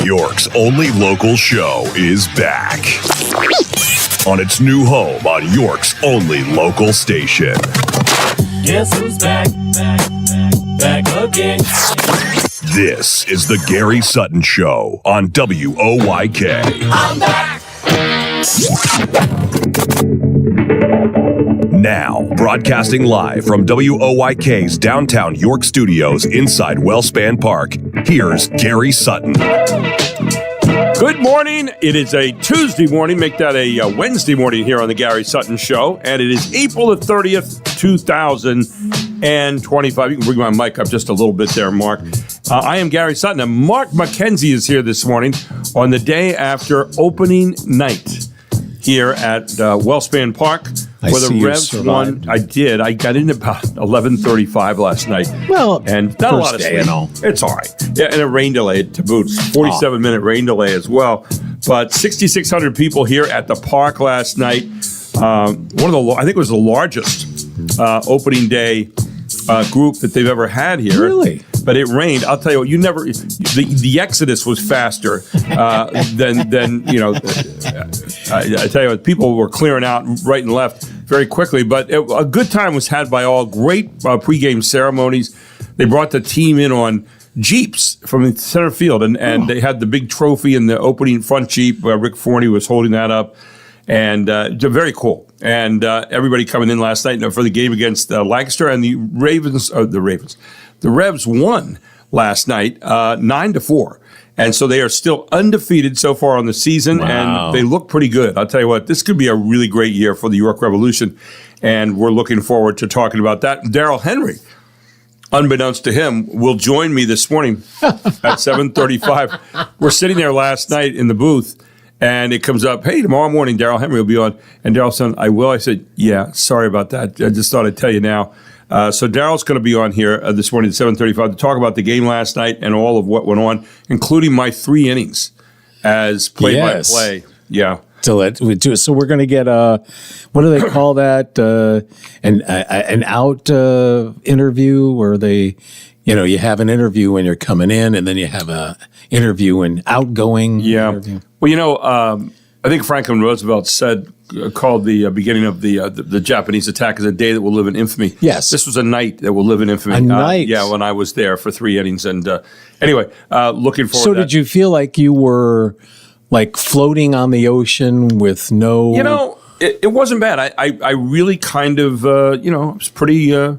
York's only local show is back on its new home on York's only local station. Guess who's back? Back again. This is the Gary Sutton Show on WOYK. I'm back. Now, broadcasting live from WOYK's downtown York studios inside Wellspan Park, here's Gary Sutton. Good morning. It is a Tuesday morning. Make that a Wednesday morning here on the Gary Sutton Show. And it is April the 30th, 2025. You can bring my mic up just a little bit there, Mark. I am Gary Sutton, and Mark McKenzie is here this morning on the day after opening night here at Wellspan Park. Where the Revs won. I did. I got in about 11:35 last night. Well, and not a lot of sleep. And all. It's all right. Yeah, and a rain delay to boot. 47-minute rain delay as well. But 6,600 people here at the park last night. I think it was the largest opening day group that they've ever had here. Really? But it rained. I'll tell you what. The exodus was faster than you know. I tell you what, people were clearing out right and left very quickly. But a good time was had by all. Great pregame ceremonies. They brought the team in on Jeeps from the center field, and they had the big trophy in the opening front Jeep. Rick Forney was holding that up, and very cool. And everybody coming in last night for the game against Lancaster, and the Revs won last night 9-4. And so they are still undefeated so far on the season, and they look pretty good. I'll tell you what, this could be a really great year for the York Revolution, and we're looking forward to talking about that. Darrell Henry, unbeknownst to him, will join me this morning at 7:35. We're sitting there last night in the booth, and it comes up, hey, tomorrow morning, Darrell Henry will be on. And Darrell said, I will. I said, yeah, sorry about that. I just thought I'd tell you now. So Darrell's going to be on here this morning at 7:35 to talk about the game last night and all of what went on, including my 3 innings as play-by-play. Yeah. So we're going to get what do they call that? An out interview where they, you have an interview when you're coming in, and then you have a interview when outgoing. Yeah. Interview. Well, I think Franklin Roosevelt called the beginning of the Japanese attack as a day that will live in infamy. Yes. This was a night that will live in infamy. A night? Yeah, when I was there for 3 innings. And anyway, looking forward to that. So did you feel like you were like floating on the ocean with no... It wasn't bad. I really kind of, was pretty at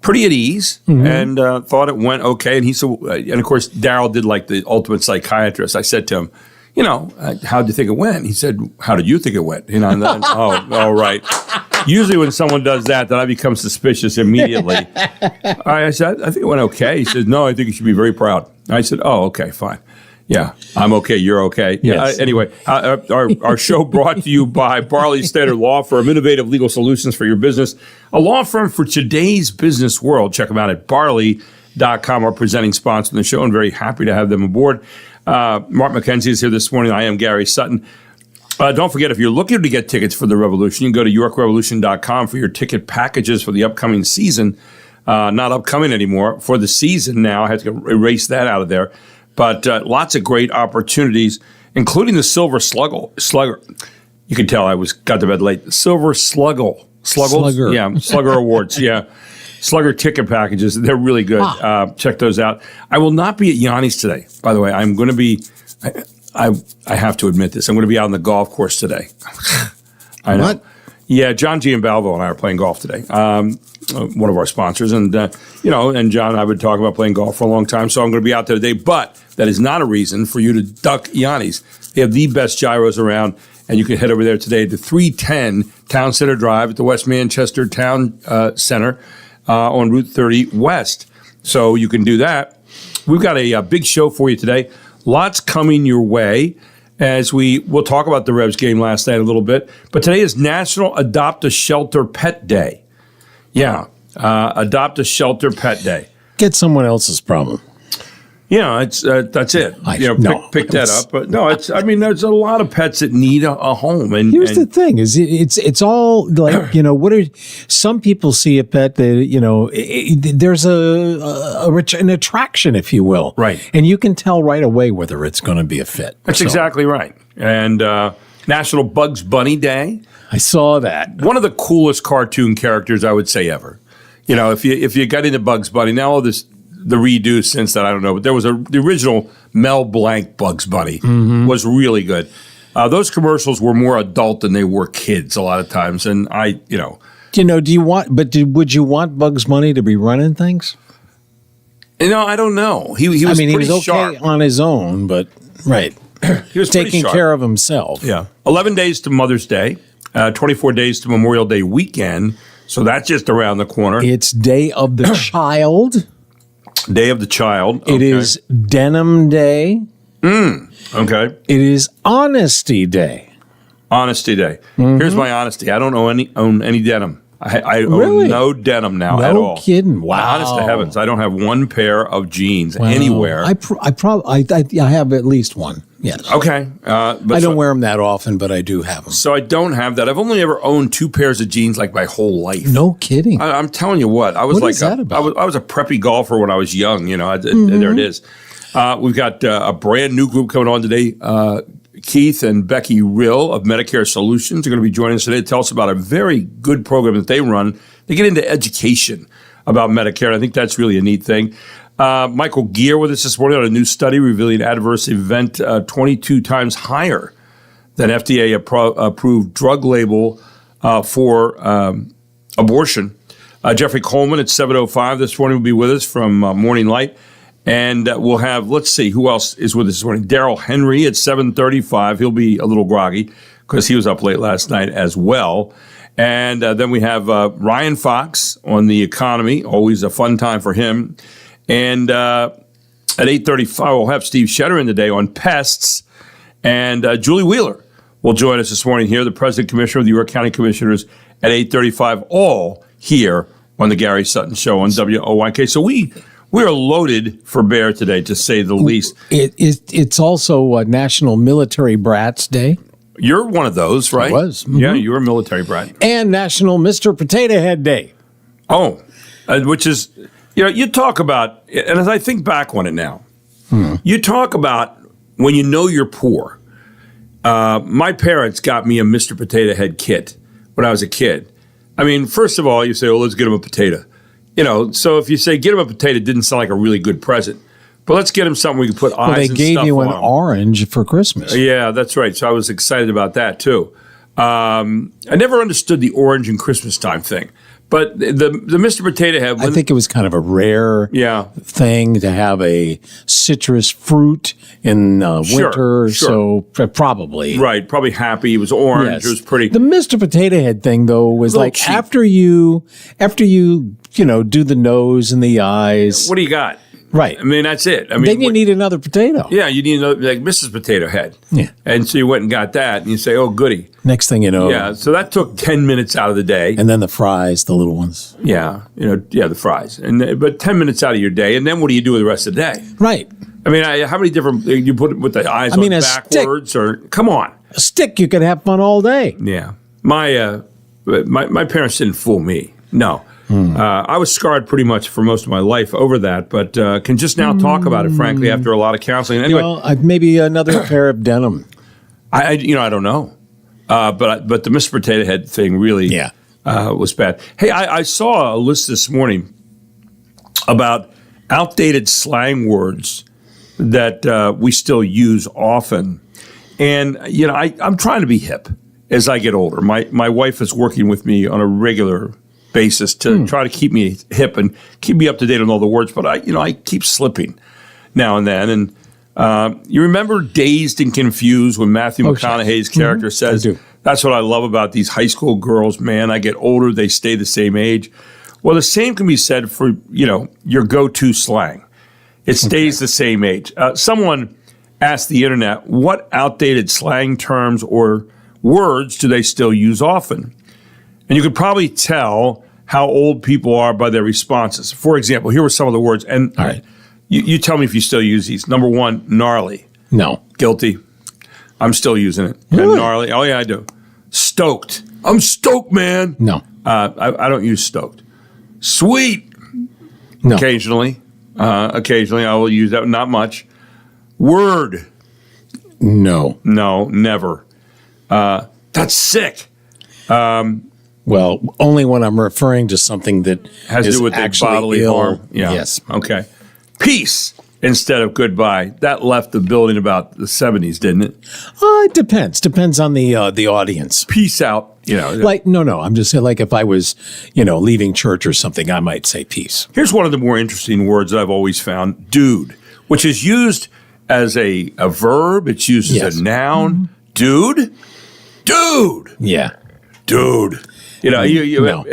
ease, and thought it went okay. And he said, and of course, Darrell did like the ultimate psychiatrist. I said to him, how do you think it went? He said, how did you think it went? And then, all right. Usually when someone does that, then I become suspicious immediately. I said, I think it went okay. He said, no, I think you should be very proud. I said, oh, okay, fine. Yeah, I'm okay. You're okay. Yes. Anyway, our show brought to you by Barley Standard Law Firm, innovative legal solutions for your business. A law firm for today's business world. Check them out at barley.com, our presenting sponsor of the show, and very happy to have them aboard. Mark McKenzie is here this morning. I am Gary Sutton. Don't forget, if you're looking to get tickets for the Revolution, you can go to yorkrevolution.com for your ticket packages for the upcoming season. Not upcoming anymore, for the season now. I had to erase that out of there. But lots of great opportunities, including the Silver Slugger. You can tell I got to bed late. The Silver Slugger. Yeah, Slugger Awards, yeah. Slugger ticket packages. They're really good. Check those out. I will not be at Yanni's today, by the way. I'm going to be, I have to admit this, I'm going to be out on the golf course today. I know. What? Yeah, John Giambalvo and I are playing golf today. One of our sponsors. And, and John and I have been talking about playing golf for a long time, so I'm going to be out there today. But that is not a reason for you to duck Yanni's. They have the best gyros around, and you can head over there today to 310 Town Center Drive at the West Manchester Town Center. On Route 30 West. So you can do that. We've got a big show for you today. Lots coming your way as we'll talk about the Revs game last night a little bit. But today is National Adopt a Shelter Pet Day. Yeah, Adopt a Shelter Pet Day. Get someone else's problem. it's that's it. Pick that up. But no, there's a lot of pets that need a home. And here's the thing: is it's all like what are some people see a pet that there's an attraction, if you will, right? And you can tell right away whether it's going to be a fit. That's exactly right. And National Bugs Bunny Day. I saw that. One of the coolest cartoon characters I would say ever. If you got into Bugs Bunny, now all this. The redo since that, I don't know. But there was the original Mel Blanc Bugs Bunny was really good. Those commercials were more adult than they were kids a lot of times. And would you want Bugs Bunny to be running things? I don't know. He was he was okay sharp on his own, but right. He was taking care of himself. Yeah. 11 days to Mother's Day, 24 days to Memorial Day weekend. So that's just around the corner. It's Day of the Child. Day of the Child. Okay. It is Denim Day. Okay. It is Honesty Day. Honesty Day. Here's my honesty. I don't own any denim. I own no denim now at all. No kidding. Wow. Honest to heavens, I don't have one pair of jeans anywhere. I have at least one. Yes. Okay. But I don't wear them that often, but I do have them. So I don't have that. I've only ever owned 2 pairs of jeans like my whole life. No kidding. I'm telling you what. I was what is that about? I was a preppy golfer when I was young. There it is. We've got a brand new group coming on today. Keith and Becky Rill of Medicare Solutions are going to be joining us today to tell us about a very good program that they run. They get into education about Medicare, and I think that's really a neat thing. Michael Gear with us this morning on a new study revealing adverse event 22 times higher than FDA approved drug label for abortion. Jeffrey Coleman at 7:05 this morning will be with us from Morning Light. And we'll have, let's see, who else is with us this morning? Daryl Henry at 7:35. He'll be a little groggy because he was up late last night as well. And then we have Ryan Fox on the economy. Always a fun time for him. And at 8:35, we'll have Steve Shetter in today on pests. And Julie Wheeler will join us this morning here, the President Commissioner of the York County Commissioners at 8:35, all here on the Gary Sutton Show on WOYK. So we are loaded for bear today, to say the least. It's also National Military Brats Day. You're one of those, right? I was. Mm-hmm. Yeah, you're a military brat. And National Mr. Potato Head Day. Oh, which is, you talk about, and as I think back on it now, you talk about when you know you're poor. My parents got me a Mr. Potato Head kit when I was a kid. I mean, first of all, you say, let's get him a potato. So if you say get him a potato, it didn't sound like a really good present. But let's get him something we can put eyes and stuff on. They gave you an orange for Christmas. Yeah, that's right. So I was excited about that, too. I never understood the orange and Christmas time thing. But the Mr. Potato Head... I think it was kind of a rare thing to have a citrus fruit in winter. Sure. So probably. Right. Probably happy. It was orange. Yes. It was pretty... The Mr. Potato Head thing, though, was like cheap. after you do the nose and the eyes. What do you got? Right. I mean, that's it. I mean, then you need another potato. Yeah, you need another, like Mrs. Potato Head. Yeah. And so you went and got that, and you say, oh, goody. Next thing you know. Yeah, so that took 10 minutes out of the day. And then the fries, the little ones. Yeah, the fries. But 10 minutes out of your day, and then what do you do with the rest of the day? Right. I mean, how many different, you put it with the eyes on backwards, or, come on. A stick, you could have fun all day. Yeah. My parents didn't fool me. No. I was scarred pretty much for most of my life over that, but can just now talk about it, frankly, after a lot of counseling. Anyway, maybe another pair of denim. I don't know, but the Mr. Potato Head thing really was bad. Hey, I saw a list this morning about outdated slang words that we still use often, and I'm trying to be hip as I get older. My wife is working with me on a regular basis to try to keep me hip and keep me up to date on all the words, but I keep slipping now and then. And you remember Dazed and Confused when Matthew McConaughey's character says, "That's what I love about these high school girls, man. I get older, they stay the same age." Well, the same can be said for your go-to slang. It stays the same age. Someone asked the internet, what outdated slang terms or words do they still use often? And you could probably tell how old people are by their responses. For example, here were some of the words. And You tell me if you still use these. Number one, gnarly. No. Guilty. I'm still using it. And Really? gnarly. Oh, yeah, I do. Stoked. I'm stoked, man. No. I don't use stoked. Sweet. No. Occasionally. Occasionally I will use that. Not much. Word. No. No, never. That's sick. Well, only when I'm referring to something that Has to is do with the actually bodily ill. harm. Yeah. Yes. Okay. Peace instead of goodbye. That left the building about the 70s, didn't it? It depends. Depends on the audience. Peace out. You know. Like, no. I'm just saying, like, if I was, leaving church or something, I might say peace. Here's one of the more interesting words that I've always found, dude, which is used as a verb. It's used Yes. as a noun. Dude. Yeah. Dude. No.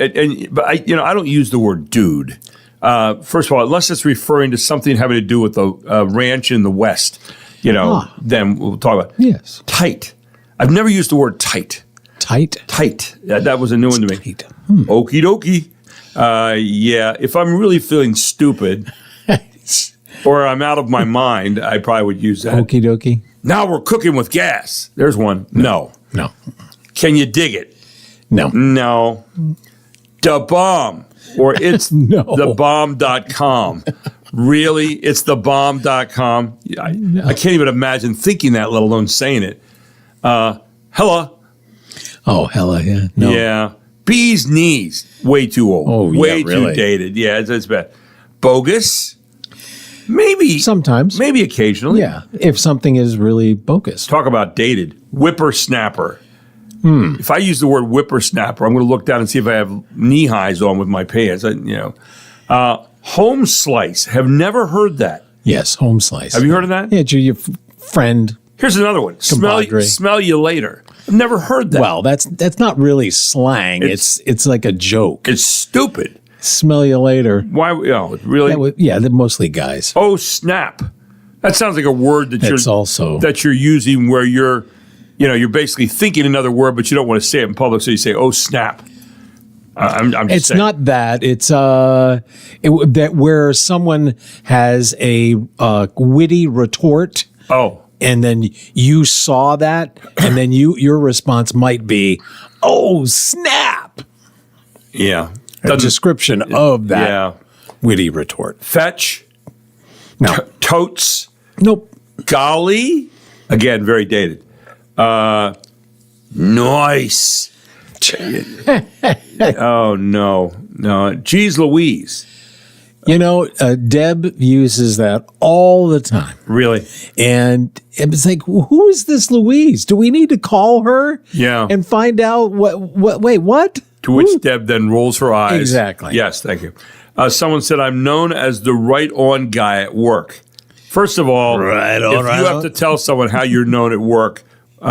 But I don't use the word dude. First of all, unless it's referring to something having to do with a ranch in the West, then we'll talk about Yes. tight. I've never used the word tight. Tight. Tight. That was a new one to me. Tight. Okie dokie. Yeah, if I'm really feeling stupid or I'm out of my mind, I probably would use that. Okie dokie. Now we're cooking with gas. There's one. No. No. Can you dig it? No. No. Da bomb. Or it's No. thebomb.com. Really? It's thebomb.com? I can't even imagine thinking that, let alone saying it. Hella. Oh, hella, yeah. No. Yeah. Bee's knees. Way too old. Oh, yeah, Way really? too dated. Yeah, it's bad. Bogus? Maybe. Sometimes. Maybe occasionally. Yeah. If something is really bogus. Talk about dated. Whippersnapper. If I use the word whippersnapper, I'm going to look down and see if I have knee highs on with my pants. Home slice. Have never heard that. Yes. Home slice. Have you heard of that? Yeah. Your friend. Here's another one. Compadre. Smell you later. I've never heard that. Well, that's not really slang. It's like a joke. It's stupid. Smell you later. Why? Oh, really? They're mostly guys. Oh, snap. That sounds like a word that you're using where you're basically thinking another word, but you don't want to say it in public, so you say, "Oh, snap." I'm just It's saying. not that. It's that where someone has a witty retort. Oh, And then you saw that, and then your response might be, "Oh, snap!" yeah. A description of that Yeah. witty retort. Fetch. No, Totes. nope. Golly. Again, very dated. Nice. Oh, no. Geez Louise. Deb uses that all the time. Really? And it's like, who is this Louise? Do we need to call her? Yeah. And find out wait, what? To which Deb then rolls her eyes. Exactly. Yes, thank you. Someone said, I'm known as the right-on guy at work. First of all, Right on, if right you have on. to tell someone how you're known at work, take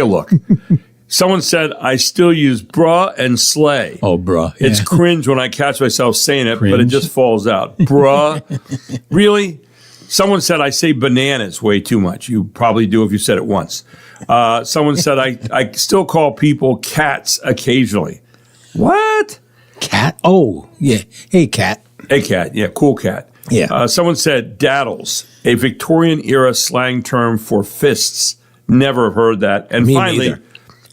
a look. Someone said, I still use bruh and slay. Oh, bruh. It's yeah. cringe when I catch myself saying it, but it Cringe. just falls out. Bruh. Really? Someone said I say bananas way too much. You probably do if you said it once. Someone said I still call people cats occasionally. What? Cat? Oh, yeah. Hey, cat. A cat. Yeah, cool cat. Yeah. Someone said daddles, a Victorian era slang term for fists. Never heard that. And Me finally, neither.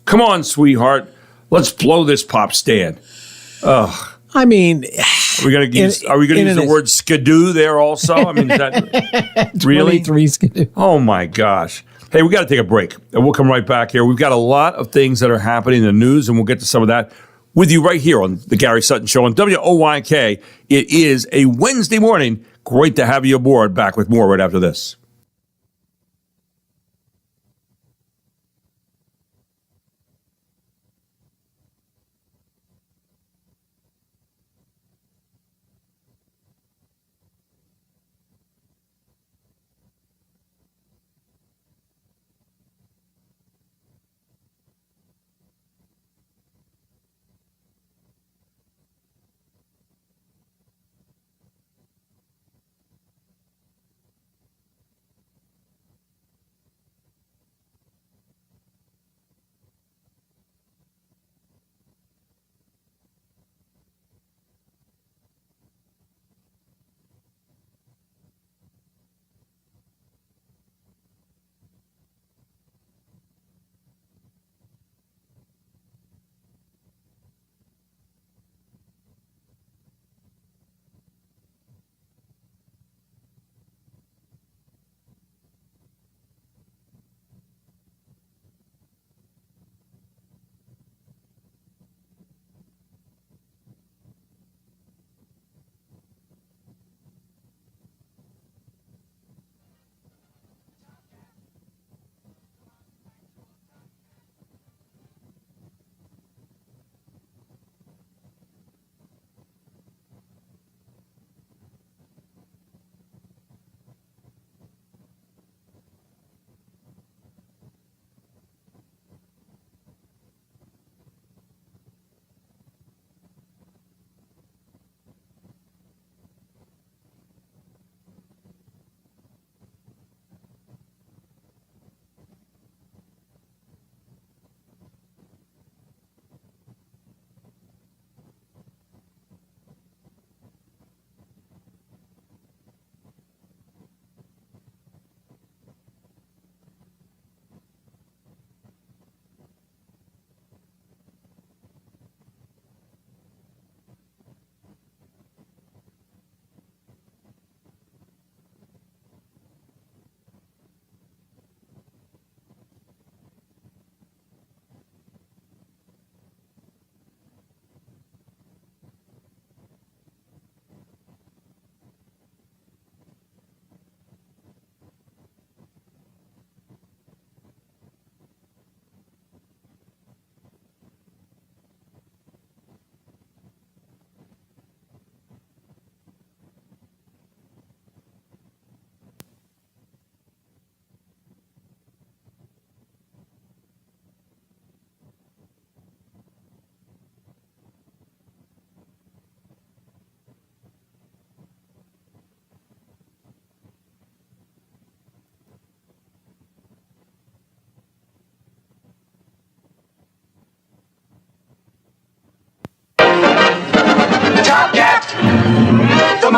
come on, sweetheart. Let's blow this pop stand. I mean, Are we going to use the word skidoo there also? I mean, is that really? 23 skidoo. Oh my gosh. Hey, we got to take a break and we'll come right back here. We've got a lot of things that are happening in the news and we'll get to some of that with you right here on the Gary Sutton Show on WOYK. It is a Wednesday morning. Great to have you aboard. Back with more right after this.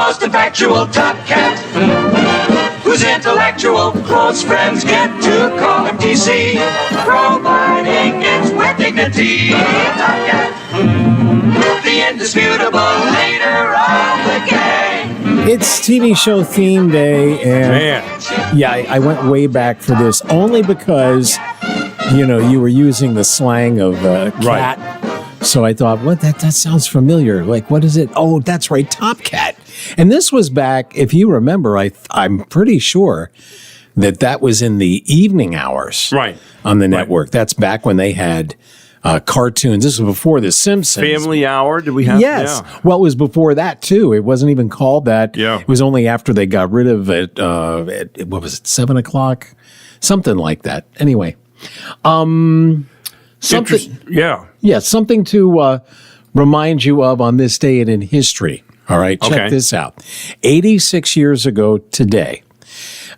most effectual top cat. Whose intellectual close friends get to call him TC, providing it's with dignity. Top cat, the indisputable leader of the gang. It's TV show theme day, and Man. yeah, I went way back for this only because, you were using the slang of cat. So I thought, what? That sounds familiar. Like, what is it? Oh, that's right, Top Cat. And this was back, if you remember, I'm pretty sure that was in the evening hours on the network. That's back when they had cartoons. This was before The Simpsons. Family Hour, did we have? Yes. Yeah. Well, it was before that, too. It wasn't even called that. Yeah. It was only after they got rid of it, what was it, 7 o'clock? Something like that. Anyway. Something. Yeah. Yeah, something to remind you of on this day in history. All right, check Okay. this out. 86 years ago today,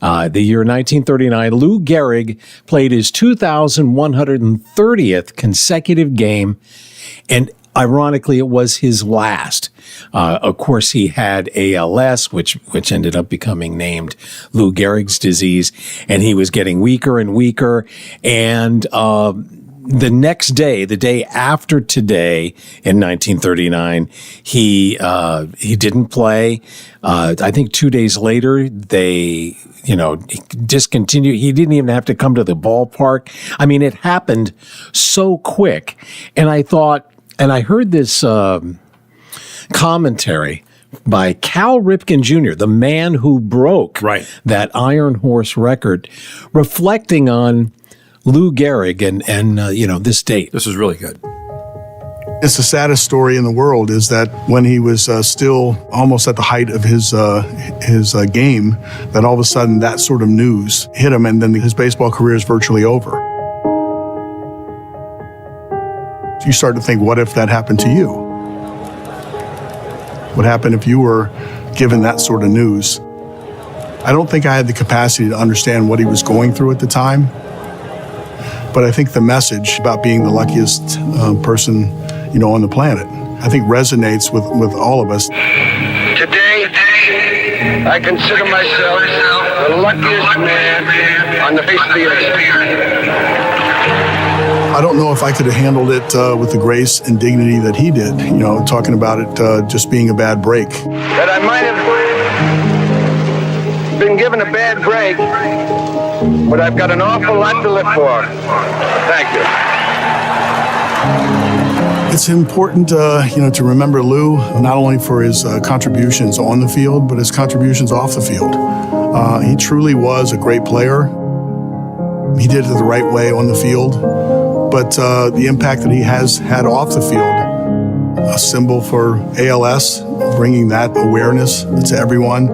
the year 1939, Lou Gehrig played his 2,130th consecutive game, and ironically, it was his last. Of course, he had ALS, which ended up becoming named Lou Gehrig's disease, and he was getting weaker and weaker, and the next day, the day after today in 1939, he didn't play. I think 2 days later, they, discontinued. He didn't even have to come to the ballpark. I mean, it happened so quick. And I thought, and I heard this commentary by Cal Ripken Jr., the man who broke that Iron Horse record, reflecting on Lou Gehrig and this date. This is really good. It's the saddest story in the world is that when he was still almost at the height of his game, that all of a sudden that sort of news hit him, and then his baseball career is virtually over. You start to think, what if that happened to you? What happened if you were given that sort of news? I don't think I had the capacity to understand what he was going through at the time. But I think the message about being the luckiest person, on the planet, I think resonates with all of us. Today, I consider myself the luckiest man on the face of the earth. I don't know if I could have handled it with the grace and dignity that he did, talking about it just being a bad break. That I might have been given a bad break, but I've got an awful lot to live for. Thank you. It's important, to remember Lou, not only for his contributions on the field, but his contributions off the field. He truly was a great player. He did it the right way on the field, but the impact that he has had off the field, a symbol for ALS, bringing that awareness to everyone.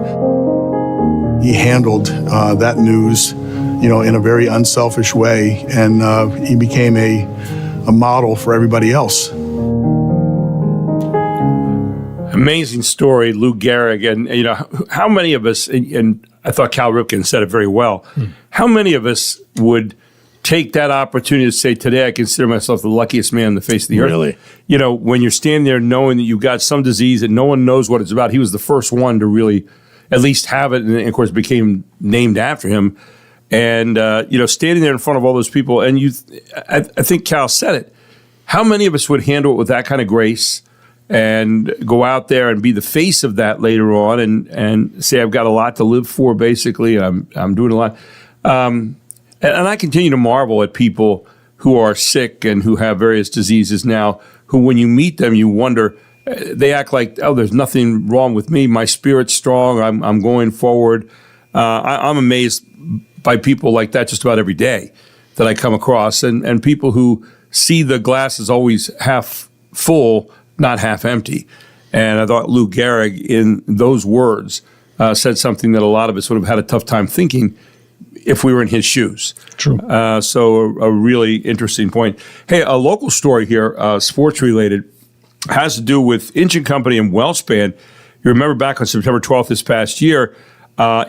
He handled that news, in a very unselfish way, and he became a model for everybody else. Amazing story, Lou Gehrig. And, how many of us, and I thought Cal Ripken said it very well, how many of us would take that opportunity to say, today I consider myself the luckiest man on the face of the earth? Really? When you're standing there knowing that you've got some disease that no one knows what it's about. He was the first one to really at least have it, and of course became named after him. And, standing there in front of all those people, and I think Cal said it, how many of us would handle it with that kind of grace and go out there and be the face of that later on and say, I've got a lot to live for, basically. I'm doing a lot. And I continue to marvel at people who are sick and who have various diseases now, who when you meet them, you wonder, they act like, oh, there's nothing wrong with me. My spirit's strong. I'm going forward. I'm amazed by people like that just about every day that I come across, and people who see the glass as always half full, not half empty. And I thought Lou Gehrig, in those words, said something that a lot of us would have had a tough time thinking if we were in his shoes. True. So a really interesting point. Hey, a local story here, sports related, has to do with Inch & Company and WellSpan. You remember back on September 12th this past year,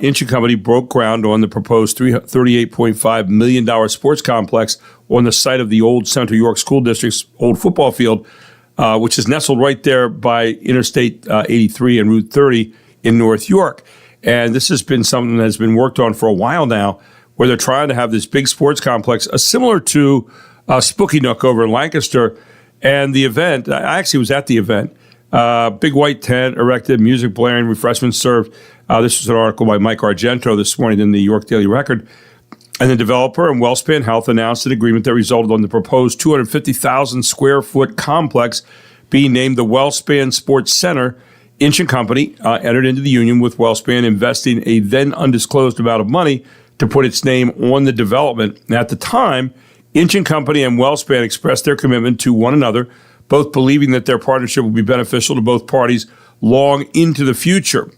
Inch & Company broke ground on the proposed $38.5 million sports complex on the site of the old Central York School District's old football field, which is nestled right there by Interstate 83 and Route 30 in North York. And this has been something that's been worked on for a while now, where they're trying to have this big sports complex, similar to Spooky Nook over in Lancaster. And the event, I actually was at the event, big white tent erected, music blaring, refreshments served. This was an article by Mike Argento this morning in the York Daily Record. And the developer and WellSpan Health announced an agreement that resulted on the proposed 250,000 square foot complex being named the WellSpan Sports Center. Inch & Company entered into the union with WellSpan, investing a then undisclosed amount of money to put its name on the development. And at the time, Inch & Company and WellSpan expressed their commitment to one another, both believing that their partnership would be beneficial to both parties long into the future.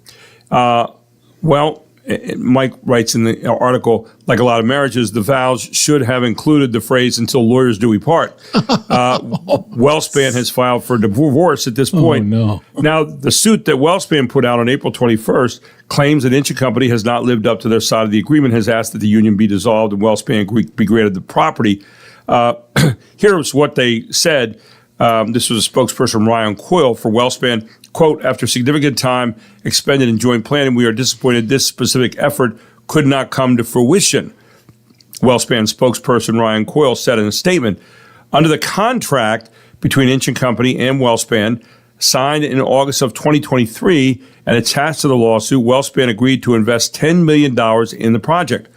Mike writes in the article, like a lot of marriages, the vows should have included the phrase, until lawyers do we part. WellSpan has filed for divorce at this point. Oh, no. Now, the suit that WellSpan put out on April 21st claims that Inch & Company has not lived up to their side of the agreement, has asked that the union be dissolved and WellSpan be granted the property. Here's what they said. This was a spokesperson, Ryan Quill, for WellSpan. Quote, after significant time expended in joint planning, we are disappointed this specific effort could not come to fruition. WellSpan spokesperson Ryan Quill said in a statement, under the contract between Inch & Company and WellSpan, signed in August of 2023 and attached to the lawsuit, WellSpan agreed to invest $10 million in the project,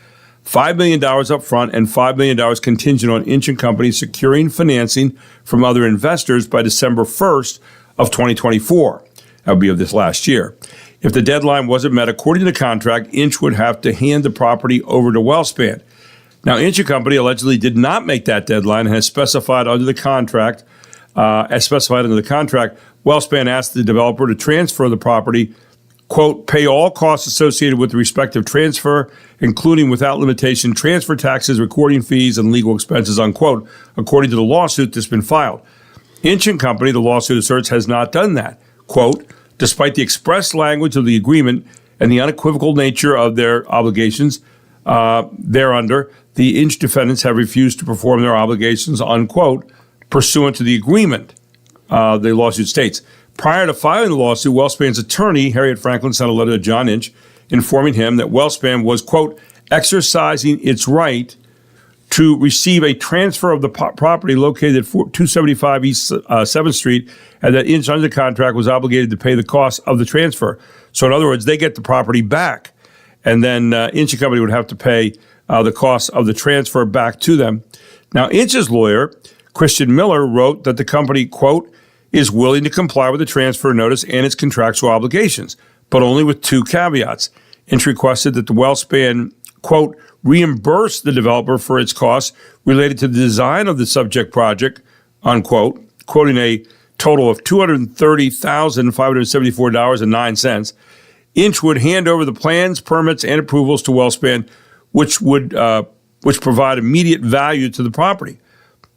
$5 million up front and $5 million contingent on Inch & Company securing financing from other investors by December 1st of 2024. That would be of this last year. If the deadline wasn't met, according to the contract, Inch would have to hand the property over to WellSpan. Now, Inch & Company allegedly did not make that deadline and has specified under the contract, WellSpan asked the developer to transfer the property, quote, pay all costs associated with the respective transfer, including without limitation transfer taxes, recording fees, and legal expenses, unquote, according to the lawsuit that's been filed. Inch & Company, the lawsuit asserts, has not done that. Quote, despite the express language of the agreement and the unequivocal nature of their obligations thereunder, the Inch defendants have refused to perform their obligations, unquote, pursuant to the agreement, the lawsuit states. Prior to filing the lawsuit, WellSpan's attorney, Harriet Franklin, sent a letter to John Inch informing him that WellSpan was, quote, exercising its right to receive a transfer of the property located at 275 East 7th Street, and that Inch under the contract was obligated to pay the cost of the transfer. So in other words, they get the property back, and then Inch & Company would have to pay the cost of the transfer back to them. Now, Inch's lawyer, Christian Miller, wrote that the company, quote, is willing to comply with the transfer notice and its contractual obligations, but only with two caveats. Inch requested that the WellSpan, quote, reimburse the developer for its costs related to the design of the subject project, unquote, quoting a total of $230,574.09. Inch would hand over the plans, permits, and approvals to WellSpan, which provide immediate value to the property.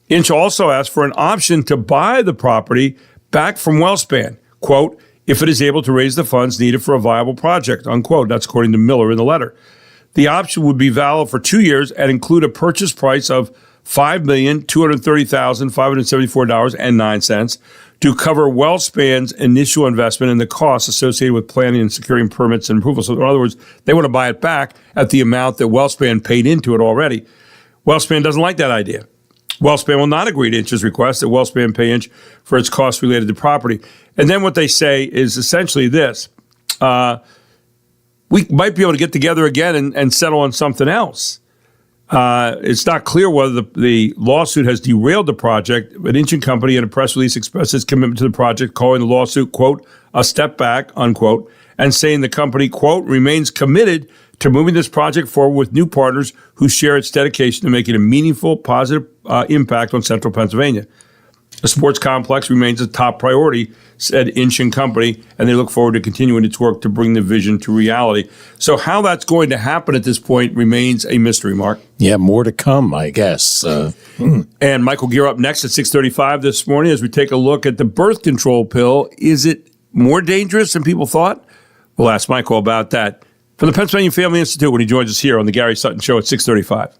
Inch also asked for an option to buy the property back from WellSpan, quote, if it is able to raise the funds needed for a viable project, unquote. That's according to Miller in the letter. The option would be valid for 2 years and include a purchase price of $5,230,574.09 to cover WellSpan's initial investment and the costs associated with planning and securing permits and approvals. So in other words, they want to buy it back at the amount that WellSpan paid into it already. WellSpan doesn't like that idea. WellSpan will not agree to Inch's request that WellSpan pay Inch for its costs related to property. And then what they say is essentially this. We might be able to get together again and settle on something else. It's not clear whether the lawsuit has derailed the project, but Inch & Company in a press release expressed its commitment to the project, calling the lawsuit, quote, a step back, unquote, and saying the company, quote, remains committed to moving this project forward with new partners who share its dedication to making a meaningful, positive impact on central Pennsylvania. The sports complex remains a top priority, said Inch & Company, and they look forward to continuing its work to bring the vision to reality. So how that's going to happen at this point remains a mystery, Mark. Yeah, more to come, I guess. And Mike will gear up next at 6:35 this morning as we take a look at the birth control pill. Is it more dangerous than people thought? We'll ask Michael about that from the Pennsylvania Family Institute when he joins us here on the Gary Sutton Show at 6:35.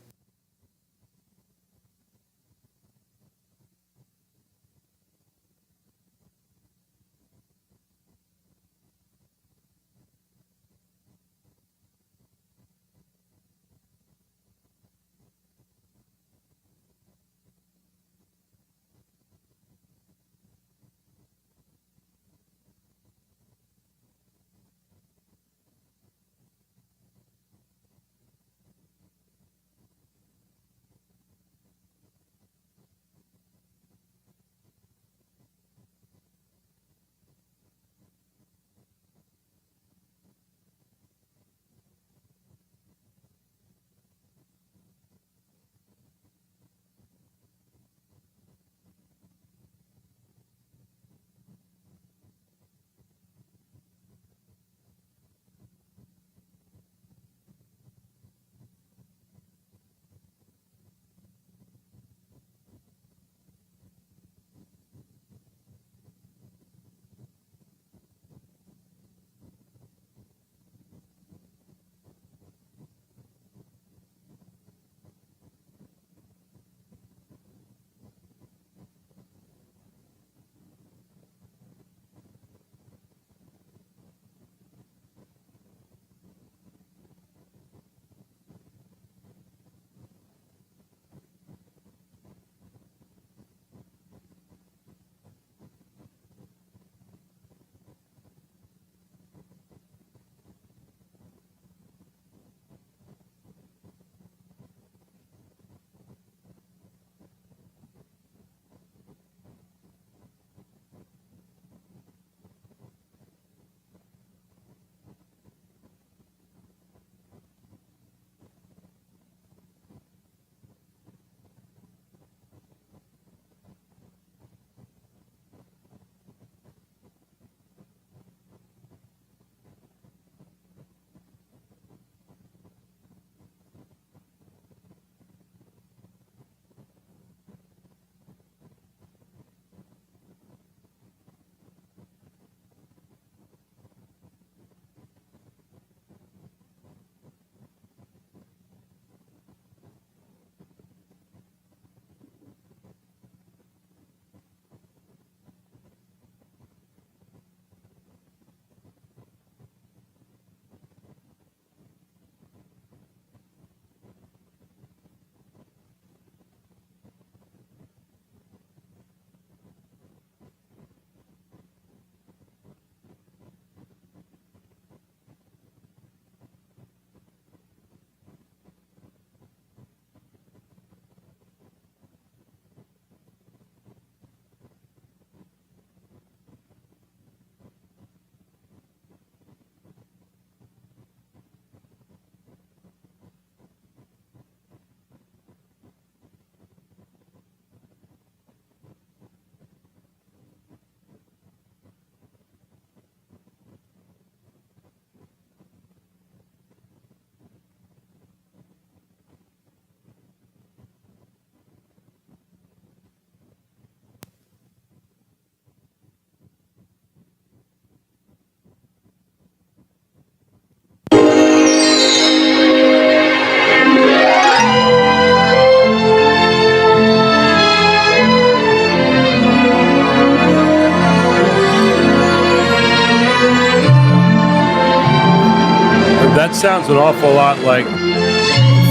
That sounds an awful lot like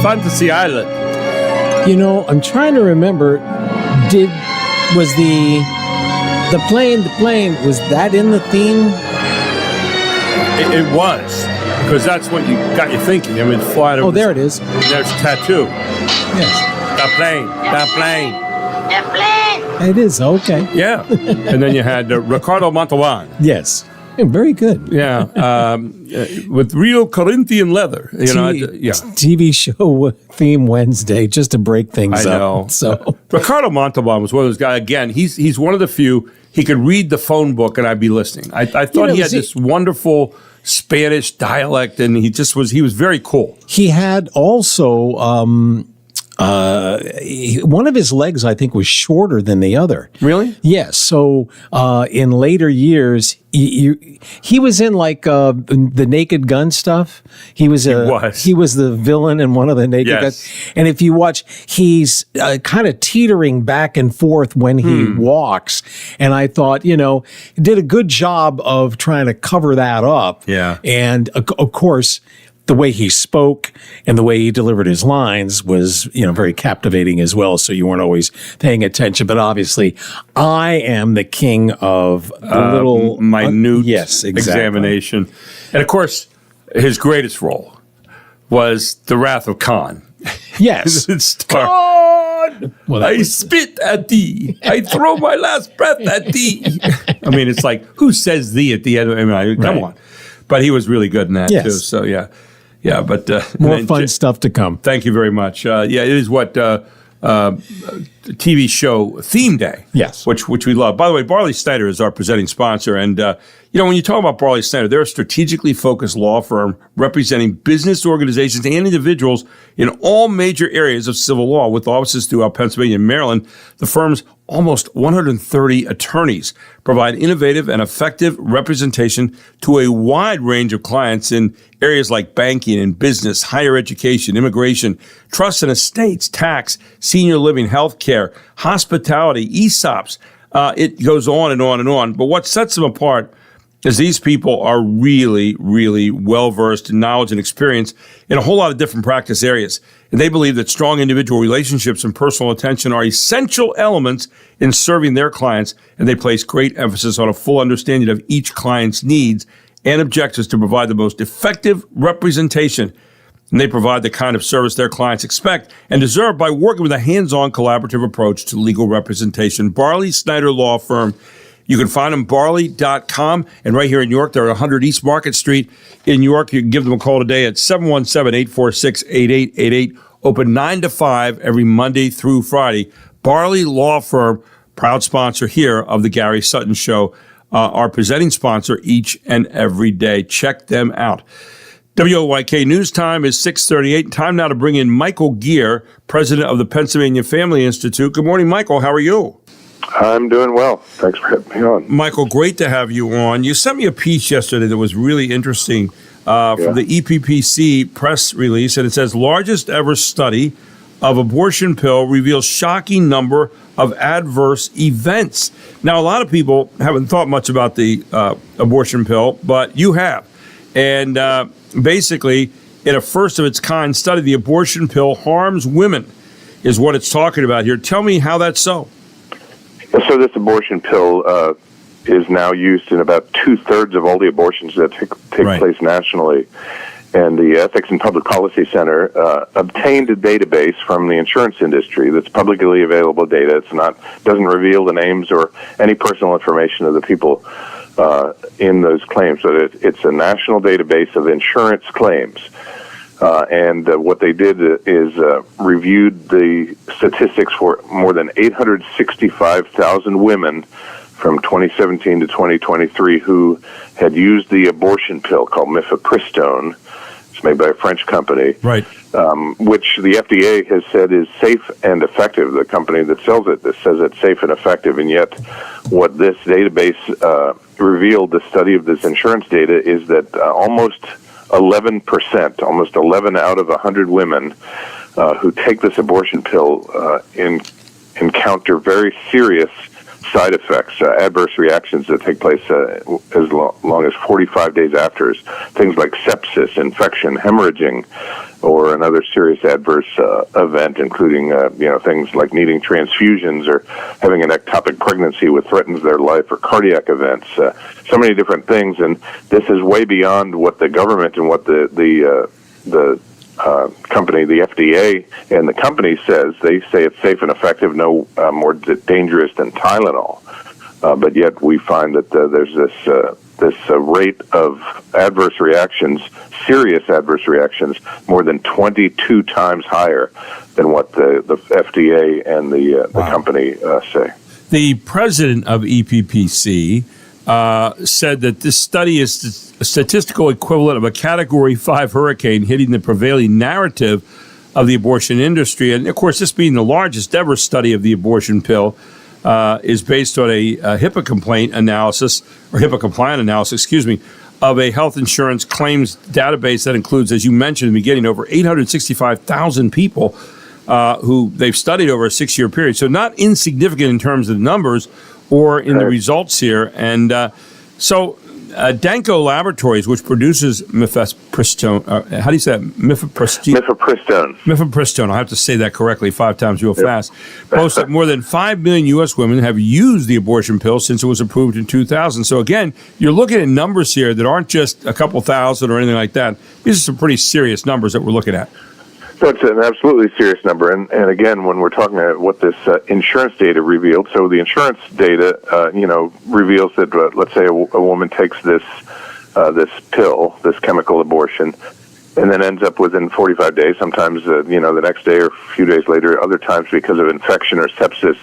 Fantasy Island. You know, I'm trying to remember. Was the plane? Was that in the theme? It was, because that's what got you thinking. I mean, flying over. Oh, there it is. There's Tattoo. Yes. The plane. It is, okay. Yeah. And then you had Ricardo Montalban. Yes. Yeah, very good. Yeah. With real Corinthian leather. You know, yeah. TV show theme Wednesday, just to break things I know. up. So Ricardo Montalban was one of those guys. Again, he's one of the few. He could read the phone book and I'd be listening. I thought he had this wonderful Spanish dialect, and he was very cool. He had also one of his legs, I think, was shorter than the other. Really? Yes. So in later years, he was in like the Naked Gun stuff. He was the villain in one of the Naked Guns. And if you watch, he's kind of teetering back and forth when he walks. And I thought, he did a good job of trying to cover that up. Yeah. And of course, the way he spoke and the way he delivered his lines was, very captivating as well. So you weren't always paying attention. But obviously, I am the king of the little minute yes, exactly. examination. And of course, his greatest role was The Wrath of Khan. Yes. Khan! Well, I spit at thee. I throw my last breath at thee. I mean, it's like, who says thee at the end? Come on. But he was really good in that, too. So, yeah. Yeah, but more fun stuff to come. Thank you very much. It is what TV show Theme Day. Yes, which we love. By the way, Barley Snyder is our presenting sponsor, and when you talk about Barley Snyder, they're a strategically focused law firm representing business organizations and individuals in all major areas of civil law, with offices throughout Pennsylvania and Maryland. The firm's almost 130 attorneys provide innovative and effective representation to a wide range of clients in areas like banking and business, higher education, immigration, trust and estates, tax, senior living, healthcare, hospitality, ESOPs. It goes on and on and on. But what sets them apart is these people are really, really well-versed in knowledge and experience in a whole lot of different practice areas. And they believe that strong individual relationships and personal attention are essential elements in serving their clients, and they place great emphasis on a full understanding of each client's needs and objectives to provide the most effective representation. And they provide the kind of service their clients expect and deserve by working with a hands-on collaborative approach to legal representation. Barley Snyder Law Firm. You can find them barley.com. And right here in York, they're at 100 East Market Street in York. You can give them a call today at 717-846-8888. Open 9 to 5 every Monday through Friday. Barley Law Firm, proud sponsor here of the Gary Sutton Show, our presenting sponsor each and every day. Check them out. WOYK News Time is 6:38. Time now to bring in Michael Gear, president of the Pennsylvania Family Institute. Good morning, Michael. How are you? I'm doing well. Thanks for having me on. Michael, great to have you on. You sent me a piece yesterday that was really interesting from the EPPC press release, and it says, largest ever study of abortion pill reveals shocking number of adverse events. Now, a lot of people haven't thought much about the abortion pill, but you have. And basically, in a first-of-its-kind study, the abortion pill harms women, is what it's talking about here. Tell me how that's so. So this abortion pill is now used in about 2/3 of all the abortions that take place nationally. And the Ethics and Public Policy Center obtained a database from the insurance industry that's publicly available data. Doesn't reveal the names or any personal information of the people in those claims. So it's a national database of insurance claims. And what they did is reviewed the statistics for more than 865,000 women from 2017 to 2023 who had used the abortion pill called mifepristone. It's made by a French company, right? Which the FDA has said is safe and effective. The company that sells it says it's safe and effective, and yet what this database revealed, the study of this insurance data, is that almost 11%, almost 11 out of 100 women who take this abortion pill encounter very serious side effects, adverse reactions that take place as long as 45 days after. Things like sepsis, infection, hemorrhaging, or another serious adverse event, including things like needing transfusions or having an ectopic pregnancy which threatens their life, or cardiac events. So many different things, and this is way beyond what the government and what the company, the FDA, and the company says. They say it's safe and effective, no more dangerous than Tylenol. But yet we find that there's this rate of adverse reactions, serious adverse reactions, more than 22 times higher than what the FDA and the company say. The president of EPPC said that this study is a statistical equivalent of a Category 5 hurricane hitting the prevailing narrative of the abortion industry. And, of course, this being the largest ever study of the abortion pill, is based on a HIPAA compliant analysis, of a health insurance claims database that includes, as you mentioned in the beginning, over 865,000 people who they've studied over a 6-year period. So not insignificant in terms of the numbers or in the results here. And so Danco Laboratories, which produces mifepristone, how do you say that? Mifepristone. I have to say that correctly 5 times real fast. Boasts that more than 5 million U.S. women have used the abortion pill since it was approved in 2000. So again, you're looking at numbers here that aren't just a couple thousand or anything like that. These are some pretty serious numbers that we're looking at. So it's an absolutely serious number, and again, when we're talking about what this insurance data revealed, so the insurance data, reveals that let's say a woman takes this pill, this chemical abortion, and then ends up within 45 days, sometimes, the next day or a few days later, other times because of infection or sepsis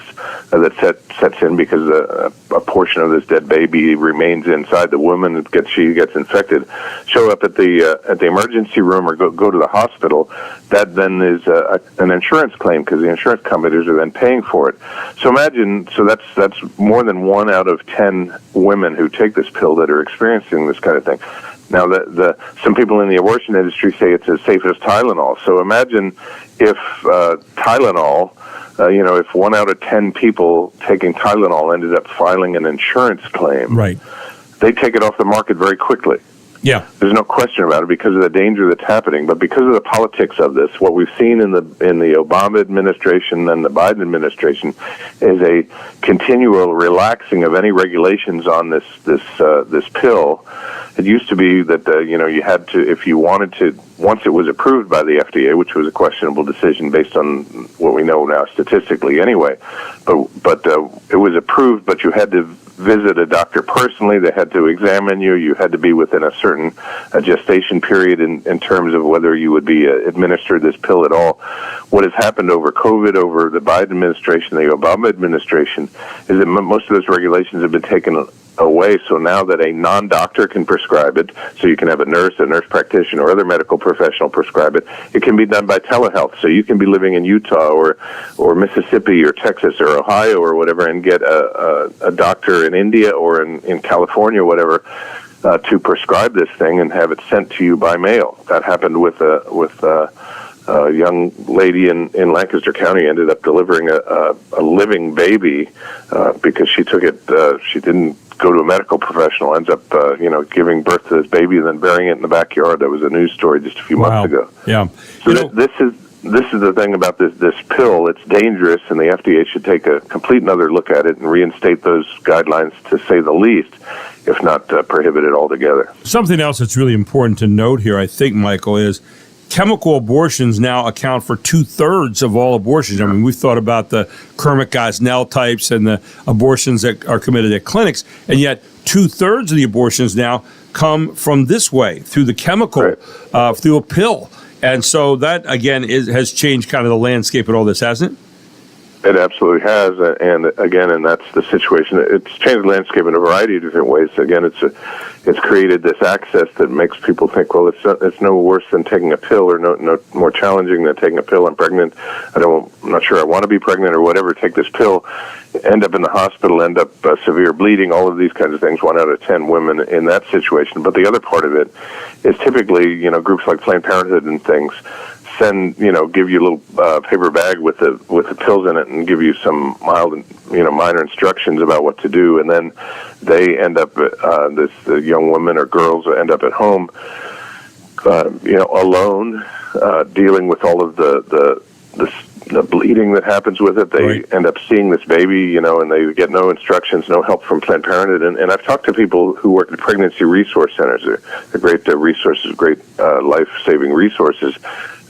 that sets in because a portion of this dead baby remains inside the woman. She gets infected, show up at the emergency room or go to the hospital. That then is an insurance claim because the insurance companies are then paying for it. So imagine, that's more than 1 out of 10 women who take this pill that are experiencing this kind of thing. Now, some people in the abortion industry say it's as safe as Tylenol. So imagine if Tylenol, if 1 out of 10 people taking Tylenol ended up filing an insurance claim, right? They take it off the market very quickly. Yeah, there's no question about it because of the danger that's happening. But because of the politics of this, what we've seen in the Obama administration and the Biden administration is a continual relaxing of any regulations on this pill. It used to be that you had to, if you wanted to, once it was approved by the FDA, which was a questionable decision based on what we know now statistically anyway, but it was approved, but you had to visit a doctor personally. They had to examine you. You had to be within a certain gestation period in terms of whether you would be administered this pill at all. What has happened over COVID, over the Biden administration, the Obama administration, is that most of those regulations have been taken away. So now that a non-doctor can prescribe it, so you can have a nurse practitioner, or other medical professional prescribe it, it can be done by telehealth. So you can be living in Utah or Mississippi or Texas or Ohio or whatever and get a doctor in India or in California or whatever to prescribe this thing and have it sent to you by mail. That happened with a young lady in Lancaster County. Ended up delivering a living baby because she took it. She didn't go to a medical professional. Ends up, giving birth to this baby and then burying it in the backyard. That was a news story just a few months ago. Yeah. So this is the thing about this pill. It's dangerous, and the FDA should take a complete another look at it and reinstate those guidelines, to say the least, if not prohibit it altogether. Something else that's really important to note here, I think, Michael, is chemical abortions now account for 2/3 of all abortions. I mean, we've thought about the Kermit-Gosnell types and the abortions that are committed at clinics, and yet 2/3 of the abortions now come from this way, through the chemical, through a pill. And so that, again, has changed kind of the landscape and all this, hasn't it? It absolutely has, and that's the situation. It's changed the landscape in a variety of different ways. Again, it's created this access that makes people think, well, it's no worse than taking a pill, or no more challenging than taking a pill. I'm pregnant. I'm not sure I want to be pregnant or whatever. Take this pill, end up in the hospital, end up severe bleeding. All of these kinds of things. 1 out of 10 women in that situation. But the other part of it is typically, groups like Planned Parenthood and things give you a little paper bag with the pills in it and give you some minor instructions about what to do, and then they end up the young women or girls end up at home, alone, dealing with all of the bleeding that happens with it. They end up seeing this baby, and they get no instructions, no help from Planned Parenthood. And I've talked to people who work at pregnancy resource centers. They're great resources, great life-saving resources.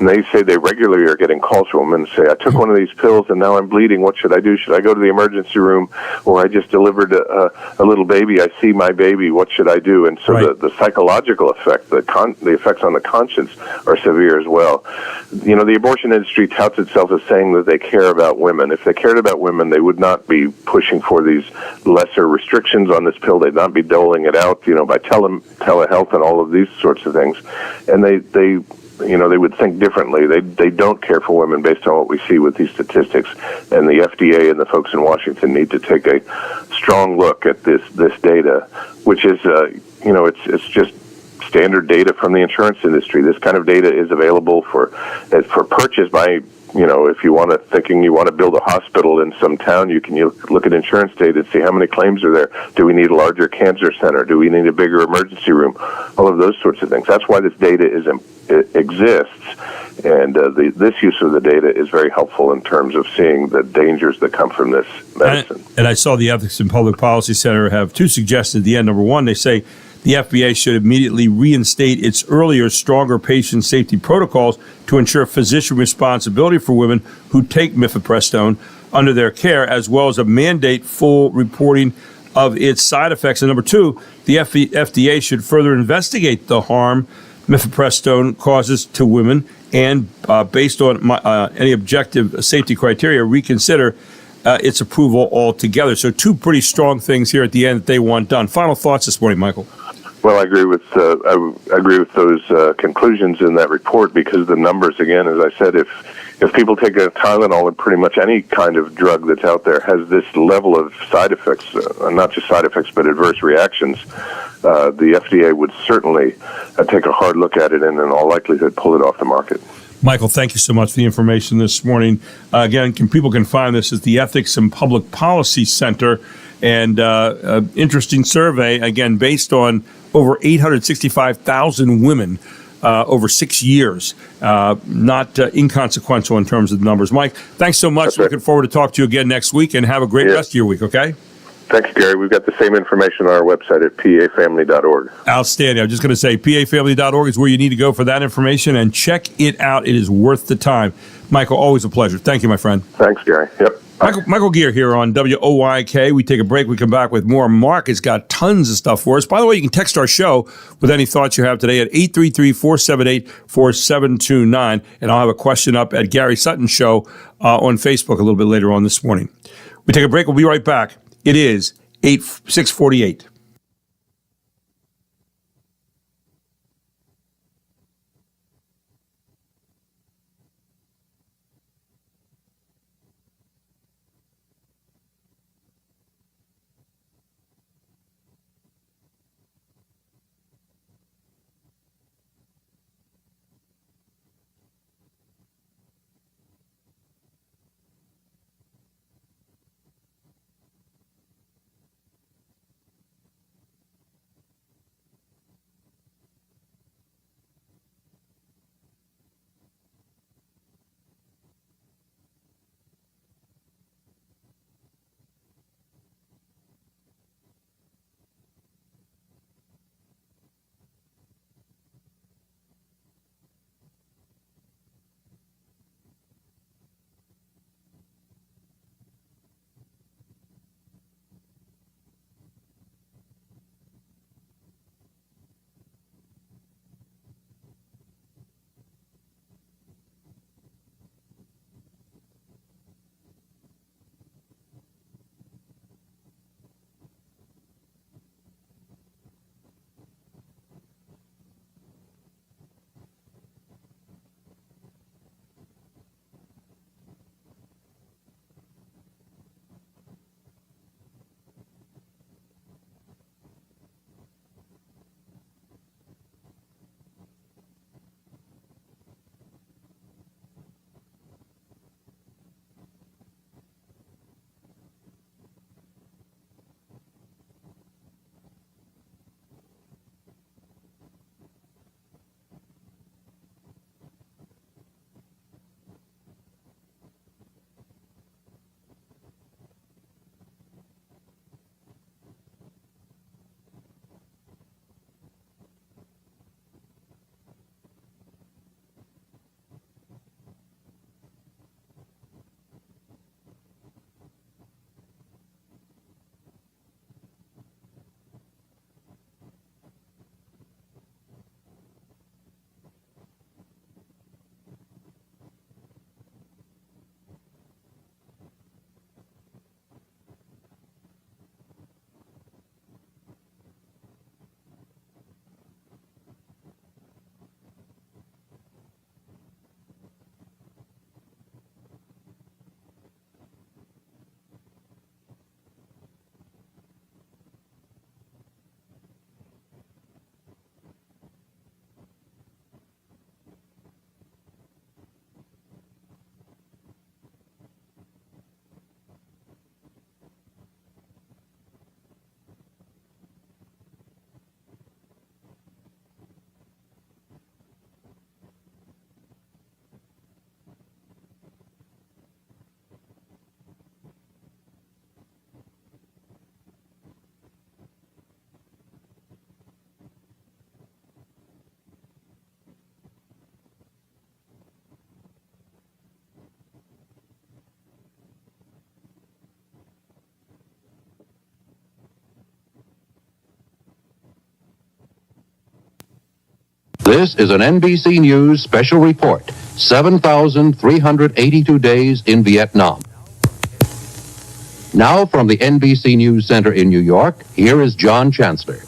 And they say they regularly are getting calls from women and say, I took one of these pills and now I'm bleeding. What should I do? Should I go to the emergency room? Or I just delivered a little baby. I see my baby. What should I do? And so the psychological effect, the effects on the conscience are severe as well. The abortion industry touts itself as saying that they care about women. If they cared about women, they would not be pushing for these lesser restrictions on this pill. They'd not be doling it out, by telehealth and all of these sorts of things. And they would think differently. They don't care for women based on what we see with these statistics. And the FDA and the folks in Washington need to take a strong look at this data, which is, it's just standard data from the insurance industry. This kind of data is available for purchase by, if you want to build a hospital in some town, you can look at insurance data and see how many claims are there. Do we need a larger cancer center? Do we need a bigger emergency room? All of those sorts of things. That's why this data exists, and this use of the data is very helpful in terms of seeing the dangers that come from this medicine. And I saw the Ethics and Public Policy Center have two suggestions at the end. Number one, they say the FDA should immediately reinstate its earlier, stronger patient safety protocols to ensure physician responsibility for women who take mifepristone under their care, as well as a mandate full reporting of its side effects. And number two, the FDA should further investigate the harm mifepristone causes to women and, based on any objective safety criteria, reconsider its approval altogether. So two pretty strong things here at the end that they want done. Final thoughts this morning, Michael. Well, I agree with those conclusions in that report, because the numbers, again, as I said, if people take a Tylenol, and pretty much any kind of drug that's out there has this level of side effects, not just side effects but adverse reactions, the FDA would certainly take a hard look at it and in all likelihood pull it off the market. Michael, thank you so much for the information this morning. Again, people can find this at the Ethics and Public Policy Center, and interesting survey, again, based on over 865,000 women over 6 years. Not inconsequential in terms of the numbers. Mike, thanks so much. Looking forward to talk to you again next week, and have a great rest of your week, okay? Thanks, Gary. We've got the same information on our website at pafamily.org. Outstanding. I'm just going to say pafamily.org is where you need to go for that information, and check it out. It is worth the time. Michael, always a pleasure. Thank you, my friend. Thanks, Gary. Yep. Michael Gear here on WOYK. We take a break. We come back with more. Mark has got tons of stuff for us. By the way, you can text our show with any thoughts you have today at 833-478-4729. And I'll have a question up at Gary Sutton's show on Facebook a little bit later on this morning. We take a break. We'll be right back. It is 6:48. This is an NBC News special report. 7,382 days in Vietnam. Now from the NBC News Center in New York, here is John Chancellor.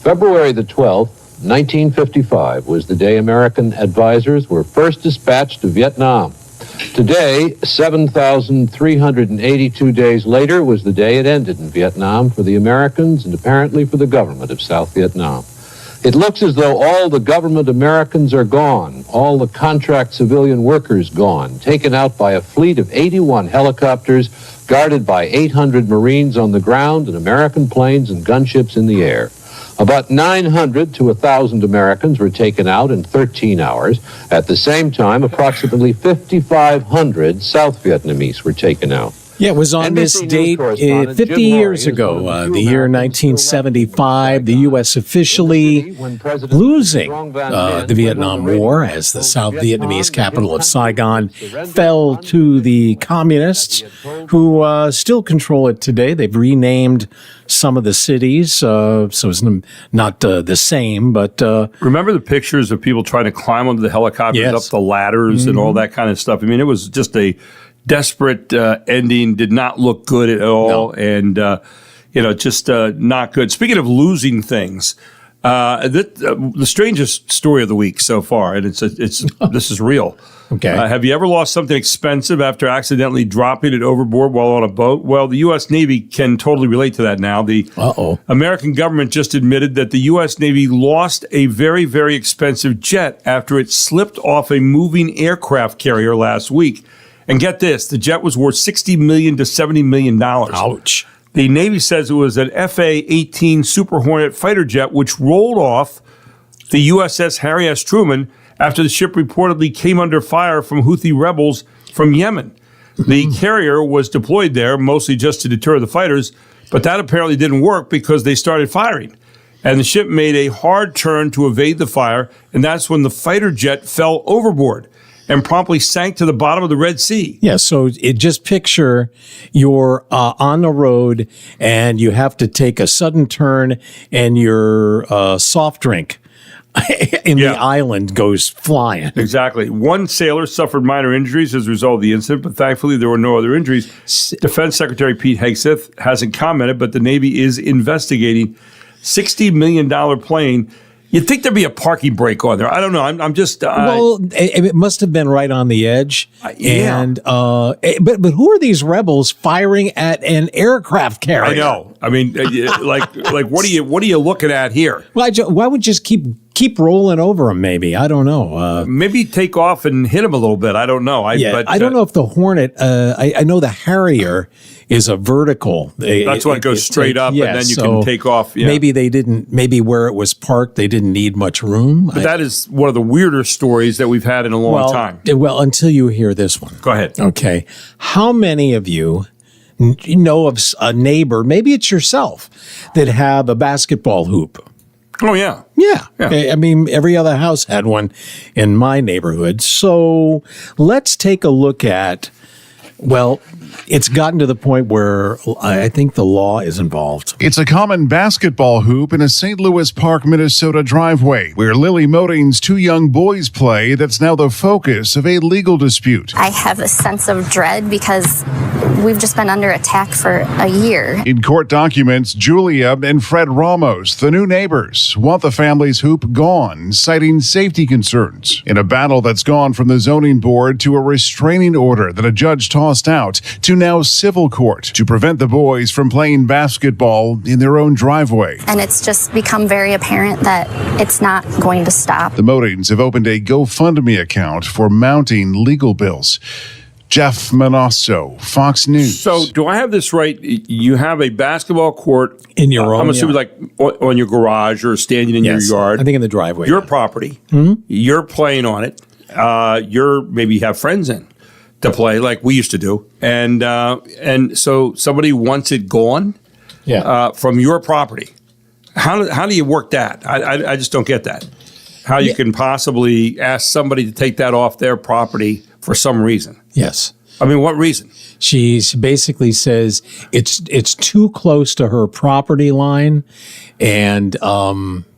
February the 12th, 1955 was the day American advisors were first dispatched to Vietnam. Today, 7,382 days later, was the day it ended in Vietnam for the Americans and apparently for the government of South Vietnam. It looks as though all the government Americans are gone, all the contract civilian workers gone, taken out by a fleet of 81 helicopters, guarded by 800 Marines on the ground and American planes and gunships in the air. About 900 to 1,000 Americans were taken out in 13 hours. At the same time, approximately 5,500 South Vietnamese were taken out. Yeah, it was on this date 50 years ago, the year 1975, the U.S. officially losing the Vietnam War as the South Vietnamese capital of Saigon fell to the communists who still control it today. They've renamed some of the cities, so it's not the same, but... Remember the pictures of people trying to climb onto the helicopters, yes, up the ladders and all that kind of stuff? I mean, it was just a desperate ending, did not look good at all, and just not good. Speaking of losing things, the strangest story of the week so far, and it's this is real. Okay. Have you ever lost something expensive after accidentally dropping it overboard while on a boat? Well, the U.S. Navy can totally relate to that now. The American government just admitted that the U.S. Navy lost a very, very expensive jet after it slipped off a moving aircraft carrier last week. And get this, the jet was worth $60 million to $70 million. Ouch. The Navy says it was an FA-18 Super Hornet fighter jet, which rolled off the USS Harry S. Truman after the ship reportedly came under fire from Houthi rebels from Yemen. The carrier was deployed there, mostly just to deter the fighters, but that apparently didn't work because they started firing. And the ship made a hard turn to evade the fire, and that's when the fighter jet fell overboard and promptly sank to the bottom of the Red Sea. Yeah, so just picture you're on the road and you have to take a sudden turn and your soft drink in the island goes flying. Exactly. One sailor suffered minor injuries as a result of the incident, but thankfully there were no other injuries. Defense Secretary Pete Hegseth hasn't commented, but the Navy is investigating. $60 million plane. You'd think there'd be a parking brake on there. I don't know. I'm just... well, it must have been right on the edge. And but who are these rebels firing at an aircraft carrier? I know. I mean, like what are you looking at here? Why would you just keep rolling over them? Maybe, I don't know. Maybe take off and hit them a little bit. I don't know. I don't know if the Hornet. I know the Harrier is a vertical. That's why it goes straight up, and then you can take off. Yeah. Maybe they didn't. Maybe where it was parked, they didn't need much room. But that is one of the weirder stories that we've had in a long time. Well, until you hear this one. Go ahead. Okay. How many of you know of a neighbor, maybe it's yourself, that have a basketball hoop? Oh, yeah. Yeah. I mean, every other house had one in my neighborhood. So let's take a look at, well, it's gotten to the point where I think the law is involved. It's a common basketball hoop in a St. Louis Park, Minnesota driveway where Lily Moding's two young boys play that's now the focus of a legal dispute. I have a sense of dread because we've just been under attack for a year. In court documents, Julia and Fred Ramos, the new neighbors, want the family's hoop gone, citing safety concerns. In a battle that's gone from the zoning board to a restraining order that a judge tossed out to now civil court to prevent the boys from playing basketball in their own driveway. And it's just become very apparent that it's not going to stop. The Modings have opened a GoFundMe account for mounting legal bills. Jeff Manasso, Fox News. So, do I have this right? You have a basketball court in your own. I'm assuming, like on your garage or standing in your yard. I think in the driveway. Your property. You're playing on it. Maybe you have friends in to play like we used to do, and so somebody wants it gone. From your property. How do you work that? I just don't get that. How you can possibly ask somebody to take that off their property for some reason. Yes. I mean, what reason? She basically says it's too close to her property line, and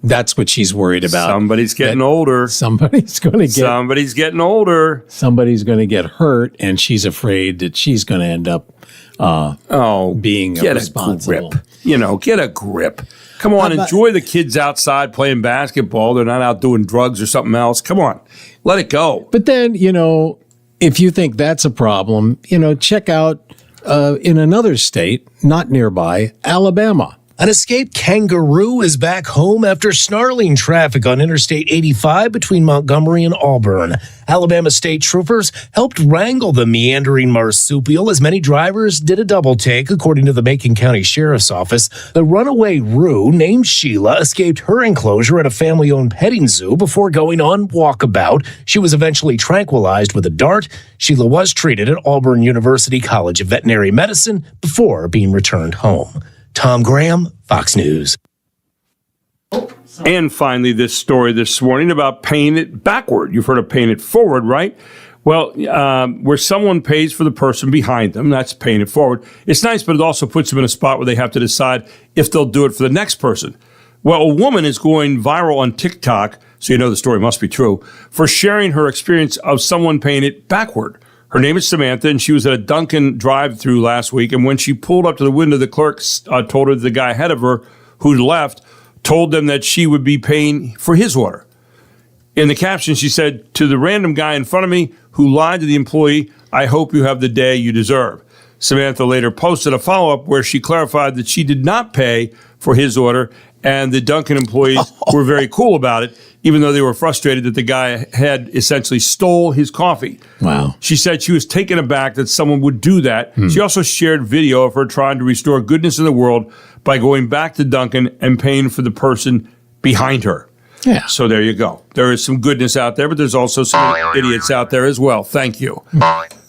that's what she's worried about. Somebody's getting older. Somebody's going to get. Somebody's getting older. Somebody's going to get hurt, and she's afraid that she's going to end up being responsible. Get a grip. Come on, enjoy the kids outside playing basketball. They're not out doing drugs or something else. Come on, let it go. But then, if you think that's a problem, check out in another state, not nearby, Alabama. An escaped kangaroo is back home after snarling traffic on Interstate 85 between Montgomery and Auburn. Alabama state troopers helped wrangle the meandering marsupial as many drivers did a double take, according to the Macon County Sheriff's Office. The runaway roo, named Sheila, escaped her enclosure at a family-owned petting zoo before going on walkabout. She was eventually tranquilized with a dart. Sheila was treated at Auburn University College of Veterinary Medicine before being returned home. Tom Graham, Fox News. And finally, this story this morning about paying it backward. You've heard of paying it forward, right? Well, where someone pays for the person behind them, that's paying it forward. It's nice, but it also puts them in a spot where they have to decide if they'll do it for the next person. Well, a woman is going viral on TikTok, so you know the story must be true, for sharing her experience of someone paying it backward. Her name is Samantha, and she was at a Dunkin' drive-thru last week, and when she pulled up to the window, the clerk told her the guy ahead of her who'd left told them that she would be paying for his order. In the caption, she said, "To the random guy in front of me who lied to the employee, I hope you have the day you deserve." Samantha later posted a follow-up where she clarified that she did not pay for his order, and the Dunkin' employees were very cool about it, even though they were frustrated that the guy had essentially stole his coffee. Wow. She said she was taken aback that someone would do that. She also shared video of her trying to restore goodness in the world by going back to Dunkin' and paying for the person behind her. Yeah. So there you go. There is some goodness out there, but there's also some idiots out there as well. Thank you.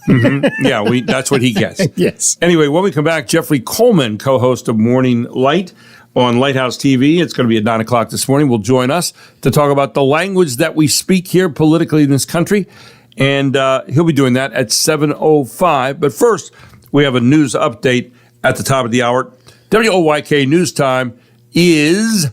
Yeah, that's what he gets. Yes. Anyway, when we come back, Jeffrey Coleman, co-host of Morning Light on Lighthouse TV. It's going to be at 9 o'clock this morning. Will join us to talk about the language that we speak here politically in this country. And he'll be doing that at 7:05. But first, we have a news update at the top of the hour. WOYK News Time is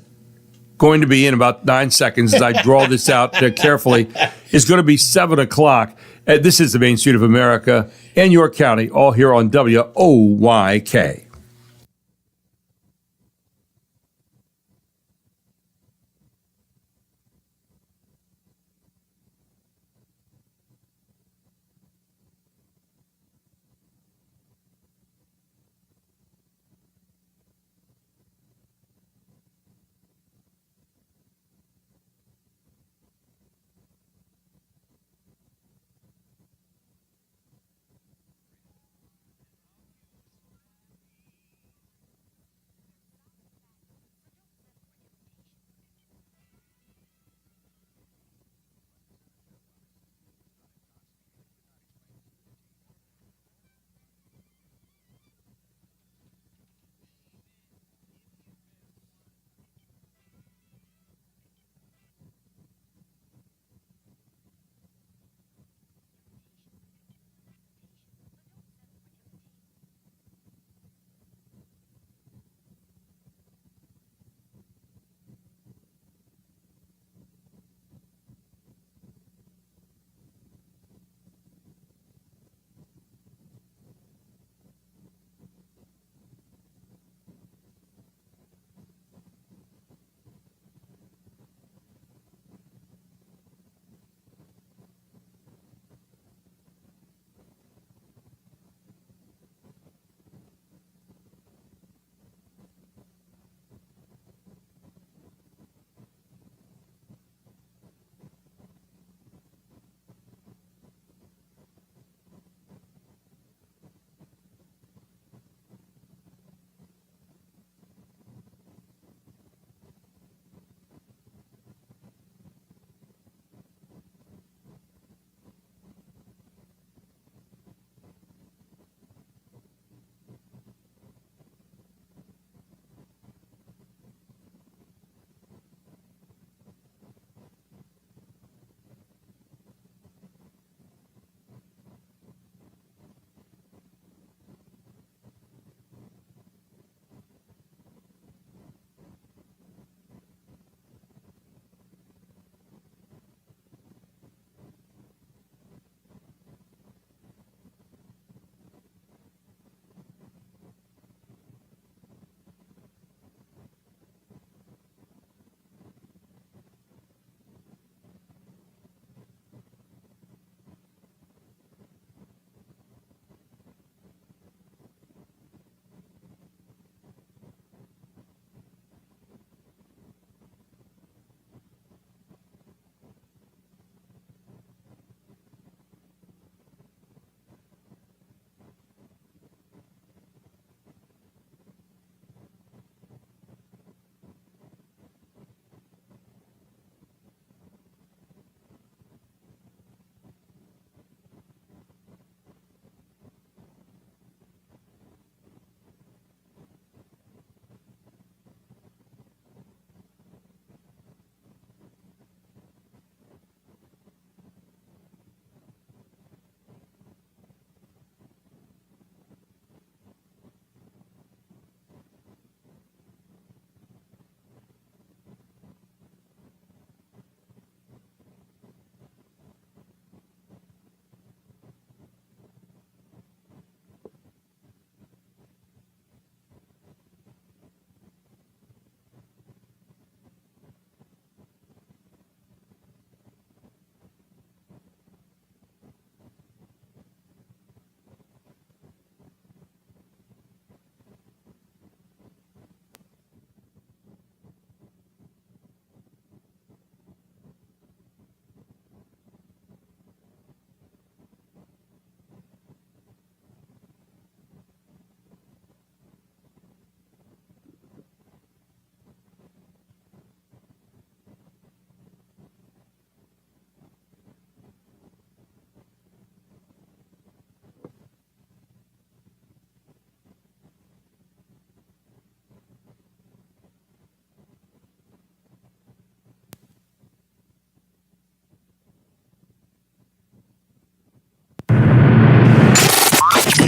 going to be in about 9 seconds as I draw this out carefully. It's going to be 7 o'clock. This is the Main Street of America and York County, all here on WOYK.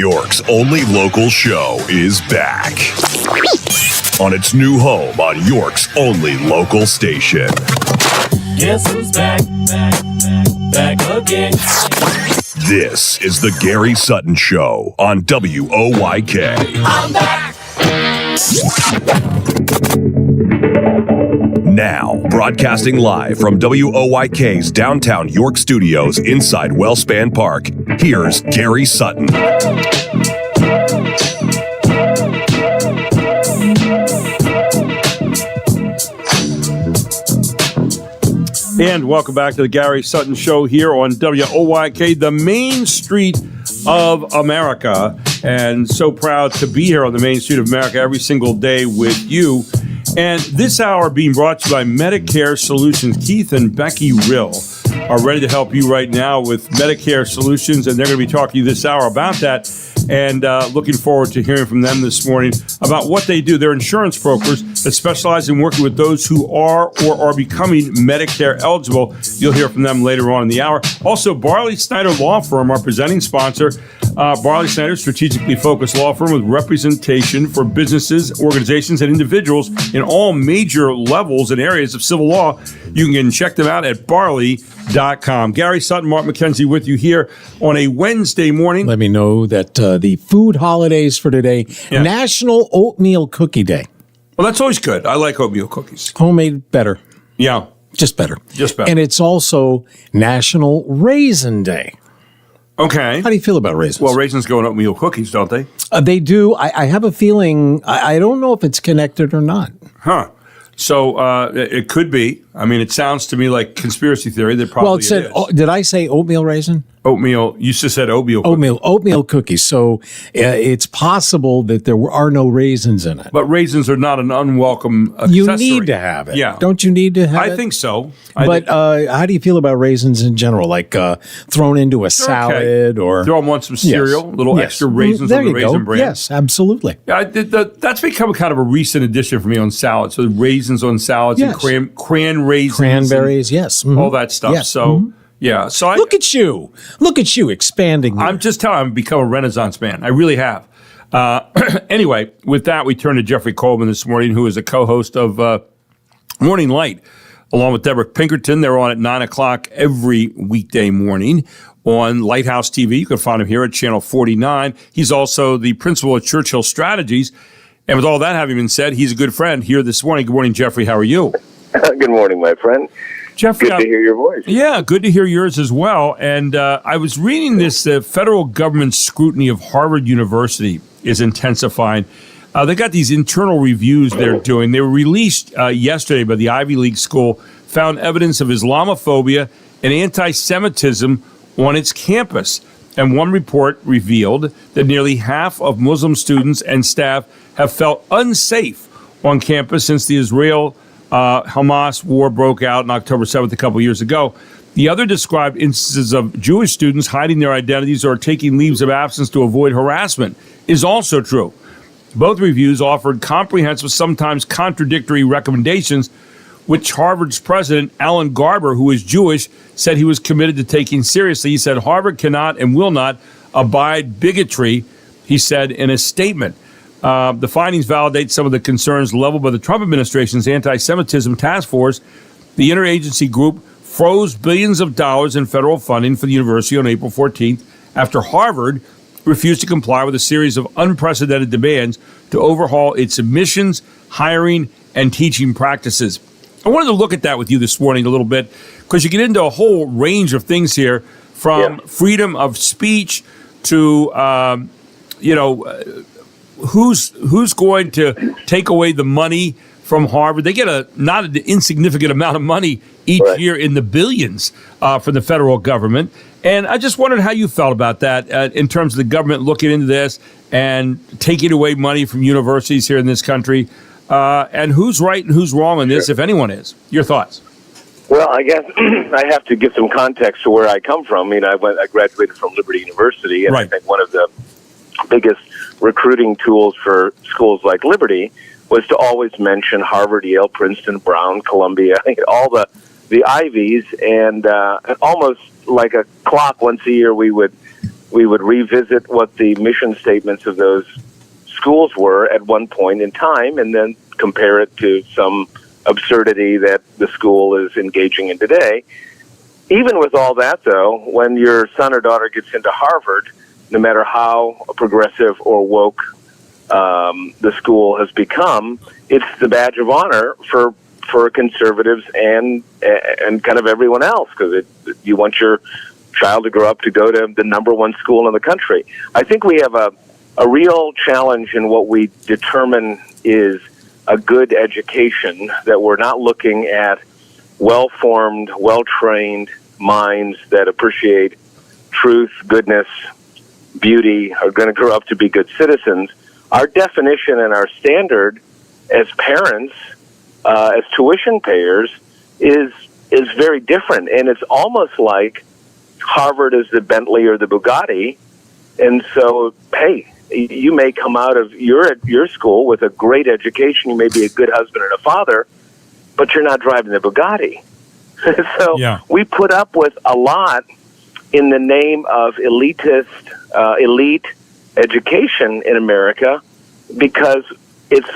York's only local show is back on its new home on York's only local station. Guess who's back? Back again. This is the Gary Sutton Show on WOYK. I'm back. Now, broadcasting live from WOYK's downtown York studios inside Wellspan Park, here's Gary Sutton. And welcome back to the Gary Sutton Show here on WOYK, the main street of America. And so proud to be here on the main street of America every single day with you. And this hour being brought to you by Medicare Solutions. Keith and Becky Rill are ready to help you right now with Medicare Solutions, and they're going to be talking to you this hour about that. And looking forward to hearing from them this morning about what they do. They're insurance brokers that specialize in working with those who are or are becoming Medicare eligible. You'll hear from them later on in the hour. Also, Barley Snyder Law Firm, our presenting sponsor. Barley Snyder, strategically focused law firm with representation for businesses, organizations, and individuals in all major levels and areas of civil law. You can check them out at barley.com. Gary Sutton, Mark McKenzie with you here on a Wednesday morning. Let me know that the food holidays for today, National Oatmeal Cookie Day. Well, that's always good. I like oatmeal cookies. Homemade better. Yeah. Just better. Just better. And it's also National Raisin Day. Okay. How do you feel about raisins? Well, raisins go in oatmeal cookies, don't they? They do. I have a feeling, I don't know if it's connected or not. Huh. So it could be. I mean, it sounds to me like conspiracy theory. That probably well, it said, did I say oatmeal raisin? Oatmeal. You just said oatmeal cookies. Oatmeal cookies. So it's possible that there are no raisins in it. But raisins are not an unwelcome accessory. You need to have it. Yeah. Don't you need to have it? I think so. But how do you feel about raisins in general? Like thrown into a salad or... Throw them on some cereal, little extra raisins there on the you Raisin go. Bran. Yes, absolutely. That's become kind of a recent addition for me on salads. So raisins on salads and cran raisins. Cranberries, yes. All that stuff. Yes. So... Yeah, so look at you expanding. I'm just telling you, I've become a Renaissance man. I really have. Anyway, with that, we turn to Jeffrey Coleman this morning, who is a co-host of Morning Light, along with Deborah Pinkerton. They're on at 9 o'clock every weekday morning on Lighthouse TV. You can find him here at Channel 49. He's also the principal at Churchill Strategies. And with all that having been said, he's a good friend here this morning. Good morning, Jeffrey. How are you? Good morning, my friend. Jeffrey, good to hear your voice. Yeah, good to hear yours as well. And I was reading this federal government scrutiny of Harvard University is intensifying. They got these internal reviews they're doing. They were released yesterday by the Ivy League school, found evidence of Islamophobia and anti-Semitism on its campus. And one report revealed that nearly half of Muslim students and staff have felt unsafe on campus since the Hamas war broke out on October 7th a couple years ago. The other described instances of Jewish students hiding their identities or taking leaves of absence to avoid harassment is also true. Both reviews offered comprehensive, sometimes contradictory recommendations, which Harvard's president, Alan Garber, who is Jewish, said he was committed to taking seriously. He said Harvard cannot and will not abide bigotry, he said in a statement. The findings validate some of the concerns leveled by the Trump administration's anti-Semitism task force. The interagency group froze billions of dollars in federal funding for the university on April 14th after Harvard refused to comply with a series of unprecedented demands to overhaul its admissions, hiring, and teaching practices. I wanted to look at that with you this morning a little bit because you get into a whole range of things here from freedom of speech to, who's going to take away the money from Harvard. They get not an insignificant amount of money each year in the billions from the federal government. And I just wondered how you felt about that in terms of the government looking into this and taking away money from universities here in this country. And who's right and who's wrong on this, if anyone is. Your thoughts? Well, I guess I have to give some context to where I come from. I mean, I graduated from Liberty University, and I think one of the biggest recruiting tools for schools like Liberty was to always mention Harvard, Yale, Princeton, Brown, Columbia, all the Ivies, and almost like a clock once a year we would we would revisit what the mission statements of those schools were at one point in time, and then compare it to some absurdity that the school is engaging in today. Even with all that, though, when your son or daughter gets into Harvard, no matter how progressive or woke the school has become, it's the badge of honor for conservatives and kind of everyone else, because you want your child to grow up to go to the number one school in the country. I think we have a real challenge in what we determine is a good education, that we're not looking at well-formed, well-trained minds that appreciate truth, goodness, beauty, are going to grow up to be good citizens. Our definition and our standard as parents, as tuition payers, is very different. And it's almost like Harvard is the Bentley or the Bugatti. And so, hey, you may come out of your school with a great education. You may be a good husband and a father, but you're not driving the Bugatti. So we put up with a lot in the name of elite education in America, because it's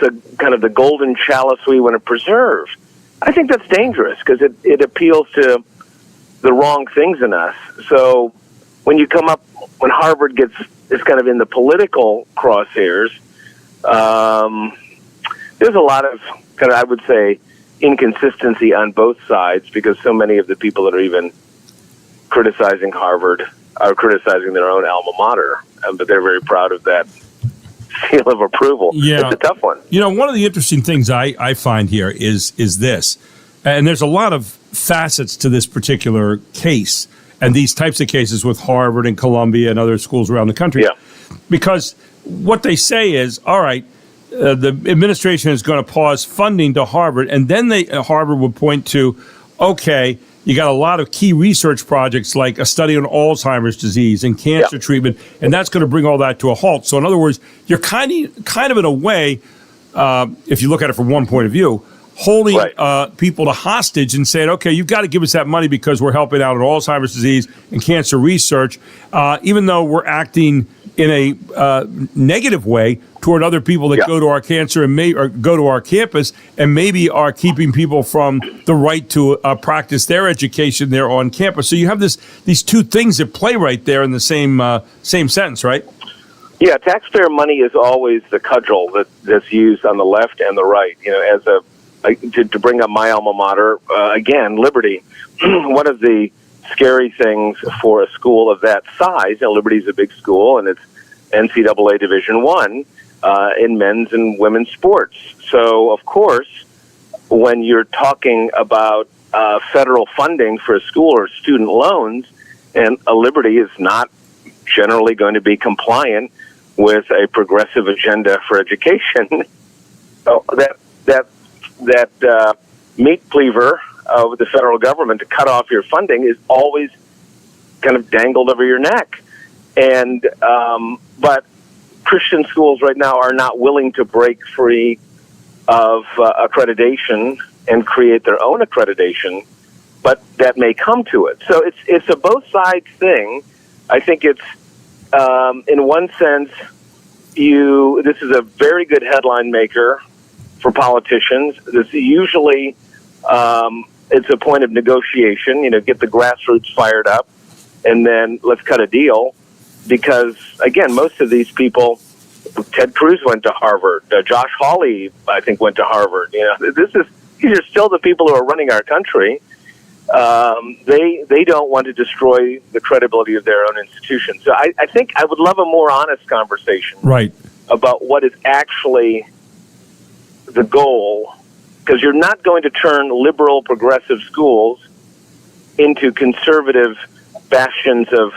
a kind of the golden chalice we want to preserve. I think that's dangerous, because it appeals to the wrong things in us. So when Harvard is kind of in the political crosshairs, there's a lot of kind of, I would say, inconsistency on both sides, because so many of the people that are even criticizing Harvard are criticizing their own alma mater, but they're very proud of that seal of approval. Yeah. It's a tough one. One of the interesting things I find here is this, and there's a lot of facets to this particular case and these types of cases with Harvard and Columbia and other schools around the country. Yeah. Because what they say is, all right, the administration is going to pause funding to Harvard, and then Harvard would point to, okay, you got a lot of key research projects like a study on Alzheimer's disease and cancer treatment, and that's going to bring all that to a halt. So in other words, you're kind of in a way, if you look at it from one point of view, holding people to hostage and saying, okay, you've got to give us that money because we're helping out on Alzheimer's disease and cancer research, even though we're acting in a negative way toward other people that go to our cancer or go to our campus, and maybe are keeping people from the right to practice their education there on campus. So you have these two things that play right there in the same sentence, right? Yeah, taxpayer money is always the cudgel that's used on the left and the right. To bring up my alma mater again, Liberty. One of the scary things for a school of that size, Liberty's a big school, and it's NCAA Division I in men's and women's sports. So, of course, when you're talking about federal funding for a school or student loans, and a Liberty is not generally going to be compliant with a progressive agenda for education, so that meat cleaver of the federal government to cut off your funding is always kind of dangled over your neck. And but Christian schools right now are not willing to break free of accreditation and create their own accreditation, but that may come to it. So it's a both sides thing. I think it's in one sense, this is a very good headline maker for politicians. This usually it's a point of negotiation. Get the grassroots fired up, and then let's cut a deal. Because again, most of these people, Ted Cruz went to Harvard. Josh Hawley, I think, went to Harvard. These are still the people who are running our country. They don't want to destroy the credibility of their own institutions. So I think I would love a more honest conversation, about what is actually the goal, because you're not going to turn liberal, progressive schools into conservative bastions of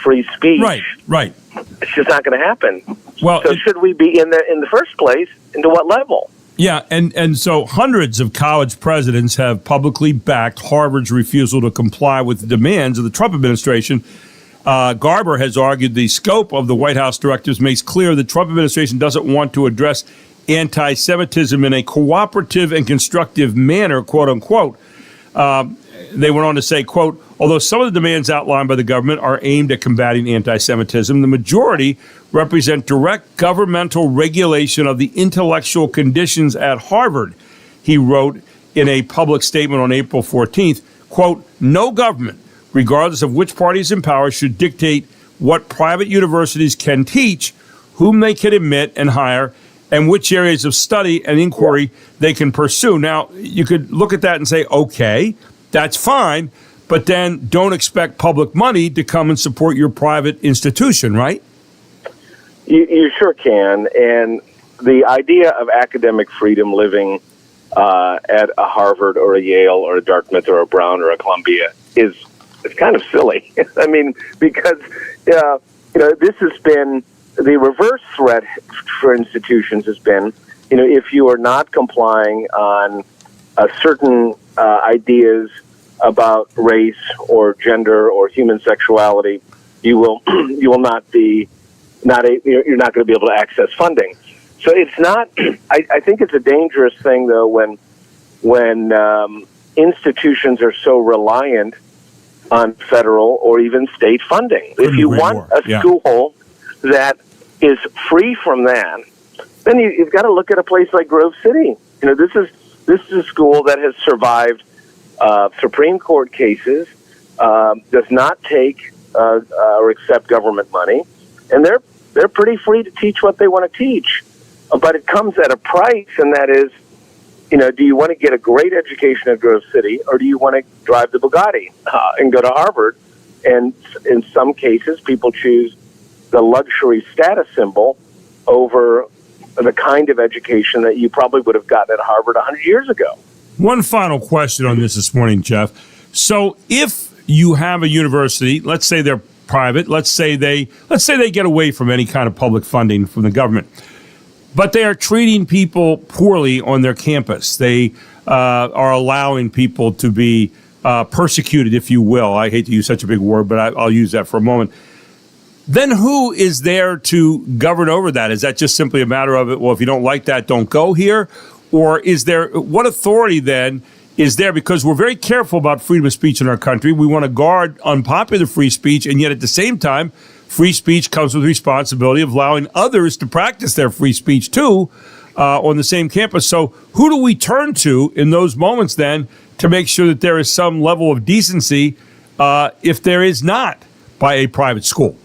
free speech. Right. It's just not going to happen. Well, so should we be in the first place? And to what level? Yeah, and so hundreds of college presidents have publicly backed Harvard's refusal to comply with the demands of the Trump administration. Garber has argued the scope of the White House directives makes clear the Trump administration doesn't want to address anti-Semitism in a cooperative and constructive manner, quote unquote. They went on to say, quote, Although some of the demands outlined by the government are aimed at combating anti-Semitism, the majority represent direct governmental regulation of the intellectual conditions at Harvard. He wrote in a public statement on April 14th, quote, "No government, regardless of which party is in power, should dictate what private universities can teach, whom they can admit and hire, and which areas of study and inquiry they can pursue." Now, you could look at that and say, okay, that's fine, but then don't expect public money to come and support your private institution, right? You sure can. And the idea of academic freedom living at a Harvard or a Yale or a Dartmouth or a Brown or a Columbia is kind of silly. I mean, because this has been the reverse threat for institutions has been, if you are not complying on certain ideas about race or gender or human sexuality, you're not going to be able to access funding. So it's not. I think it's a dangerous thing, though, when institutions are so reliant on federal or even state funding. If you want a school that is free from that, then you've got to look at a place like Grove City. This is a school that has survived Supreme Court cases, does not take or accept government money, and they're pretty free to teach what they want to teach. But it comes at a price, and that is, do you want to get a great education at Grove City, or do you want to drive the Bugatti and go to Harvard? And in some cases, people choose the luxury status symbol over the kind of education that you probably would have gotten at Harvard 100 years ago. One final question on this morning, Jeff. So if you have a university, let's say they're private, let's say they get away from any kind of public funding from the government, but they are treating people poorly on their campus. They are allowing people to be persecuted, if you will. I hate to use such a big word, but I'll use that for a moment. Then who is there to govern over that? Is that just simply a matter of, well, if you don't like that, don't go here? Or is there, what authority then is there? Because we're very careful about freedom of speech in our country. We want to guard unpopular free speech, and yet at the same time, free speech comes with responsibility of allowing others to practice their free speech too on the same campus. So who do we turn to in those moments then to make sure that there is some level of decency if there is not by a private school?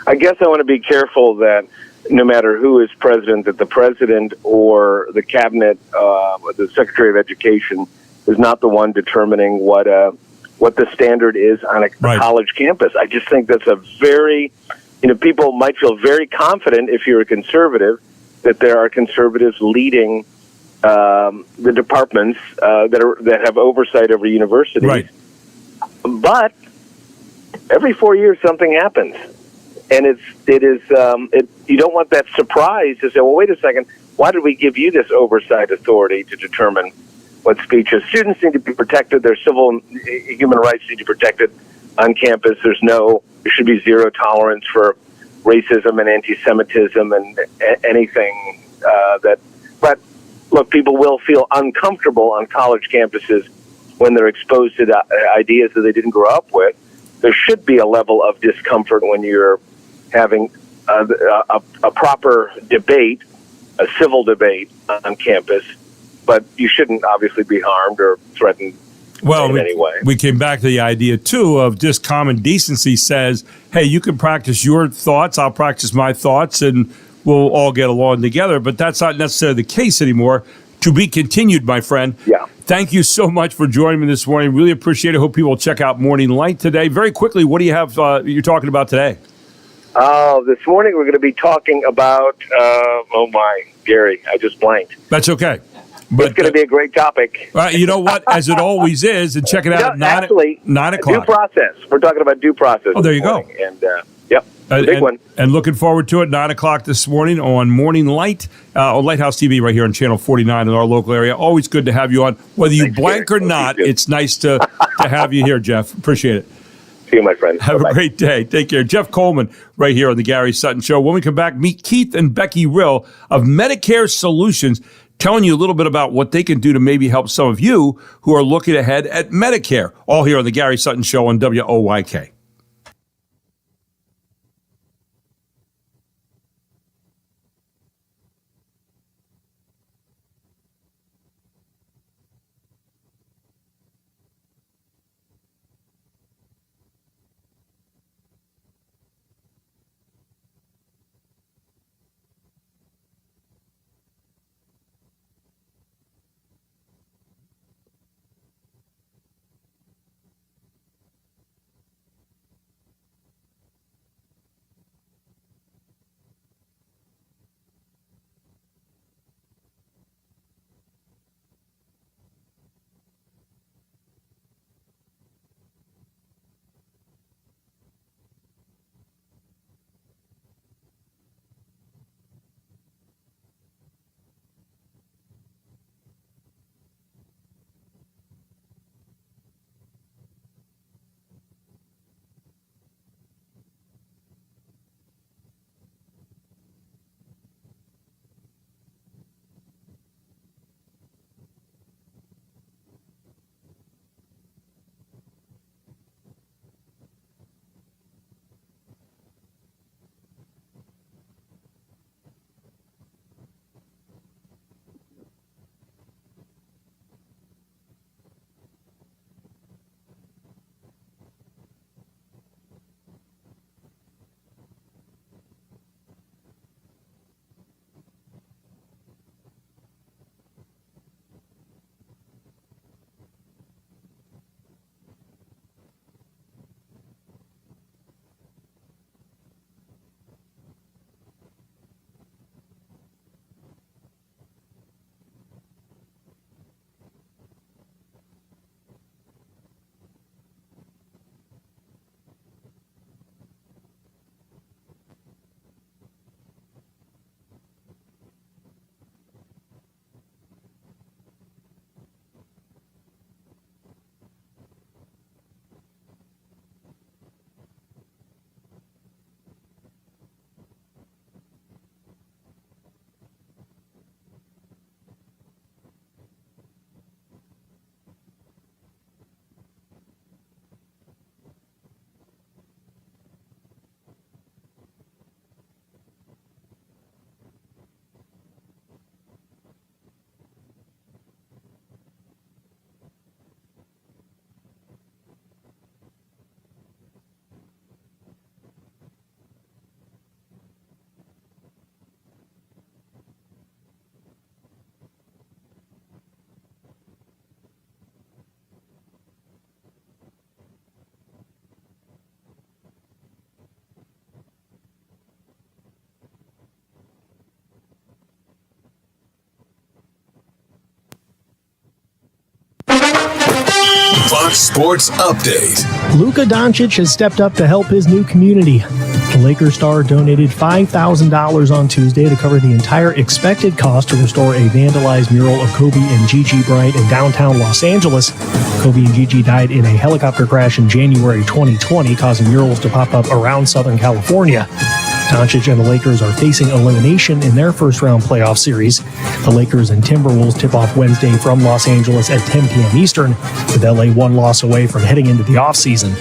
I guess I want to be careful that no matter who is president, that the president or the cabinet, the Secretary of Education, is not the one determining what the standard is on a college campus. I just think that's a very, people might feel very confident if you're a conservative that there are conservatives leading the departments that have oversight over universities. Right. But every 4 years something happens. And you don't want that surprise to say, well, wait a second, why did we give you this oversight authority to determine what speech is? Students need to be protected. Their civil and human rights need to be protected on campus. There should be zero tolerance for racism and anti-Semitism and anything but look, people will feel uncomfortable on college campuses when they're exposed to ideas that they didn't grow up with. There should be a level of discomfort when you're having a proper debate, a civil debate on campus, but you shouldn't obviously be harmed or threatened in any way. We came back to the idea, too, of just common decency says, hey, you can practice your thoughts, I'll practice my thoughts, and we'll all get along together. But that's not necessarily the case anymore. To be continued, my friend. Yeah. Thank you so much for joining me this morning. Really appreciate it. Hope people will check out Morning Light today. Very quickly, what do you have you're talking about today? This morning we're going to be talking about, Gary, I just blanked. That's okay. But it's going to be a great topic. You know what? As it always is, and check it out at 9 o'clock. Due process. We're talking about due process. Oh, there you go. And, yep, big one. And looking forward to it, 9 o'clock this morning on Morning Light, on Lighthouse TV right here on Channel 49 in our local area. Always good to have you on. Whether you blank or not, it's nice to have you here, Jeff. Appreciate it. See you, my friend. Have a great day. Take care. Jeff Coleman right here on the Gary Sutton Show. When we come back, meet Keith and Becky Rill of Medicare Solutions. telling you a little bit about what they can do to maybe help some of you who are looking ahead at Medicare, all here on the Gary Sutton Show on WOYK. Fox Sports Update. Luka Doncic has stepped up to help his new community. The Lakers star donated $5,000 on Tuesday to cover the entire expected cost to restore a vandalized mural of Kobe and Gigi Bryant in downtown Los Angeles. Kobe and Gigi died in a helicopter crash in January 2020, causing murals to pop up around Southern California. Doncic and the Lakers are facing elimination in their first-round playoff series. The Lakers and Timberwolves tip off Wednesday from Los Angeles at 10 p.m. Eastern, with LA one loss away from heading into the offseason.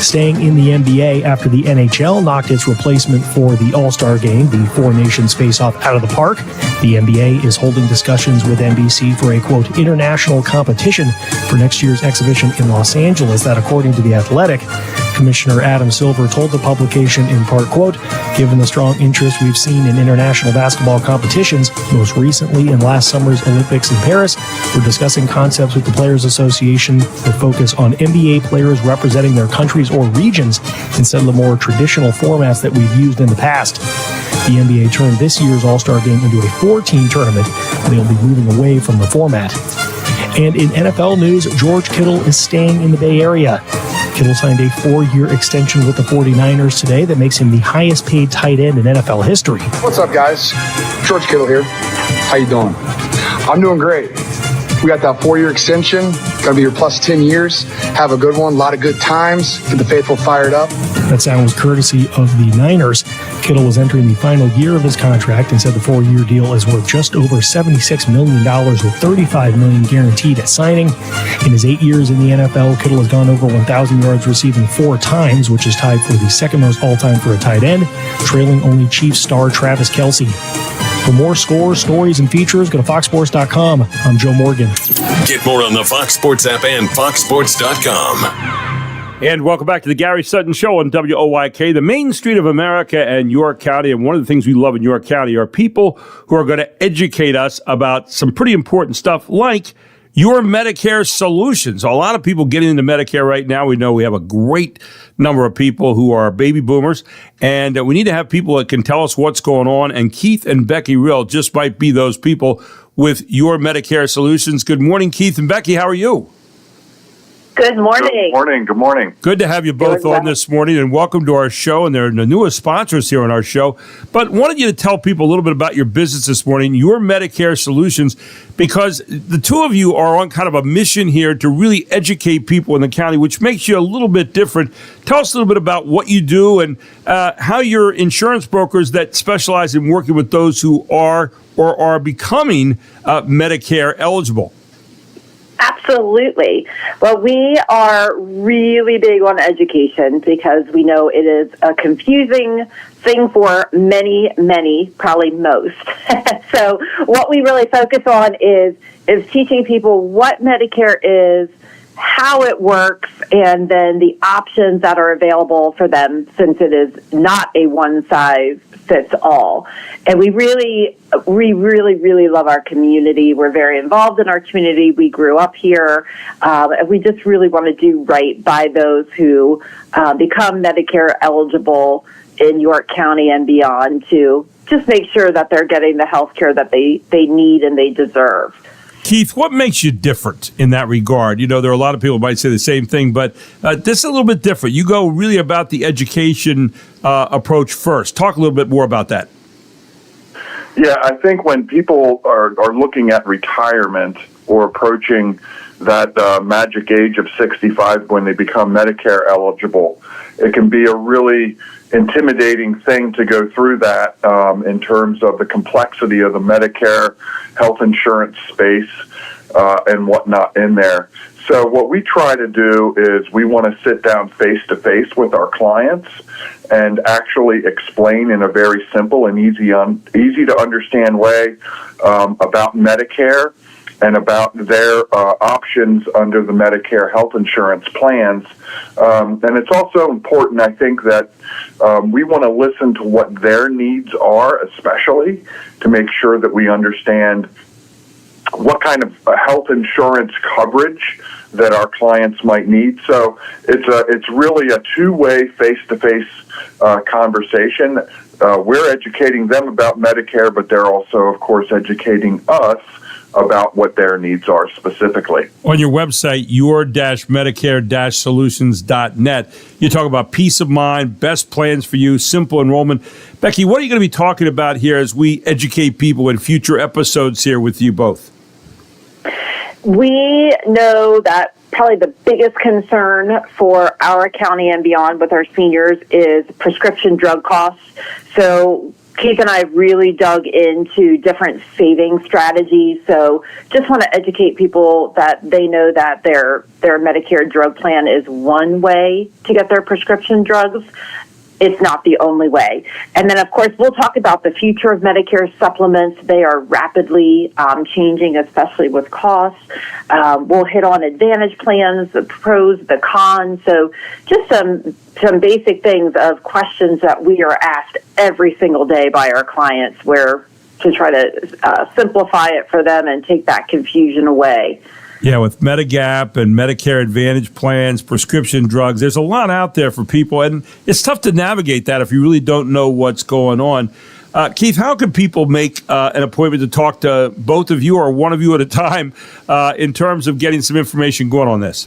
Staying in the NBA after the NHL knocked its replacement for the All-Star Game, the Four Nations face-off, out of the park. The NBA is holding discussions with NBC for a, quote, international competition for next year's exhibition in Los Angeles that, according to The Athletic, Commissioner Adam Silver told the publication in part, quote, given the strong interest we've seen in international basketball competitions, most recently in last summer's Olympics in Paris, we're discussing concepts with the Players Association that focus on NBA players representing their countries or regions instead of the more traditional formats that we've used in the past. The NBA turned this year's All-Star Game into a 4-team tournament. They'll be moving away from the format. And in NFL news, George Kittle is staying in the Bay Area. Kittle signed a 4-year extension with the 49ers today that makes him the highest paid tight end in NFL history. What's up, guys? George Kittle here. How you doing? I'm doing great. We got that 4-year extension. Going to be your plus 10 years. Have a good one. A lot of good times. Get the faithful fired up. That sound was courtesy of the Niners. Kittle was entering the final year of his contract and said the 4-year deal is worth just over $76 million with $35 million guaranteed at signing. In his 8 years in the NFL, Kittle has gone over 1,000 yards receiving 4 times, which is tied for the second most all-time for a tight end, trailing only Chiefs star Travis Kelce. For more scores, stories, and features, go to foxsports.com. I'm Joe Morgan. Get more on the Fox Sports app and foxsports.com. And welcome back to the Gary Sutton Show on WOYK, the main street of America and York County. And one of the things we love in York County are people who are going to educate us about some pretty important stuff like your Medicare solutions. A lot of people getting into Medicare right now. We know we have a great number of people who are baby boomers, and we need to have people that can tell us what's going on. And Keith and Becky Real just might be those people with your Medicare solutions. Good morning, Keith and Becky. How are you? Good morning. Good morning. Good morning. Good to have you both on this morning, and welcome to our show. And they're the newest sponsors here on our show. But wanted you to tell people a little bit about your business this morning, your Medicare solutions, because the two of you are on kind of a mission here to really educate people in the county, which makes you a little bit different. Tell us a little bit about what you do and how your insurance brokers that specialize in working with those who are or are becoming Medicare eligible. Absolutely. Well, we are really big on education because we know it is a confusing thing for many, probably most. So what we really focus on is teaching people what Medicare is, how it works, and then the options that are available for them, since it is not a one-size-fits-all. And we really love our community. We're very involved in our community. We grew up here, and we just really want to do right by those who become Medicare eligible in York County and beyond, to just make sure that they're getting the health care that they need and they deserve. Keith, what makes you different in that regard? You know, there are a lot of people who might say the same thing, but this is a little bit different. You go really about the education approach first. Talk a little bit more about that. Yeah, I think when people are looking at retirement or approaching that magic age of 65 when they become Medicare eligible, it can be a really intimidating thing to go through that in terms of the complexity of the Medicare health insurance space and whatnot in there. So what we try to do is we want to sit down face-to-face with our clients and actually explain in a very simple and easy to understand way about Medicare and about their options under the Medicare health insurance plans. And it's also important, I think, that we want to listen to what their needs are, especially to make sure that we understand what kind of health insurance coverage that our clients might need. So it's really a two-way, face-to-face conversation. We're educating them about Medicare, but they're also, of course, educating us about what their needs are specifically. On your website, your-medicare-solutions.net, you talk about peace of mind, best plans for you, simple enrollment. Becky, what are you going to be talking about here as we educate people in future episodes here with you both? We know that probably the biggest concern for our county and beyond with our seniors is prescription drug costs. So Keith and I really dug into different saving strategies. So just want to educate people that they know that their Medicare drug plan is one way to get their prescription drugs. It's not the only way. And then, of course, we'll talk about the future of Medicare supplements. They are rapidly changing, especially with costs. We'll hit on Advantage plans, the pros, the cons. So just some basic things of questions that we are asked every single day by our clients, where to try to simplify it for them and take that confusion away. Yeah, with Medigap and Medicare Advantage plans, prescription drugs, there's a lot out there for people, and it's tough to navigate that if you really don't know what's going on. Keith, how can people make an appointment to talk to both of you or one of you at a time in terms of getting some information going on this?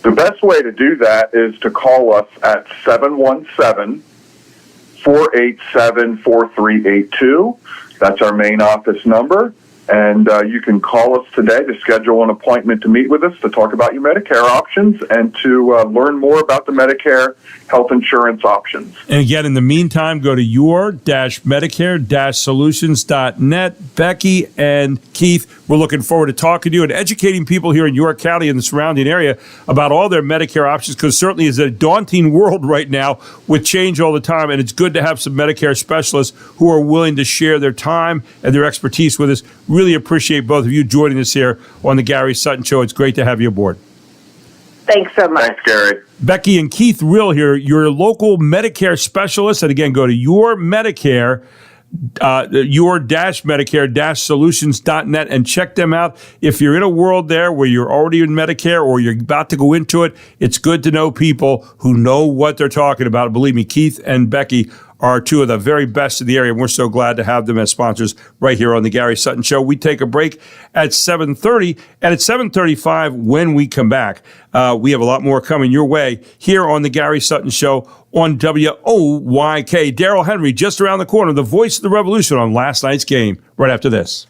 The best way to do that is to call us at 717-487-4382. That's our main office number. And you can call us today to schedule an appointment to meet with us to talk about your Medicare options and to learn more about the Medicare health insurance options. And again, in the meantime, go to your-medicare-solutions.net. Becky and Keith, we're looking forward to talking to you and educating people here in York County and the surrounding area about all their Medicare options, because certainly it's a daunting world right now with change all the time, and it's good to have some Medicare specialists who are willing to share their time and their expertise with us. Really appreciate both of you joining us here on the Gary Sutton Show. It's great to have you aboard. Thanks so much. Thanks, Gary. Becky and Keith Rill here, your local Medicare specialists. And again, go to your-medicare-solutions.net and check them out. If you're in a world there where you're already in Medicare or you're about to go into it, it's good to know people who know what they're talking about. Believe me, Keith and Becky are two of the very best in the area, and we're so glad to have them as sponsors right here on the Gary Sutton Show. We take a break at 7:30, and at 7:35 when we come back, we have a lot more coming your way here on the Gary Sutton Show on WOYK. Daryl Henry just around the corner, the voice of the revolution on last night's game, right after this.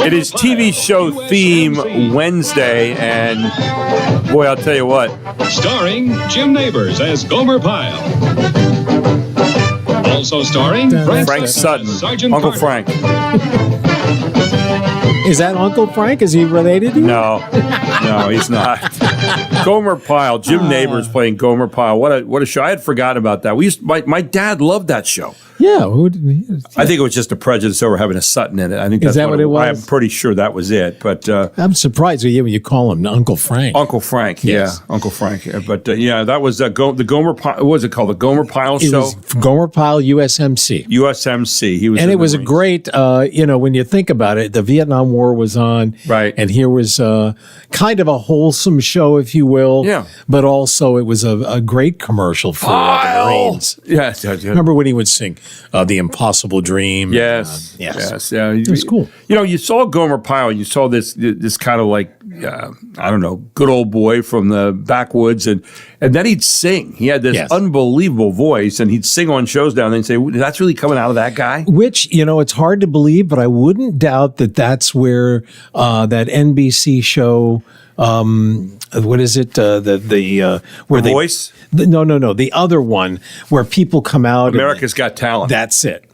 It is TV show theme Wednesday, and boy, I'll tell you what. Starring Jim Neighbors as Gomer Pyle. Also starring Frank Sutton, Sergeant Uncle Carter. Frank. Is that Uncle Frank? Is he related to you? No, he's not. Gomer Pyle, Jim Neighbors playing Gomer Pyle. What a show! I had forgotten about that. My dad loved that show. Yeah, I think it was just a prejudice over having a Sutton in it. I think that's Is that what it was? I'm pretty sure that was it. But I'm surprised when you call him Uncle Frank. Uncle Frank, Yes. yeah, Uncle Frank. But yeah, that was the Gomer Pyle. What was it called? The Gomer Pyle It show. was Gomer Pyle USMC. USMC. He was, And in it was a Marines. great, when you think about it, the Vietnam War was on. Right. And here was kind of a wholesome show, if you will. Yeah. But also it was a great commercial for the Marines. Yes. Remember when he would sing The Impossible Dream? Yes. Yes. Yeah. It was cool. You saw Gomer Pyle. You saw this kind of like I don't know, good old boy from the backwoods, and then he'd sing. He had this unbelievable voice, and he'd sing on shows down there and say, "That's really coming out of that guy." Which it's hard to believe, but I wouldn't doubt that that's where that NBC show. What is it? Where The Voice? No. The other one where people come out. America's Got Talent. That's it.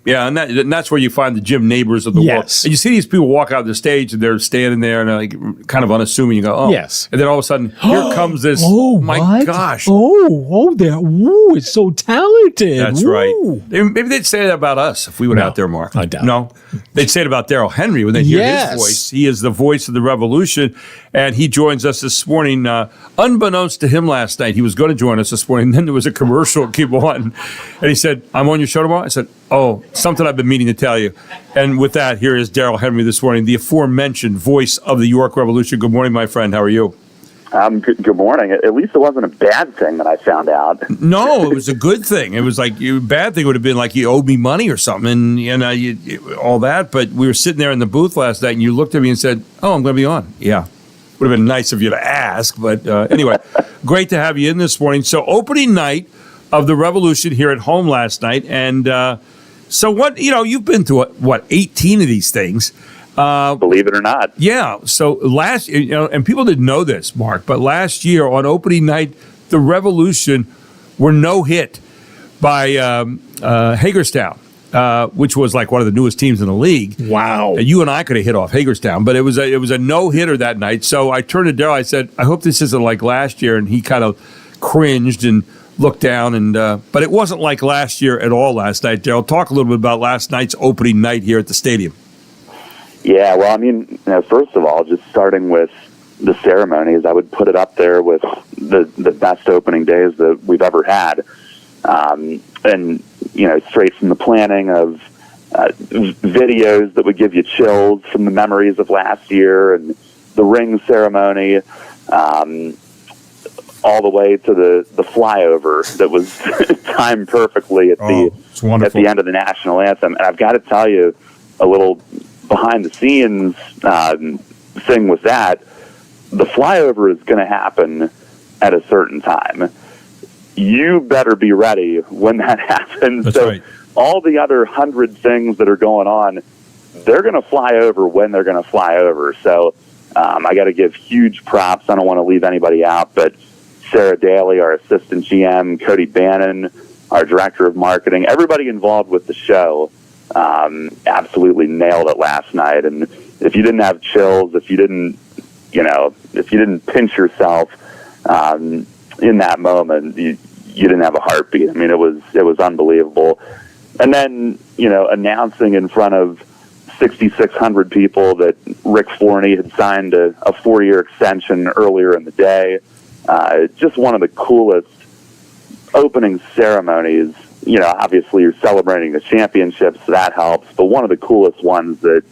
Yeah, and that's where you find the Jim Neighbors of the world. Yes. And you see these people walk out of the stage, and they're standing there, and they're like kind of unassuming. You go, oh. Yes. And then all of a sudden, here comes this, my what? gosh. It's so talented. That's right. Maybe they'd say that about us if we went out there, Mark. I doubt No. They'd say it about Daryl Henry when they hear Yes. his voice. He is the voice of the revolution, and he joins us this morning. Unbeknownst to him last night, he was going to join us this morning. Then there was a commercial keep on, and he said, I'm on your show tomorrow? I said, oh, something I've been meaning to tell you. And with that, here is Daryl Henry this morning, the aforementioned voice of the York Revolution. Good morning, my friend. How are you? Good morning. At least it wasn't a bad thing that I found out. No, it was a good thing. It was like a bad thing would have been like you owed me money or something, and all that. But we were sitting there in the booth last night, and you looked at me and said, "Oh, I'm going to be on." Yeah, would have been nice of you to ask, but anyway, great to have you in this morning. So, opening night of the Revolution here at home last night, and so what? You've been to 18 of these things. Believe it or not. Yeah. So last, and people didn't know this, Mark, but last year on opening night, the Revolution were no hit by Hagerstown, which was like one of the newest teams in the league. Wow. And you and I could have hit off Hagerstown, but it was a no hitter that night. So I turned to Daryl. I said, I hope this isn't like last year, and he kind of cringed and looked down, and but it wasn't like last year at all last night. Daryl, talk a little bit about last night's opening night here at the stadium. Yeah, well, I mean, first of all, just starting with the ceremonies, I would put it up there with the best opening days that we've ever had. And, straight from the planning of videos that would give you chills from the memories of last year and the ring ceremony, all the way to the flyover that was timed perfectly at the end of the national anthem. And I've got to tell you a little behind the scenes thing with that. The flyover is going to happen at a certain time. You better be ready when that happens. That's so right. All the other 100 things that are going on, they're going to fly over when they're going to fly over. So I got to give huge props. I don't want to leave anybody out, but Sarah Daly, our assistant GM, Cody Bannon, our director of marketing, everybody involved with the show absolutely nailed it last night. And if you didn't have chills, if you didn't pinch yourself in that moment, you didn't have a heartbeat. I mean, it was unbelievable. And then, announcing in front of 6,600 people that Rick Forney had signed a 4-year extension earlier in the day. Just one of the coolest opening ceremonies. Obviously you're celebrating the championship, so that helps, but one of the coolest ones that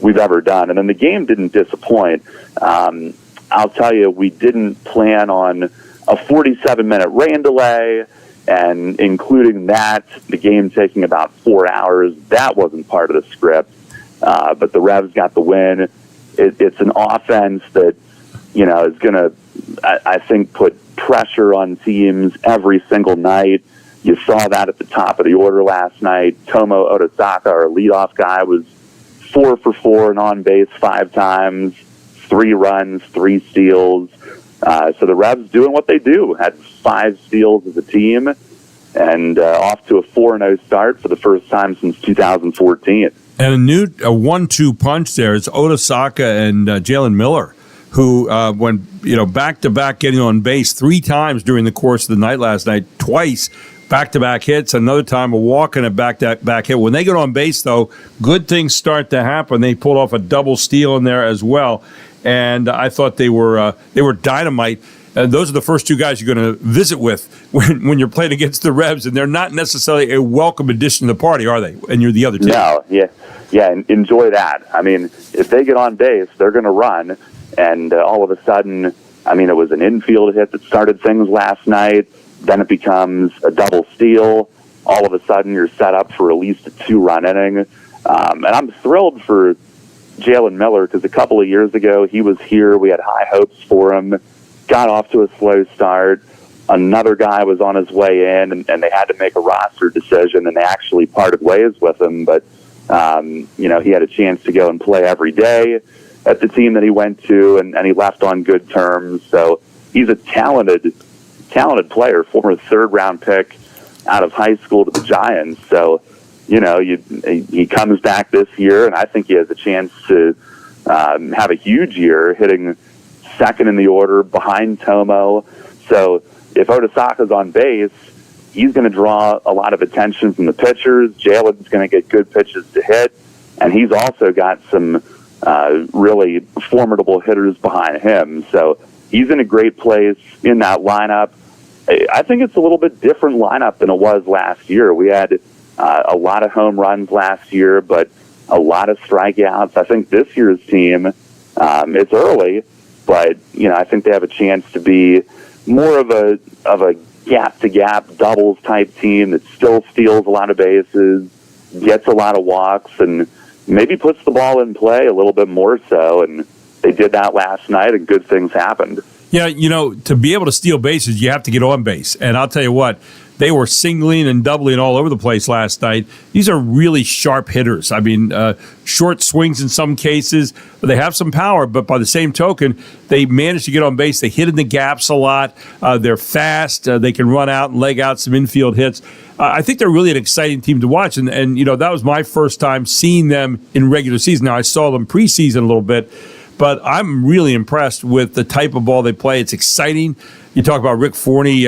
we've ever done. And then the game didn't disappoint. I'll tell you, we didn't plan on a 47-minute rain delay, and including that, the game taking about 4 hours. That wasn't part of the script, but the Revs got the win. It's an offense that, is going to, I think, put pressure on teams every single night. You saw that at the top of the order last night. Tomo Odosaka, our leadoff guy, was 4 for 4 and on base 5 times, 3 runs, 3 steals. So the Revs doing what they do, had 5 steals as a team, and off to a 4-0 start for the first time since 2014. And a 1-2 punch there is Odasaka and Jalen Miller, who went back-to-back getting on base 3 times during the course of the night last night, twice back-to-back hits, another time a walk and a back-to-back hit. When they get on base, though, good things start to happen. They pulled off a double steal in there as well, and I thought they were dynamite. Those are the first 2 guys you're going to visit with when you're playing against the Revs, and they're not necessarily a welcome addition to the party, are they? And you're the other team. No, yeah, enjoy that. I mean, if they get on base, they're going to run, and all of a sudden, I mean, it was an infield hit that started things last night. Then it becomes a double steal. All of a sudden, you're set up for at least a 2-run inning. And I'm thrilled for Jalen Miller because a couple of years ago, he was here. We had high hopes for him. Got off to a slow start. Another guy was on his way in, and they had to make a roster decision, and they actually parted ways with him. But, he had a chance to go and play every day at the team that he went to, and he left on good terms. So he's a talented player, former 3rd-round pick out of high school to the Giants. So, he comes back this year, and I think he has a chance to have a huge year, hitting second in the order behind Tomo. So if Odasaka's on base, he's going to draw a lot of attention from the pitchers. Jalen's going to get good pitches to hit, and he's also got some really formidable hitters behind him. So he's in a great place in that lineup. I think it's a little bit different lineup than it was last year. We had a lot of home runs last year, but a lot of strikeouts. I think this year's team, it's early, but I think they have a chance to be more of a gap-to-gap doubles type team that still steals a lot of bases, gets a lot of walks, and maybe puts the ball in play a little bit more so. And they did that last night, and good things happened. Yeah, to be able to steal bases, you have to get on base. And I'll tell you what, they were singling and doubling all over the place last night. These are really sharp hitters. I mean, short swings in some cases. They have some power, but by the same token, they manage to get on base. They hit in the gaps a lot. They're fast. They can run out and leg out some infield hits. I think they're really an exciting team to watch. And that was my first time seeing them in regular season. Now, I saw them preseason a little bit, but I'm really impressed with the type of ball they play. It's exciting. You talk about Rick Forney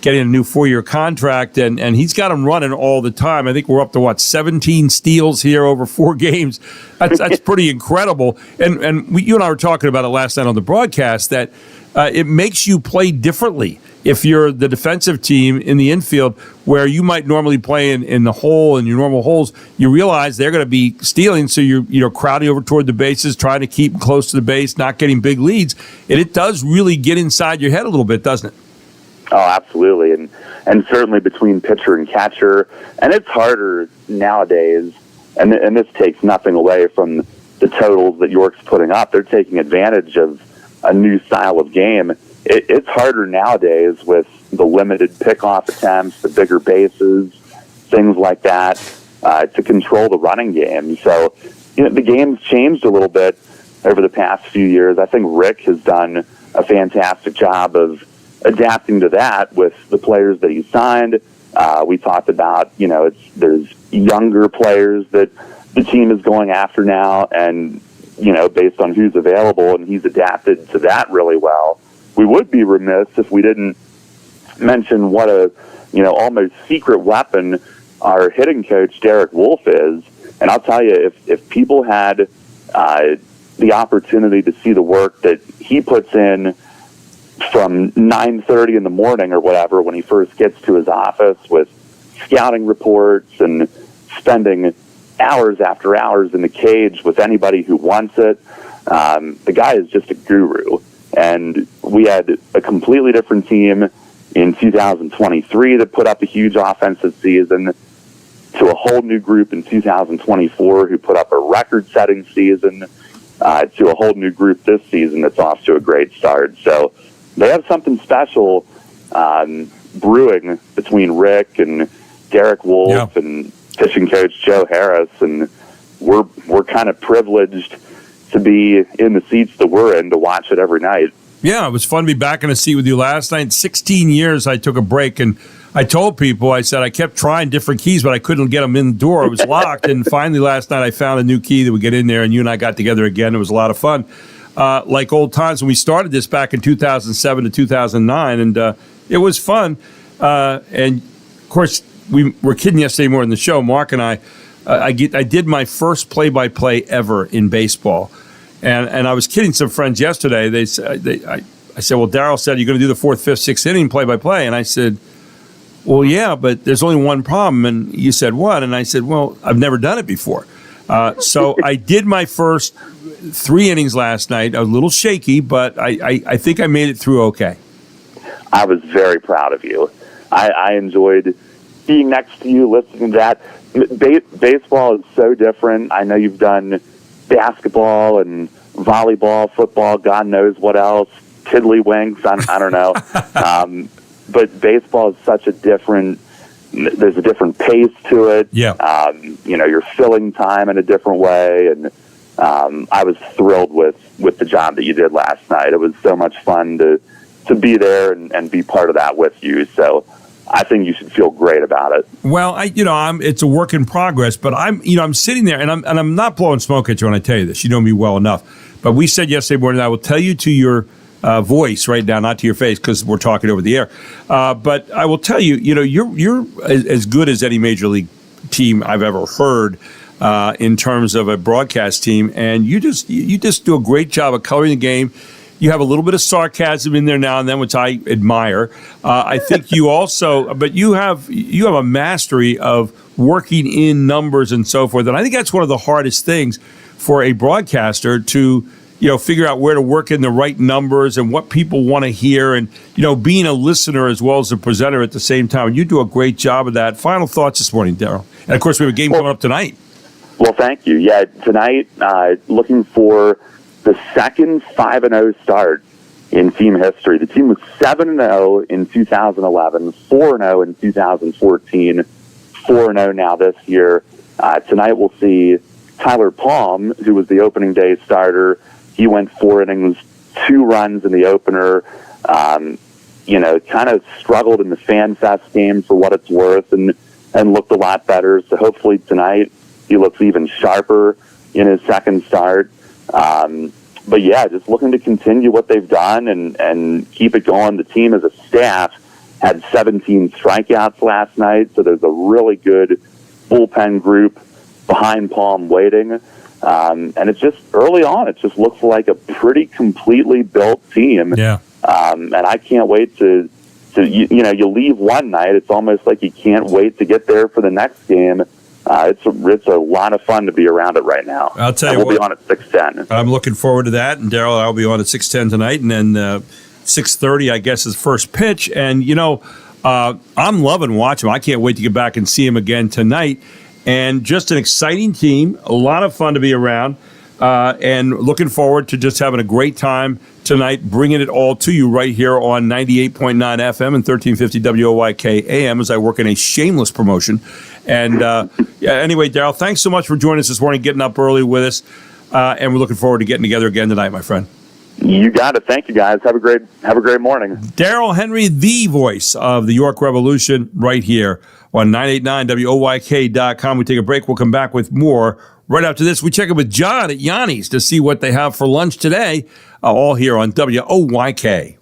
getting a new 4-year contract, and he's got them running all the time. I think we're up to, 17 steals here over 4 games. That's pretty incredible. And you and I were talking about it last night on the broadcast, that it makes you play differently if you're the defensive team in the infield, where you might normally play in the hole, in your normal holes. You realize they're going to be stealing, so you're crowding over toward the bases, trying to keep close to the base, not getting big leads. And it does really get inside your head a little bit, doesn't it? Oh, absolutely. And certainly between pitcher and catcher. And it's harder nowadays, and this takes nothing away from the totals that York's putting up. They're taking advantage of a new style of game. It's harder nowadays with the limited pickoff attempts, the bigger bases, things like that, to control the running game. So, the game's changed a little bit over the past few years. I think Rick has done a fantastic job of adapting to that with the players that he signed. We talked about, there's younger players that the team is going after now, and, based on who's available, and he's adapted to that really well. We would be remiss if we didn't mention what a, almost secret weapon our hitting coach, Derek Wolf, is. And I'll tell you, if people had the opportunity to see the work that he puts in from 9:30 in the morning or whatever, when he first gets to his office with scouting reports and spending hours after hours in the cage with anybody who wants it, the guy is just a guru. And we had a completely different team in 2023 that put up a huge offensive season, to a whole new group in 2024 who put up a record-setting season, to a whole new group this season that's off to a great start. So they have something special brewing between Rick and Derek Wolf and pitching coach Joe Harris. And, we're kind of privileged to be in the seats that we're in to watch it every night. Yeah, it was fun to be back in a seat with you last night. 16 years I took a break, and I told people, I said I kept trying different keys, but I couldn't get them in the door. It was locked, and finally last night I found a new key that would get in there, and you and I got together again. It was a lot of fun. Like old times when we started this back in 2007 to 2009, and it was fun. And, of course, we were kidding yesterday morning in the show, Mark and I did my first play-by-play ever in baseball. And I was kidding some friends yesterday. I said, well, Darryl said, you're going to do the fourth, fifth, sixth inning play-by-play. And I said, well, yeah, but there's only one problem. And you said, what? And I said, well, I've never done it before. So I did my first 3 innings last night. I was a little shaky, but I think I made it through okay. I was very proud of you. I enjoyed being next to you, listening to that. Baseball is so different. I know you've done basketball and volleyball, football, God knows what else, tiddlywinks, I don't know. But baseball is such a different, there's a different pace to it. Yeah. You're filling time in a different way. And I was thrilled with the job that you did last night. It was so much fun to be there and be part of that with you. So I think you should feel great about it. Well, it's a work in progress, but I'm sitting there and I'm not blowing smoke at you when I tell you this. You know me well enough. But we said yesterday morning, I will tell you to your voice right now, not to your face, because we're talking over the air. But I will tell you, you're as good as any major league team I've ever heard in terms of a broadcast team, and you just do a great job of coloring the game. You have a little bit of sarcasm in there now and then, which I admire. I think you also, but you have a mastery of working in numbers and so forth. And I think that's one of the hardest things for a broadcaster to, figure out where to work in the right numbers and what people want to hear, and being a listener as well as a presenter at the same time. And you do a great job of that. Final thoughts this morning, Darryl. And of course, we have a game coming up tonight. Well, thank you. Yeah, tonight, looking for the second 5-0 start in team history. The team was 7-0 in 2011, 4-0 in 2014, 4-0 now this year. Tonight we'll see Tyler Palm, who was the opening day starter. He went 4 innings, 2 runs in the opener. Kind of struggled in the Fan Fest game for what it's worth, and looked a lot better. So hopefully tonight he looks even sharper in his second start. But yeah, just looking to continue what they've done and keep it going. The team as a staff had 17 strikeouts last night, so there's a really good bullpen group behind Palm waiting. And it's just early on, it just looks like a pretty completely built team. Yeah. And I can't wait to you leave one night, it's almost like you can't wait to get there for the next game. It's a lot of fun to be around it right now. I'll tell you we'll be on at 6:10. I'm looking forward to that. And Darryl, I'll be on at 6:10 tonight, and then 6:30, I guess, is first pitch. And I'm loving watching him. I can't wait to get back and see him again tonight. And just an exciting team, a lot of fun to be around, and looking forward to just having a great time tonight, bringing it all to you right here on 98.9 FM and 1350 WOYK AM as I work in a shameless promotion. And anyway, Darryl, thanks so much for joining us this morning, getting up early with us, and we're looking forward to getting together again tonight, my friend. You got it. Thank you, guys. Have a great morning. Darryl Henry, the voice of the York Revolution, right here on 989WOYK.com. We take a break. We'll come back with more right after this. We check in with John at Yanni's to see what they have for lunch today, all here on WOYK.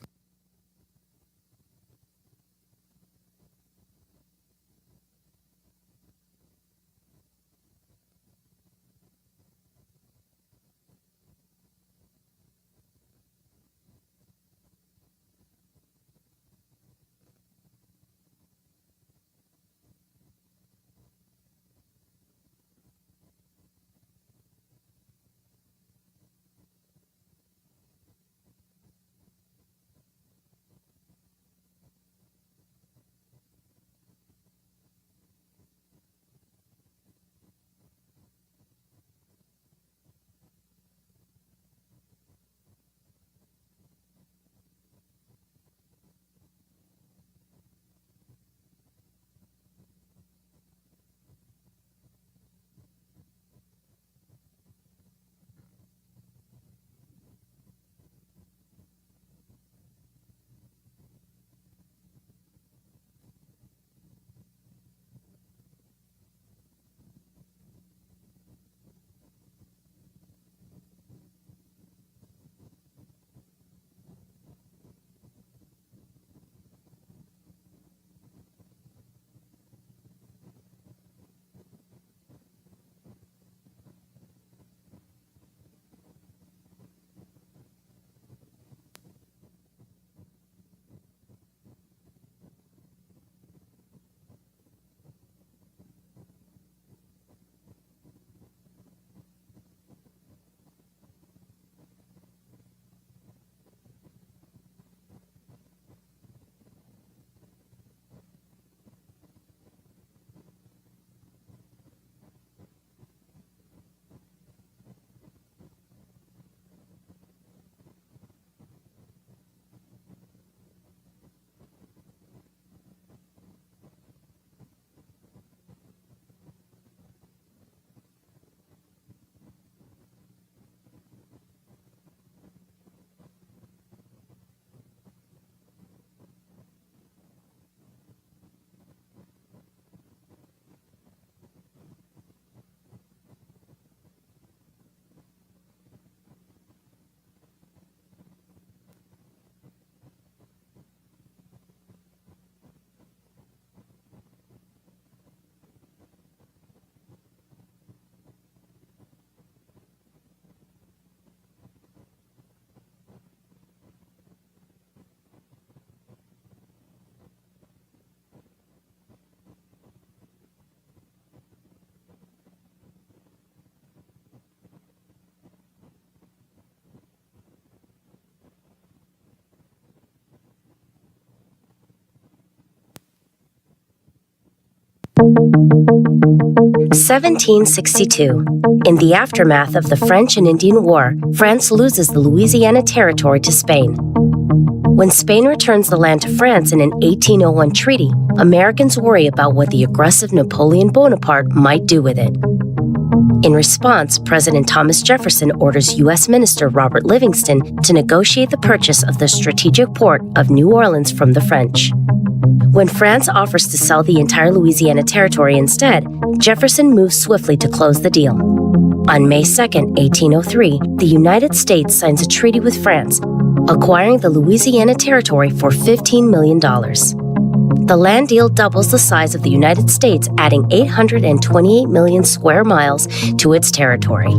1762. In the aftermath of the French and Indian War, France loses the Louisiana Territory to Spain. When Spain returns the land to France in an 1801 treaty, Americans worry about what the aggressive Napoleon Bonaparte might do with it. In response, President Thomas Jefferson orders U.S. Minister Robert Livingston to negotiate the purchase of the strategic port of New Orleans from the French. When France offers to sell the entire Louisiana Territory instead, Jefferson moves swiftly to close the deal. On May 2, 1803, the United States signs a treaty with France, acquiring the Louisiana Territory for $15 million. The land deal doubles the size of the United States, adding 828 million square miles to its territory.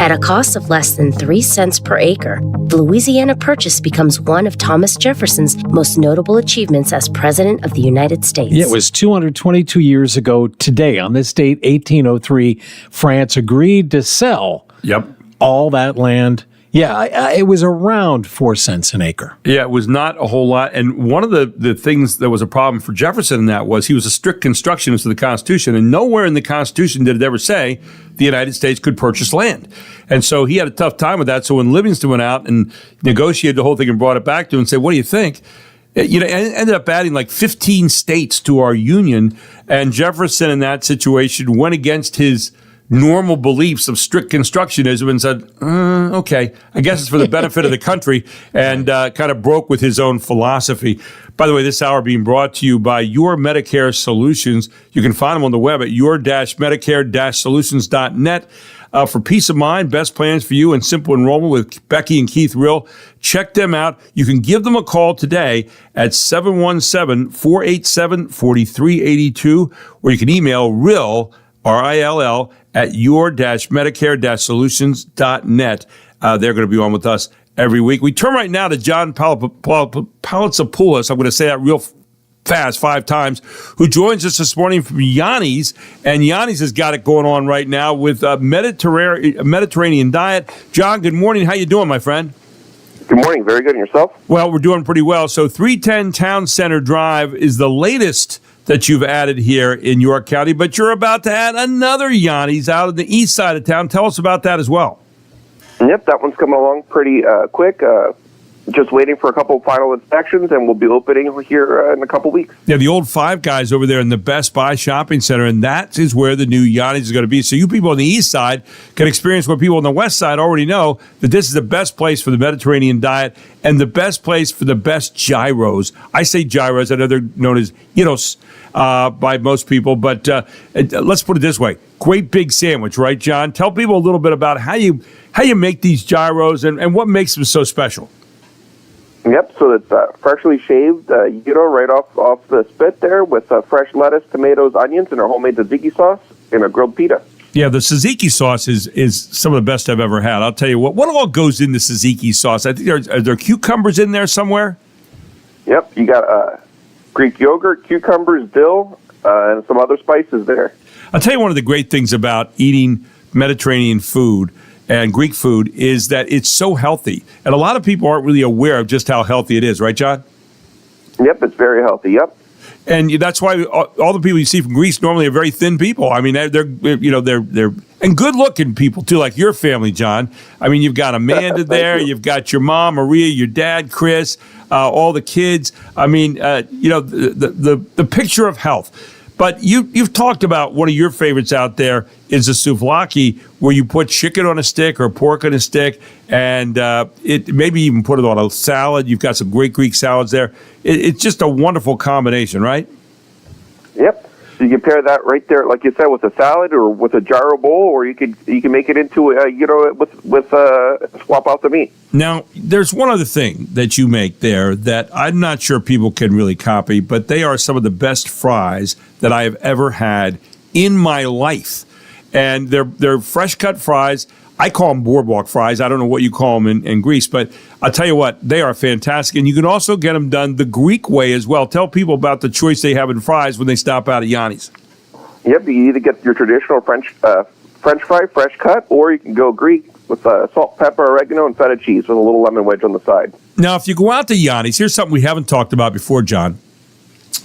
At a cost of less than 3 cents per acre, the Louisiana Purchase becomes one of Thomas Jefferson's most notable achievements as President of the United States. Yeah, it was 222 years ago today. On this date, 1803, France agreed to sell all that land. Yeah, it was around 4 cents an acre. Yeah, it was not a whole lot. And one of the things that was a problem for Jefferson in that was he was a strict constructionist of the Constitution, and nowhere in the Constitution did it ever say the United States could purchase land. And so he had a tough time with that. So when Livingston went out and negotiated the whole thing and brought it back to him and said, what do you think? You know, ended up adding like 15 states to our union. And Jefferson in that situation went against his normal beliefs of strict constructionism and said, okay, I guess it's for the benefit of the country, and kind of broke with his own philosophy. By the way, this hour being brought to you by Your Medicare Solutions. You can find them on the web at your-medicare-solutions.net. For peace of mind, best plans for you, and simple enrollment with Becky and Keith Rill. Check them out. You can give them a call today at 717-487-4382, or you can email Rill, R-I-L-L, at your-medicare-solutions.net. They're going to be on with us every week. We turn right now to John Palatzopoulos. I'm going to say that real fast 5 times, who joins us this morning from Yanni's. And Yanni's has got it going on right now with a Mediterranean diet. John, good morning. How you doing, my friend? Good morning. Very good. And yourself? Well, we're doing pretty well. So 310 Town Center Drive is the latest that you've added here in York County, but you're about to add another Yanni's out on the east side of town. Tell us about that as well. Yep, that one's coming along pretty quick. Just waiting for a couple final inspections, and we'll be opening here in a couple weeks. Yeah, the old Five Guys over there in the Best Buy shopping center, and that is where the new Yanni's is going to be. So you people on the east side can experience what people on the west side already know, that this is the best place for the Mediterranean diet and the best place for the best gyros. I say gyros. I know they're known as gyros by most people, but let's put it this way. Great big sandwich, right, John? Tell people a little bit about how you make these gyros and what makes them so special. Yep, so it's freshly shaved gyro right off the spit there with fresh lettuce, tomatoes, onions, and our homemade tzatziki sauce and a grilled pita. Yeah, the tzatziki sauce is some of the best I've ever had. I'll tell you what all goes in the tzatziki sauce? I think are there cucumbers in there somewhere? Yep, you got Greek yogurt, cucumbers, dill, and some other spices there. I'll tell you one of the great things about eating Mediterranean food and Greek food is that it's so healthy. And a lot of people aren't really aware of just how healthy it is, right, John? Yep, it's very healthy, yep. And that's why all the people you see from Greece normally are very thin people. I mean, they're and good-looking people, too, like your family, John. I mean, you've got Amanda there. You've got your mom, Maria, your dad, Chris, all the kids. I mean, the picture of health. But you've talked about one of your favorites out there is a souvlaki, where you put chicken on a stick or pork on a stick, and it maybe even put it on a salad. You've got some great Greek salads there. It's just a wonderful combination, right? Yep. So you can pair that right there, like you said, with a salad or with a gyro bowl, or you can make it into with swap out the meat. Now, there's one other thing that you make there that I'm not sure people can really copy, but they are some of the best fries that I have ever had in my life. And they're fresh cut fries. I call them boardwalk fries. I don't know what you call them in Greece, but I'll tell you what, they are fantastic. And you can also get them done the Greek way as well. Tell people about the choice they have in fries when they stop out at Yanni's. Yep, you either get your traditional French fry, fresh cut, or you can go Greek with salt, pepper, oregano, and feta cheese with a little lemon wedge on the side. Now, if you go out to Yanni's, here's something we haven't talked about before, John.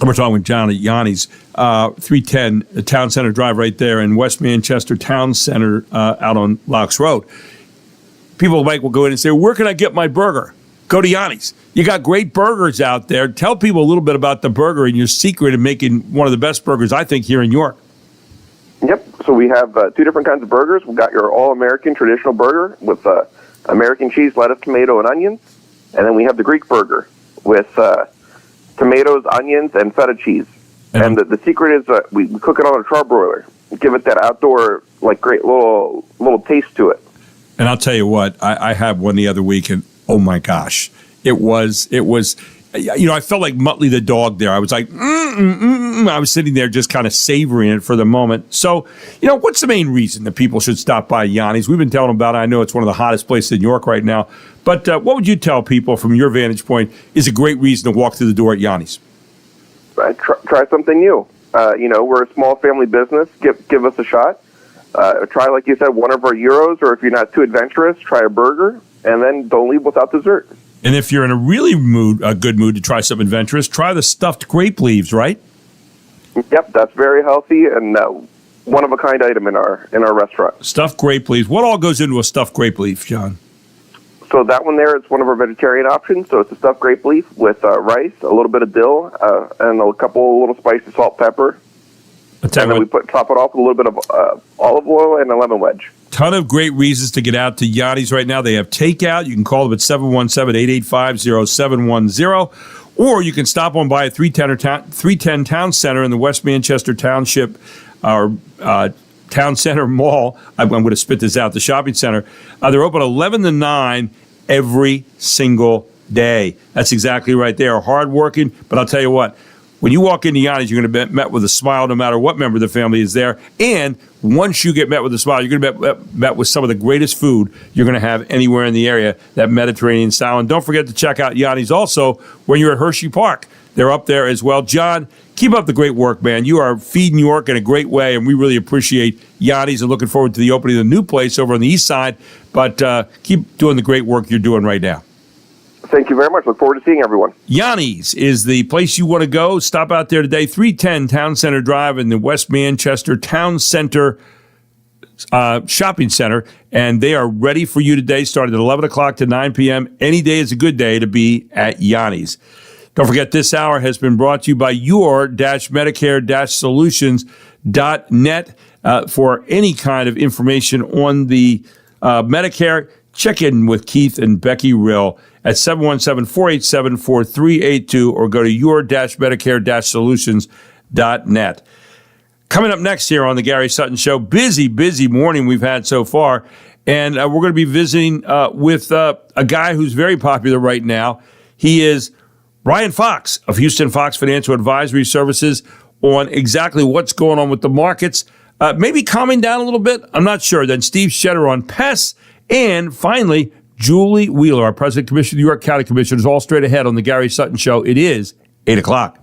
We're talking with John at Yanni's, 310 the Town Center Drive right there in West Manchester Town Center out on Locks Road. People will go in and say, where can I get my burger? Go to Yanni's. You got great burgers out there. Tell people a little bit about the burger and your secret in making one of the best burgers, I think, here in York. Yep. So we have two different kinds of burgers. We've got your all-American traditional burger with American cheese, lettuce, tomato, and onions. And then we have the Greek burger with tomatoes, onions, and feta cheese. And the secret is we cook it on a charbroiler. Give it that outdoor, great little taste to it. And I'll tell you what, I had one the other week, and oh my gosh, it was, I felt like Muttley the dog there. I was like, I was sitting there just kind of savoring it for the moment. So, what's the main reason that people should stop by Yanni's? We've been telling them about it. I know it's one of the hottest places in York right now. But what would you tell people from your vantage point is a great reason to walk through the door at Yanni's? Try something new. We're a small family business. Give us a shot. Try, like you said, one of our gyros, or if you're not too adventurous, try a burger, and then don't leave without dessert. And if you're in a really good mood to try something adventurous, try the stuffed grape leaves, right? Yep, that's very healthy and one-of-a-kind item in our restaurant. Stuffed grape leaves. What all goes into a stuffed grape leaf, John? So that one there is one of our vegetarian options. So it's a stuffed grape leaf with rice, a little bit of dill, and a couple little spices, salt, pepper. And then we top it off with a little bit of olive oil and a lemon wedge. Ton of great reasons to get out to Yanni's right now. They have takeout. You can call them at 717-885-0710, or you can stop on by at 310 Town Center in the West Manchester Township or Town Center Mall. I'm going to spit this out, the shopping center. They're open 11 to 9 every single day. That's exactly right. They are hardworking, but I'll tell you what, when you walk into Yanni's, you're going to be met with a smile no matter what member of the family is there. And once you get met with a smile, you're going to be met with some of the greatest food you're going to have anywhere in the area, that Mediterranean style. And don't forget to check out Yanni's also when you're at Hershey Park. They're up there as well. John, keep up the great work, man. You are feeding York in a great way, and we really appreciate Yanni's and looking forward to the opening of the new place over on the east side. But keep doing the great work you're doing right now. Thank you very much. Look forward to seeing everyone. Yanni's is the place you want to go. Stop out there today, 310 Town Center Drive in the West Manchester Town Center Shopping Center, and they are ready for you today, starting at 11 o'clock to 9 p.m. Any day is a good day to be at Yanni's. Don't forget, this hour has been brought to you by your-medicare-solutions.net. For any kind of information on the Medicare, check in with Keith and Becky Rill at 717-487-4382 or go to your-medicare-solutions.net. Coming up next here on the Gary Sutton Show, busy morning we've had so far, and we're going to be visiting with a guy who's very popular right now. He is Ryan Fox of Houston Fox Financial Advisory Services on exactly what's going on with the markets. Maybe calming down a little bit, I'm not sure. Then Steve Shetter on pests, and finally, Julie Wheeler, our President Commissioner of the York County Commissioners, all straight ahead on the Gary Sutton Show. It is 8 o'clock.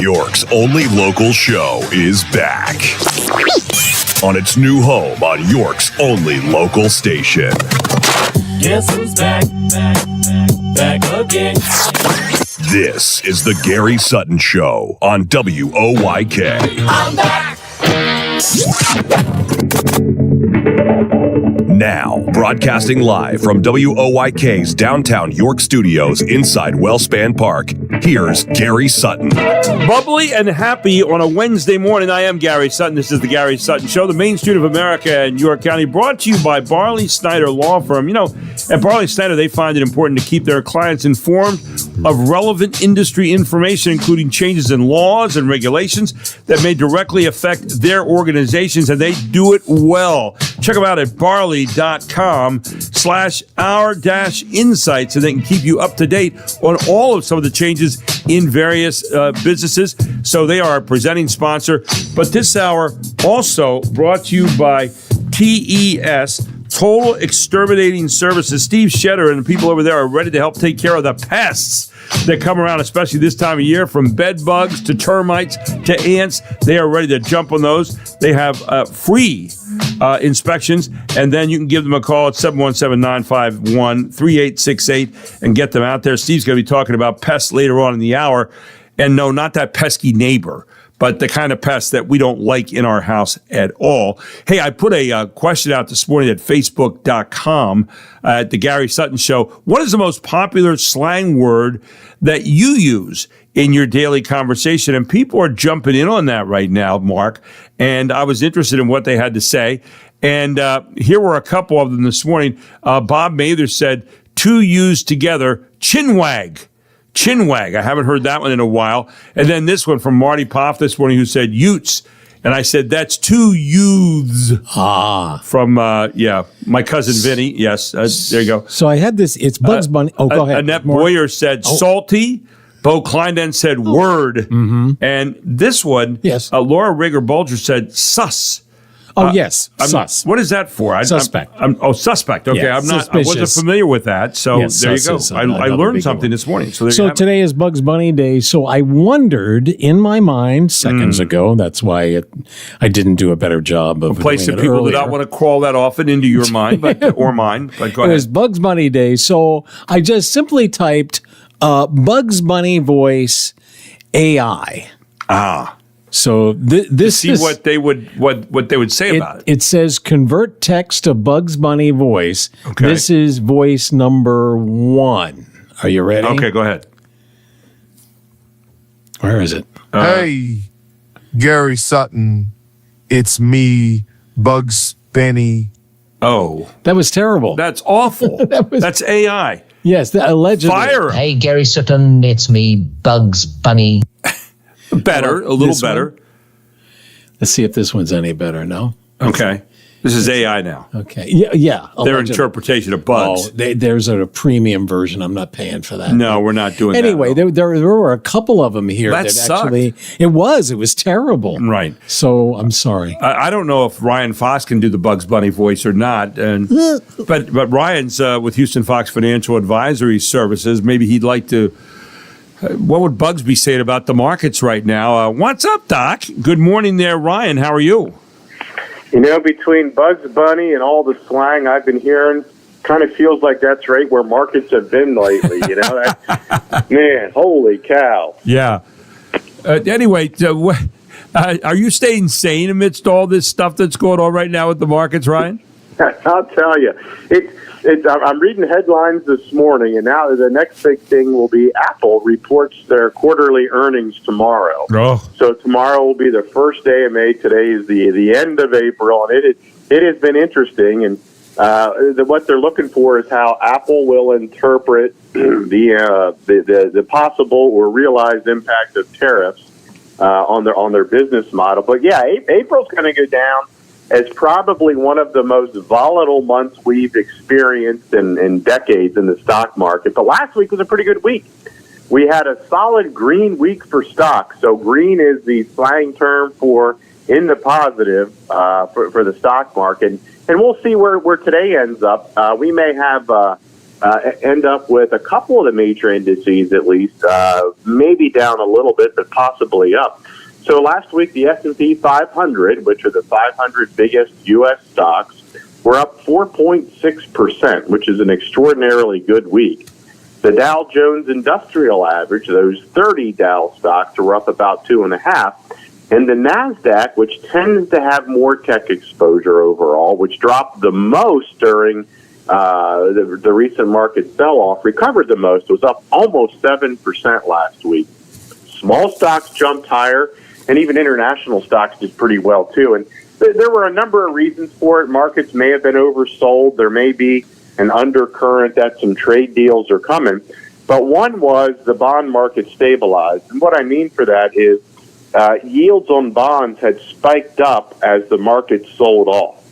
York's only local show is back on its new home on York's only local station. Guess who's back? Back again. This is the Gary Sutton Show on WOYK. I'm back. Now, broadcasting live from WOYK's downtown York studios inside Wellspan Park, here's Gary Sutton. Bubbly and happy on a Wednesday morning. I am Gary Sutton. This is the Gary Sutton Show, the Main Street of America in York County, brought to you by Barley Snyder Law Firm. You know, at Barley Snyder, they find it important to keep their clients informed of relevant industry information, including changes in laws and regulations that may directly affect their organizations, and they do it well. Check them out at barley.com/our-insights, and they can keep you up to date on all of some of the changes in various businesses. So they are a presenting sponsor. But this hour also brought to you by TES, Total Exterminating Services. Steve Shetter and the people over there are ready to help take care of the pests that come around, especially this time of year, from bed bugs to termites to ants. They are ready to jump on those. They have free inspections, and then you can give them a call at 717-951-3868 and get them out there. Steve's going to be talking about pests later on in the hour. And no, not that pesky neighbor, but the kind of pests that we don't like in our house at all. Hey, I put a question out this morning at Facebook.com at the Gary Sutton Show. What is the most popular slang word that you use in your daily conversation? And people are jumping in on that right now, Mark. And I was interested in what they had to say. And here were a couple of them this morning. Bob Mather said, "Two used together, chinwag." Chinwag. I haven't heard that one in a while. And then this one from Marty Poff this morning, who said Utes. And I said, that's two youths. From, my cousin Vinny. Yes, there you go. So I had this, it's Bugs Bunny. Go ahead. Annette Boyer said salty. Bo Kleinen said word. Mm-hmm. And this one, Laura Rigger-Bulger said sus. Yes, sus. What is that for? Suspect. Suspect. Okay, Yeah, I wasn't suspicious. familiar with that. So Yes, there you go. sus is I another learned big something this morning. So, there you So have it. today is Bugs Bunny Day. So I wondered in my mind seconds ago. That's why I didn't do a better job of a place doing that it people do earlier. not want to crawl that often into your mind, or mine. But go It ahead. was Bugs Bunny Day. So I just simply typed Bugs Bunny voice AI. So this See is what they would say about it. It says convert text to Bugs Bunny voice. Okay. This is voice number 1. Are you ready? Okay, go ahead. Where is it? Hey, Gary Sutton, it's me, Bugs Bunny. Oh, that was terrible. That's awful. That's AI. Yes, allegedly. Fire 'em. Hey, Gary Sutton, it's me, Bugs Bunny. Better, a little This better. one? Let's see if this one's any better. No? Okay. This is AI now. Okay. Yeah. Their allegedly. interpretation of bugs. There's a premium version. I'm not paying for that. No, we're not doing Anyway, that. there were a couple of them here That that sucked. actually it was terrible. Right. So I'm sorry. I don't know if Ryan Fox can do the Bugs Bunny voice or not, and but Ryan's with Houston Fox Financial Advisory Services. Maybe he'd like to. What would Bugs be saying about the markets right now? What's up, Doc? Good morning there, Ryan. How are you? You know, between Bugs Bunny and all the slang I've been hearing, kind of feels like that's right where markets have been lately. You know, man, holy cow. Yeah. Anyway, are you staying sane amidst all this stuff that's going on right now with the markets, Ryan? I'll tell you, I'm reading headlines this morning, and now the next big thing will be Apple reports their quarterly earnings tomorrow. Oh. So tomorrow will be the first day of May. Today is the end of April, and it has been interesting. And what they're looking for is how Apple will interpret the possible or realized impact of tariffs on their business model. But yeah, April's going to go down as probably one of the most volatile months we've experienced in decades in the stock market. But last week was a pretty good week. We had a solid green week for stocks. So green is the slang term for in the positive for the stock market. And we'll see where today ends up. We may have end up with a couple of the major indices, at least, maybe down a little bit, but possibly up. So last week, the S&P 500, which are the 500 biggest U.S. stocks, were up 4.6%, which is an extraordinarily good week. The Dow Jones Industrial Average, those 30 Dow stocks, were up about 2.5%. And the NASDAQ, which tends to have more tech exposure overall, which dropped the most during the recent market sell-off, recovered the most, was up almost 7% last week. Small stocks jumped higher, and even international stocks did pretty well, too. And there were a number of reasons for it. Markets may have been oversold. There may be an undercurrent that some trade deals are coming. But one was the bond market stabilized. And what I mean for that is yields on bonds had spiked up as the market sold off.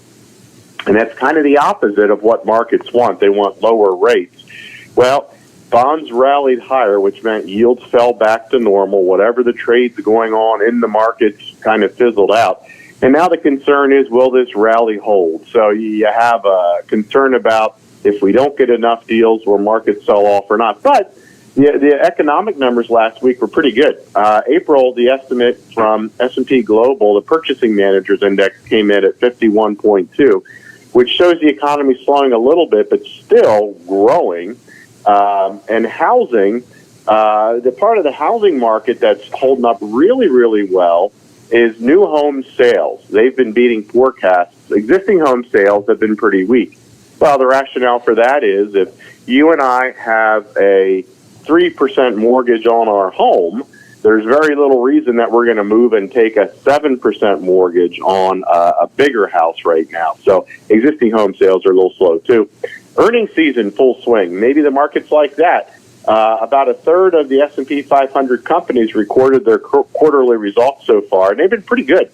And that's kind of the opposite of what markets want. They want lower rates. Well, bonds rallied higher, which meant yields fell back to normal. Whatever the trades going on in the markets kind of fizzled out. And now the concern is, will this rally hold? So you have a concern about if we don't get enough deals, will markets sell off or not? But the economic numbers last week were pretty good. April, the estimate from S&P Global, the Purchasing Managers Index, came in at 51.2, which shows the economy slowing a little bit, but still growing. And housing, the part of the housing market that's holding up really, really well is new home sales. They've been beating forecasts. Existing home sales have been pretty weak. Well, the rationale for that is if you and I have a 3% mortgage on our home, there's very little reason that we're going to move and take a 7% mortgage on a bigger house right now. So existing home sales are a little slow, too. Earnings season, full swing. Maybe the market's like that. About a third of the S&P 500 companies recorded their quarterly results so far, and they've been pretty good.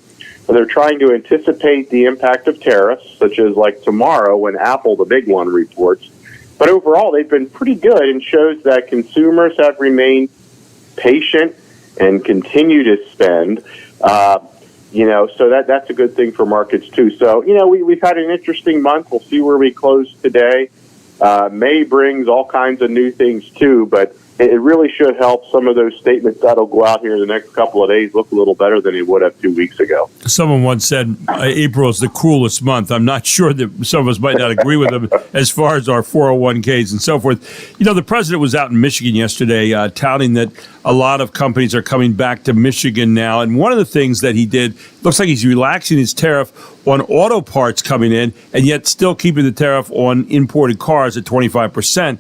They're trying to anticipate the impact of tariffs, such as like tomorrow when Apple, the big one, reports. But overall, they've been pretty good and shows that consumers have remained patient and continue to spend. So that's a good thing for markets, too. So, we've had an interesting month. We'll see where we close today. May brings all kinds of new things, too, but it really should help some of those statements that'll go out here in the next couple of days look a little better than it would have 2 weeks ago. Someone once said April is the coolest month. I'm not sure that some of us might not agree with them as far as our 401ks and so forth. The president was out in Michigan yesterday touting that a lot of companies are coming back to Michigan now. And one of the things that he did, looks like he's relaxing his tariff on auto parts coming in and yet still keeping the tariff on imported cars at 25%.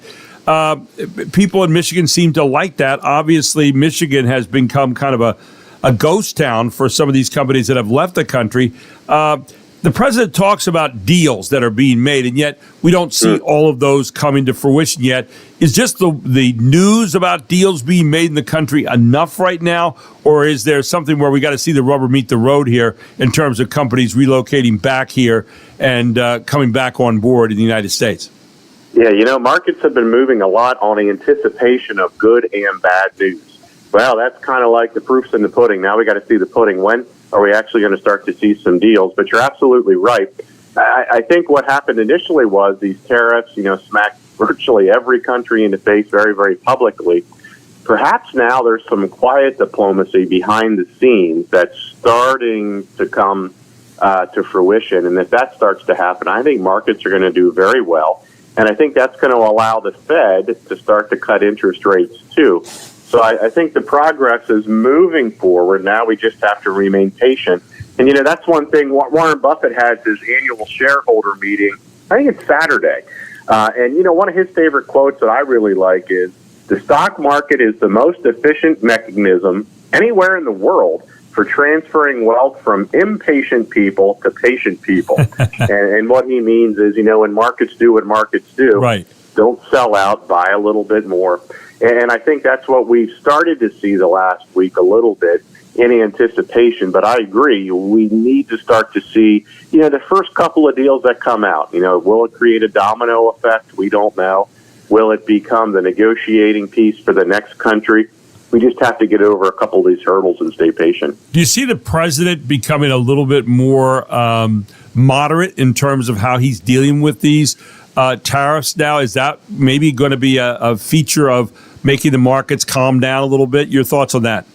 People in Michigan seem to like that. Obviously, Michigan has become kind of a ghost town for some of these companies that have left the country. The president talks about deals that are being made, and yet we don't see all of those coming to fruition yet. Is just the news about deals being made in the country enough right now, or is there something where we got to see the rubber meet the road here in terms of companies relocating back here and coming back on board in the United States? Yeah, markets have been moving a lot on the anticipation of good and bad news. Well, that's kind of like the proof's in the pudding. Now we got to see the pudding. When are we actually going to start to see some deals? But you're absolutely right. I think what happened initially was these tariffs, smacked virtually every country in the face very, very publicly. Perhaps now there's some quiet diplomacy behind the scenes that's starting to come to fruition. And if that starts to happen, I think markets are going to do very well. And I think that's going to allow the Fed to start to cut interest rates, too. So I think the progress is moving forward. Now we just have to remain patient. And, that's one thing. Warren Buffett has his annual shareholder meeting. I think it's Saturday. And, one of his favorite quotes that I really like is, the stock market is the most efficient mechanism anywhere in the world for transferring wealth from impatient people to patient people. and what he means is, when markets do what markets do, right, don't sell out, buy a little bit more. And I think that's what we've started to see the last week a little bit in anticipation. But I agree, we need to start to see, the first couple of deals that come out. Will it create a domino effect? We don't know. Will it become the negotiating piece for the next country? We just have to get over a couple of these hurdles and stay patient. Do you see the president becoming a little bit more moderate in terms of how he's dealing with these tariffs now? Is that maybe going to be a feature of making the markets calm down a little bit? Your thoughts on that?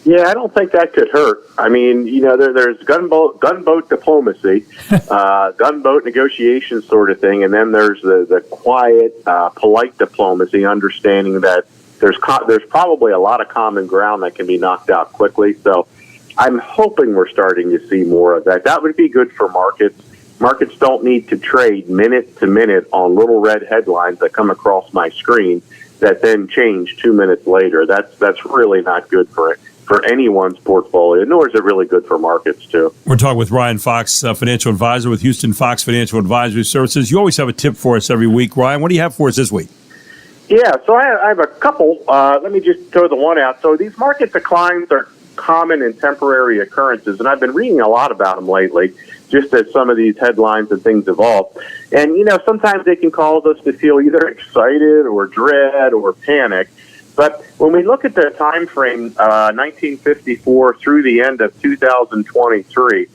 Yeah, I don't think that could hurt. I mean, there's gunboat diplomacy, gunboat negotiation sort of thing, and then there's the quiet, polite diplomacy, understanding that there's probably a lot of common ground that can be knocked out quickly. So I'm hoping we're starting to see more of that. That would be good for markets. Markets don't need to trade minute to minute on little red headlines that come across my screen that then change 2 minutes later. That's really not good for anyone's portfolio, nor is it really good for markets, too. We're talking with Ryan Fox, financial advisor with Houston Fox Financial Advisory Services. You always have a tip for us every week. Ryan, what do you have for us this week? Yeah, so I have a couple. Let me just throw the one out. So these market declines are common and temporary occurrences, and I've been reading a lot about them lately, just as some of these headlines and things evolve. And, sometimes they can cause us to feel either excited or dread or panic. But when we look at the time frame, 1954 through the end of 2023,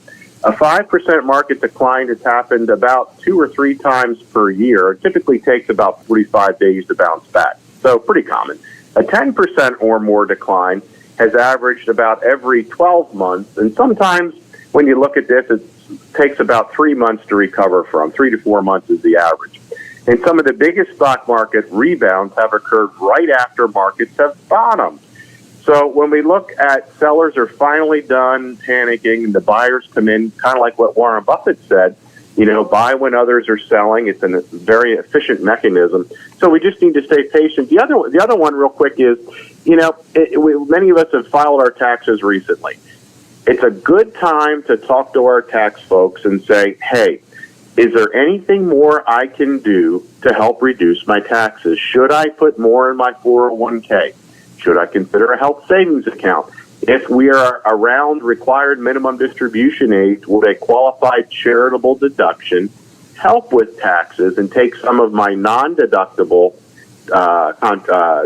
a 5% market decline has happened about 2 or 3 times per year. It typically takes about 45 days to bounce back, so pretty common. A 10% or more decline has averaged about every 12 months, and sometimes when you look at this, it takes about 3 months to recover from. 3 to 4 months is the average. And some of the biggest stock market rebounds have occurred right after markets have bottomed. So when we look at sellers are finally done panicking and the buyers come in, kind of like what Warren Buffett said, buy when others are selling. It's a very efficient mechanism. So we just need to stay patient. The other one real quick is, many of us have filed our taxes recently. It's a good time to talk to our tax folks and say, hey, is there anything more I can do to help reduce my taxes? Should I put more in my 401k? Should I consider a health savings account? If we are around required minimum distribution age, would a qualified charitable deduction help with taxes and take some of my non-deductible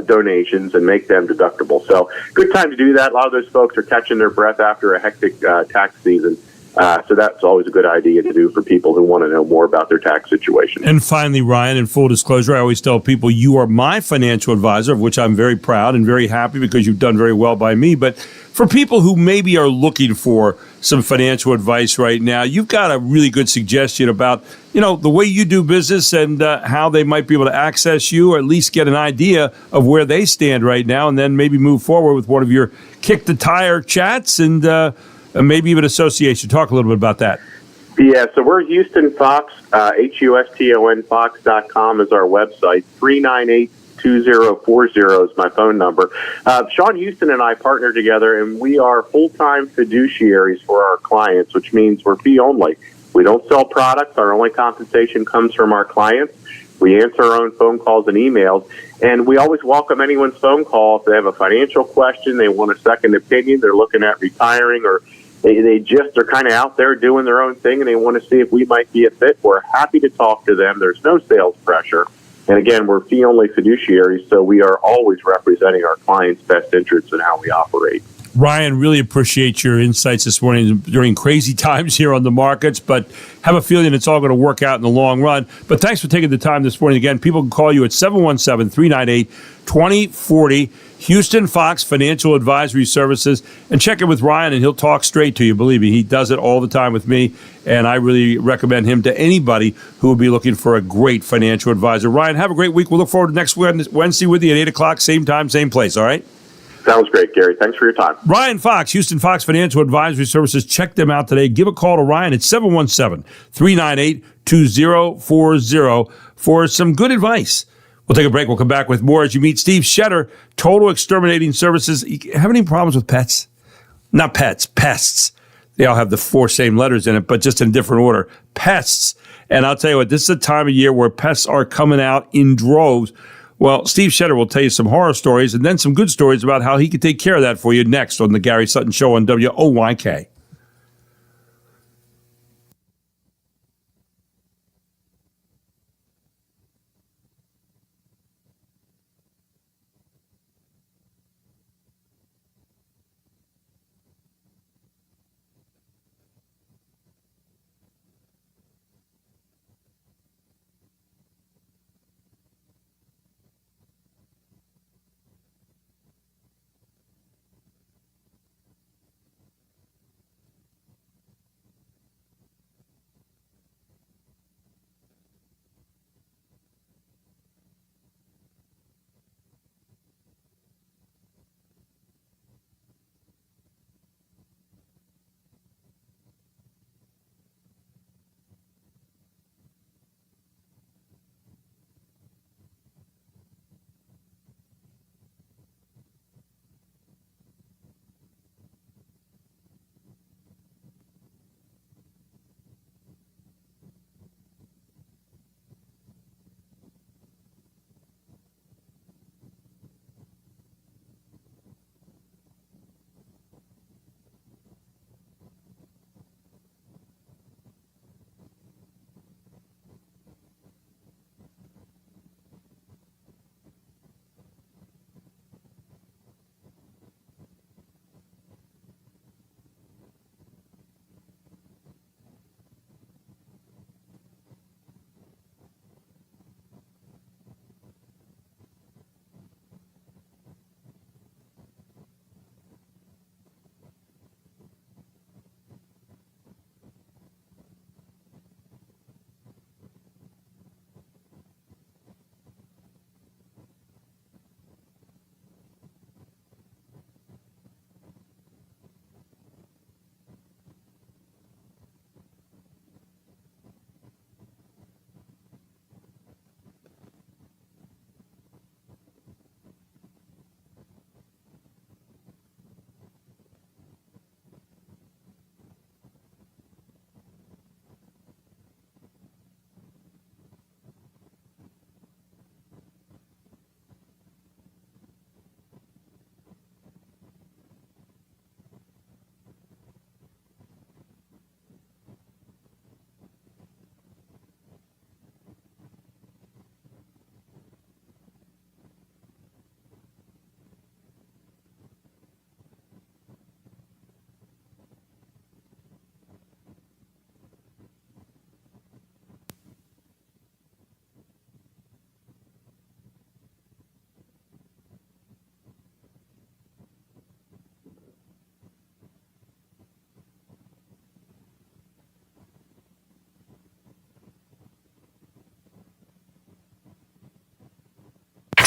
donations and make them deductible? So good time to do that. A lot of those folks are catching their breath after a hectic tax season. So that's always a good idea to do for people who want to know more about their tax situation. And finally, Ryan, in full disclosure, I always tell people you are my financial advisor, of which I'm very proud and very happy because you've done very well by me. But for people who maybe are looking for some financial advice right now, you've got a really good suggestion about, the way you do business and how they might be able to access you, or at least get an idea of where they stand right now, and then maybe move forward with one of your kick the tire chats and maybe even association. Talk a little bit about that. Yeah, so we're Houston Fox, HUSTON Fox.com is our website. 398-2040 is my phone number. Sean Houston and I partner together, and we are full-time fiduciaries for our clients, which means we're fee only. We don't sell products. Our only compensation comes from our clients. We answer our own phone calls and emails, and we always welcome anyone's phone call if they have a financial question, they want a second opinion, they're looking at retiring, or they're kind of out there doing their own thing and they want to see if we might be a fit. We're happy to talk to them. There's no sales pressure. And again, we're fee-only fiduciaries, so we are always representing our clients' best interests in how we operate. Ryan, really appreciate your insights this morning during crazy times here on the markets, but have a feeling it's all going to work out in the long run. But thanks for taking the time this morning. Again, people can call you at 717-398-2040, Houston Fox Financial Advisory Services, and check in with Ryan, and he'll talk straight to you. Believe me, he does it all the time with me, and I really recommend him to anybody who would be looking for a great financial advisor. Ryan, have a great week. We'll look forward to next Wednesday with you at 8 o'clock, same time, same place, all right? Sounds great, Gary. Thanks for your time. Ryan Fox, Houston Fox Financial Advisory Services. Check them out today. Give a call to Ryan at 717-398-2040 for some good advice. We'll take a break. We'll come back with more as you meet Steve Shetter, Total Exterminating Services. You have any problems with pets? Not pets, pests. They all have the 4 same letters in it, but just in different order. Pests. And I'll tell you what, this is a time of year where pests are coming out in droves. Well, Steve Shetter will tell you some horror stories and then some good stories about how he can take care of that for you next on the Gary Sutton Show on WOYK.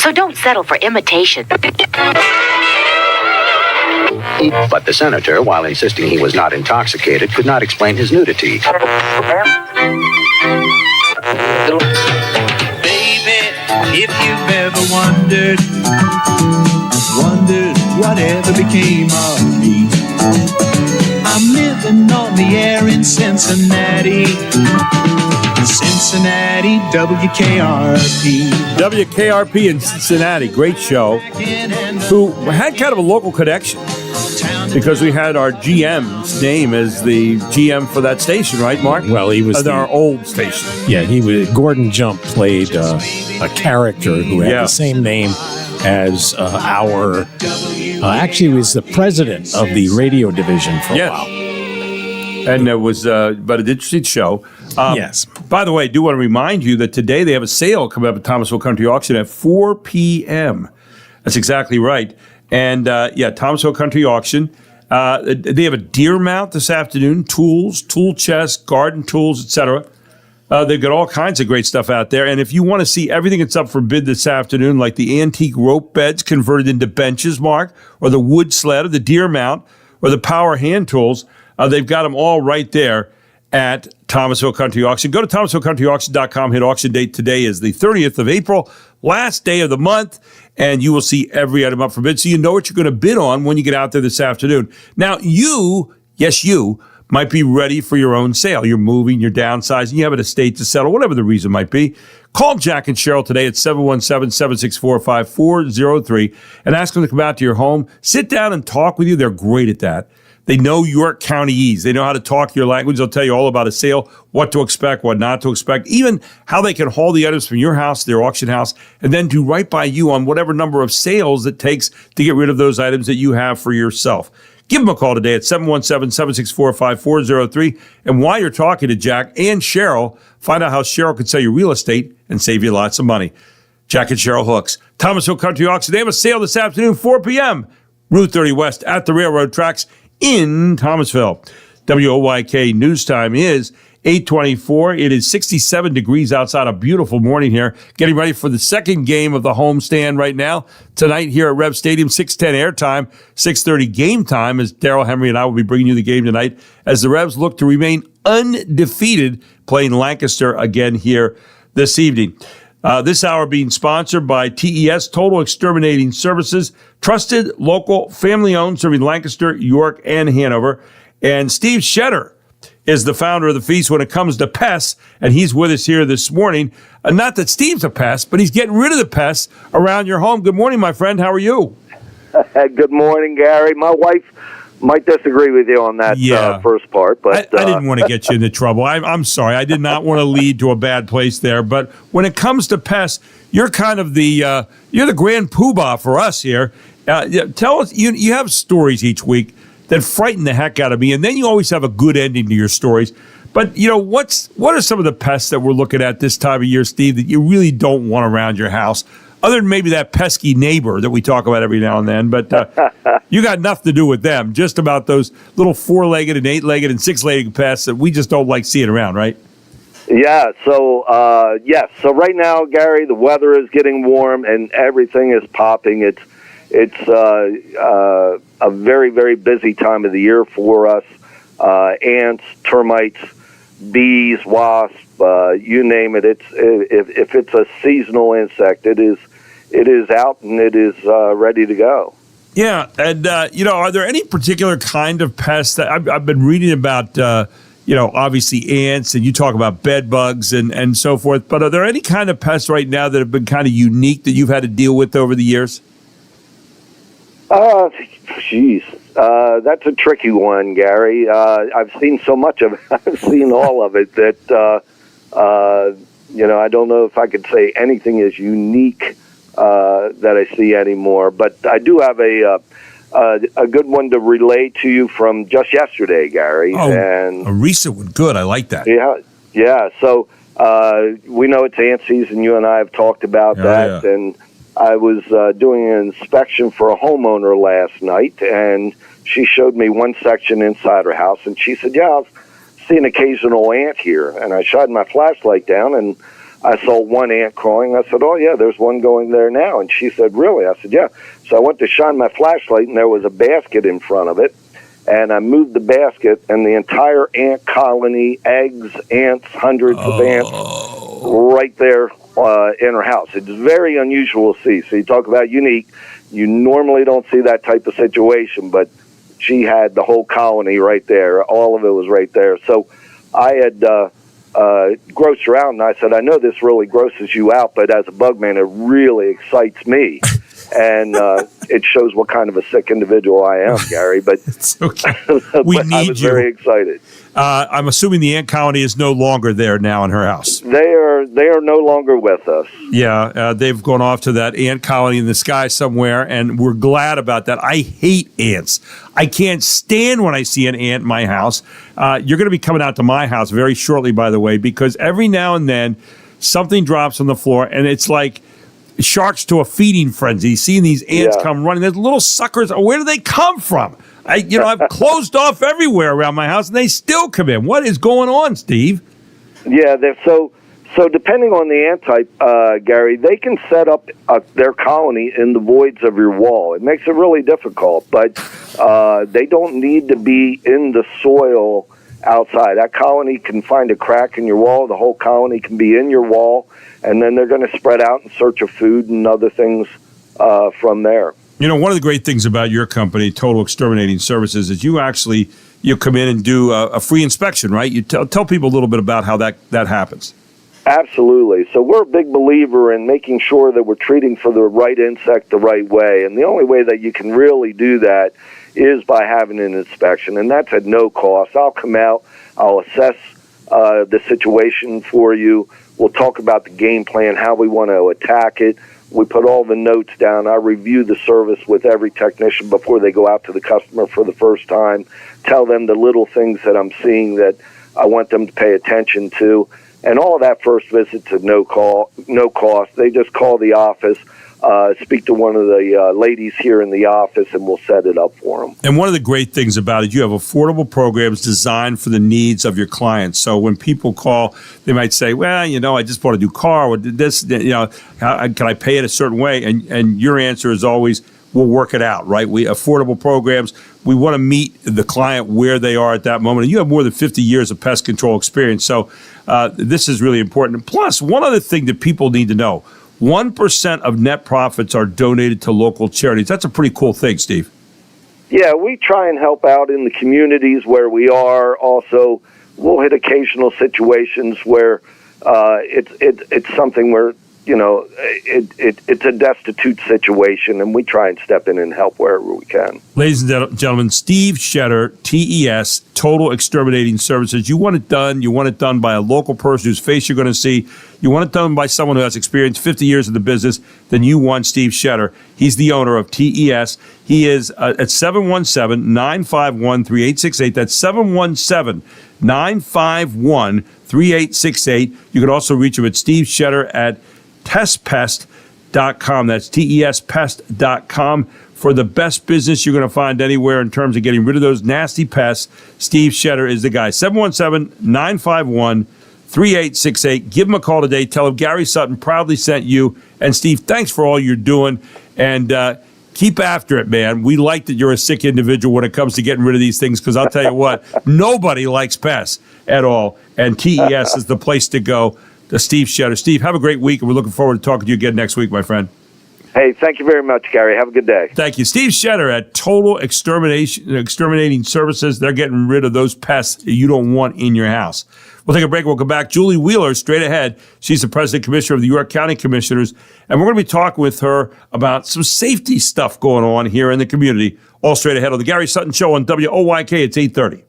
So don't settle for imitation. But the senator, while insisting he was not intoxicated, could not explain his nudity. Baby, if you've ever wondered whatever became of me, I'm living on the air in Cincinnati, WKRP. WKRP in Cincinnati, great show, who had kind of a local connection because we had our GM's name as the GM for that station, right, Mark? Well, he was our old station. Yeah, he was. Gordon Jump played a character who had the same name as our. Actually, was the president of the radio division for a while. And it was, but an interesting show. Yes. By the way, I do want to remind you that today they have a sale coming up at Thomasville Country Auction at 4 p.m. That's exactly right. And Thomasville Country Auction. They have a deer mount this afternoon, tools, tool chest, garden tools, etc. They've got all kinds of great stuff out there. And if you want to see everything that's up for bid this afternoon, like the antique rope beds converted into benches, Mark, or the wood sled, or the deer mount, or the power hand tools, they've got them all right there at Thomasville Country Auction. Go to thomasvillecountryauction.com. Hit auction date today is the 30th of April, last day of the month, and you will see every item up for bid, so you know what you're going to bid on when you get out there this afternoon. Now, you might be ready for your own sale. You're moving, you're downsizing, you have an estate to settle, whatever the reason might be. Call Jack and Cheryl today at 717-764-5403 and ask them to come out to your home, sit down and talk with you. They're great at that. They know York Countyese. They know how to talk your language. They'll tell you all about a sale, what to expect, what not to expect, even how they can haul the items from your house to their auction house and then do right by you on whatever number of sales it takes to get rid of those items that you have for yourself. Give them a call today at 717-764-5403. And while you're talking to Jack and Cheryl, find out how Cheryl can sell you real estate and save you lots of money. Jack and Cheryl Hooks. Thomasville Country Auction. They have a sale this afternoon, 4 p.m. Route 30 West at the railroad tracks in Thomasville. WOYK news time is 8:24. It is 67 degrees outside. A beautiful morning here. Getting ready for the second game of the homestand right now. Tonight here at Rev Stadium, 6:10 airtime, 6:30 game time, as Daryl Henry and I will be bringing you the game tonight as the Revs look to remain undefeated, playing Lancaster again here this evening. This hour being sponsored by TES, Total Exterminating Services, trusted, local, family-owned, serving Lancaster, York, and Hanover. And Steve Shetter is the founder of the feast when it comes to pests, and he's with us here this morning. Not that Steve's a pest, but he's getting rid of the pests around your home. Good morning, my friend. How are you? Good morning, Gary. My wife might disagree with you on that first part, but I didn't want to get you into trouble. I'm sorry. I did not want to lead to a bad place there. But when it comes to pests, you're kind of the you're the grand poobah for us here. Tell us, you have stories each week that frighten the heck out of me, and then you always have a good ending to your stories. But what are some of the pests that we're looking at this time of year, Steve, that you really don't want around your house? Other than maybe that pesky neighbor that we talk about every now and then, but you got nothing to do with them. Just about those little 4-legged and 8-legged and 6-legged pests that we just don't like seeing around, right? Yeah. So yes. So right now, Gary, the weather is getting warm and everything is popping. It's a very, very busy time of the year for us. Ants, termites, bees, wasps. You name it. If it's a seasonal insect, it is out and it is ready to go. Yeah, and are there any particular kind of pests that I've been reading about? Obviously ants, and you talk about bed bugs and so forth. But are there any kind of pests right now that have been kind of unique that you've had to deal with over the years? That's a tricky one, Gary. I've seen so much of it. I've seen all of it that. I don't know if I could say anything is unique that I see anymore, but I do have a good one to relay to you from just yesterday, Gary. Oh, and a recent one. Good, I like that. Yeah. So we know it's ant season. You and I have talked about that, and I was doing an inspection for a homeowner last night, and she showed me one section inside her house, and she said, "Yeah, I've seen an occasional ant here." And I shined my flashlight down, and I saw one ant crawling. I said, oh, yeah, there's one going there now. And she said, really? I said, yeah. So I went to shine my flashlight, and there was a basket in front of it. And I moved the basket, and the entire ant colony, eggs, ants, hundreds of ants, right there in her house. It's very unusual to see. So you talk about unique. You normally don't see that type of situation, but she had the whole colony right there. All of it was right there. So I had grossed her out, and I said, I know this really grosses you out, but as a bug man, it really excites me. And it shows what kind of a sick individual I am, Gary. But it's okay. We need I was you. Very excited. I'm assuming the ant colony is no longer there now in her house. They are no longer with us. Yeah, they've gone off to that ant colony in the sky somewhere, and we're glad about that. I hate ants. I can't stand when I see an ant in my house. You're going to be coming out to my house very shortly, by the way, because every now and then something drops on the floor, and it's like sharks to a feeding frenzy. Seeing these ants come running, there's little suckers. Where do they come from? I've closed off everywhere around my house, and they still come in. What is going on, Steve? Yeah, so depending on the ant type, Gary, they can set up their colony in the voids of your wall. It makes it really difficult, but they don't need to be in the soil outside. That colony can find a crack in your wall. The whole colony can be in your wall, and then they're going to spread out in search of food and other things from there. One of the great things about your company, Total Exterminating Services, is you come in and do a free inspection, right? You tell people a little bit about how that happens. Absolutely. So we're a big believer in making sure that we're treating for the right insect the right way. And the only way that you can really do that is by having an inspection. And that's at no cost. I'll come out. I'll assess the situation for you. We'll talk about the game plan, how we want to attack it. We put all the notes down. I review the service with every technician before they go out to the customer for the first time. Tell them the little things that I'm seeing that I want them to pay attention to. And all of that first visit's at no cost. They just call the office, speak to one of the ladies here in the office, and we'll set it up for them. And one of the great things about it, you have affordable programs designed for the needs of your clients. So when people call, they might say, well, I just bought a new car, or this, can I pay it a certain way? And your answer is always, we'll work it out, right? Affordable programs. We want to meet the client where they are at that moment. And you have more than 50 years of pest control experience. So this is really important. Plus, one other thing that people need to know, 1% of net profits are donated to local charities. That's a pretty cool thing, Steve. Yeah, we try and help out in the communities where we are. Also, we'll hit occasional situations where it's something where it's a destitute situation, and we try and step in and help wherever we can. Ladies and gentlemen, Steve Shetter, TES, Total Exterminating Services. You want it done. You want it done by a local person whose face you're going to see. You want it done by someone who has experience, 50 years in the business. Then you want Steve Shetter. He's the owner of TES. He is at 717-951-3868. That's 717-951-3868. You can also reach him at Steve Shetter at tespest.com. That's tespest.com. For the best business you're going to find anywhere in terms of getting rid of those nasty pests, Steve Shetter is the guy. 717-951-3868. Give him a call today. Tell him Gary Sutton proudly sent you. And Steve, thanks for all you're doing. And keep after it, man. We like that you're a sick individual when it comes to getting rid of these things, because I'll tell you what, nobody likes pests at all. And TES is the place to go. To Steve Shetter. Steve, have a great week, and we're looking forward to talking to you again next week, my friend. Hey, thank you very much, Gary. Have a good day. Thank you. Steve Shetter at Total Exterminating Services. They're getting rid of those pests you don't want in your house. We'll take a break. We'll come back. Julie Wheeler, straight ahead. She's the president commissioner of the York County Commissioners, and we're going to be talking with her about some safety stuff going on here in the community. All straight ahead on the Gary Sutton Show on WOYK. It's 8:30.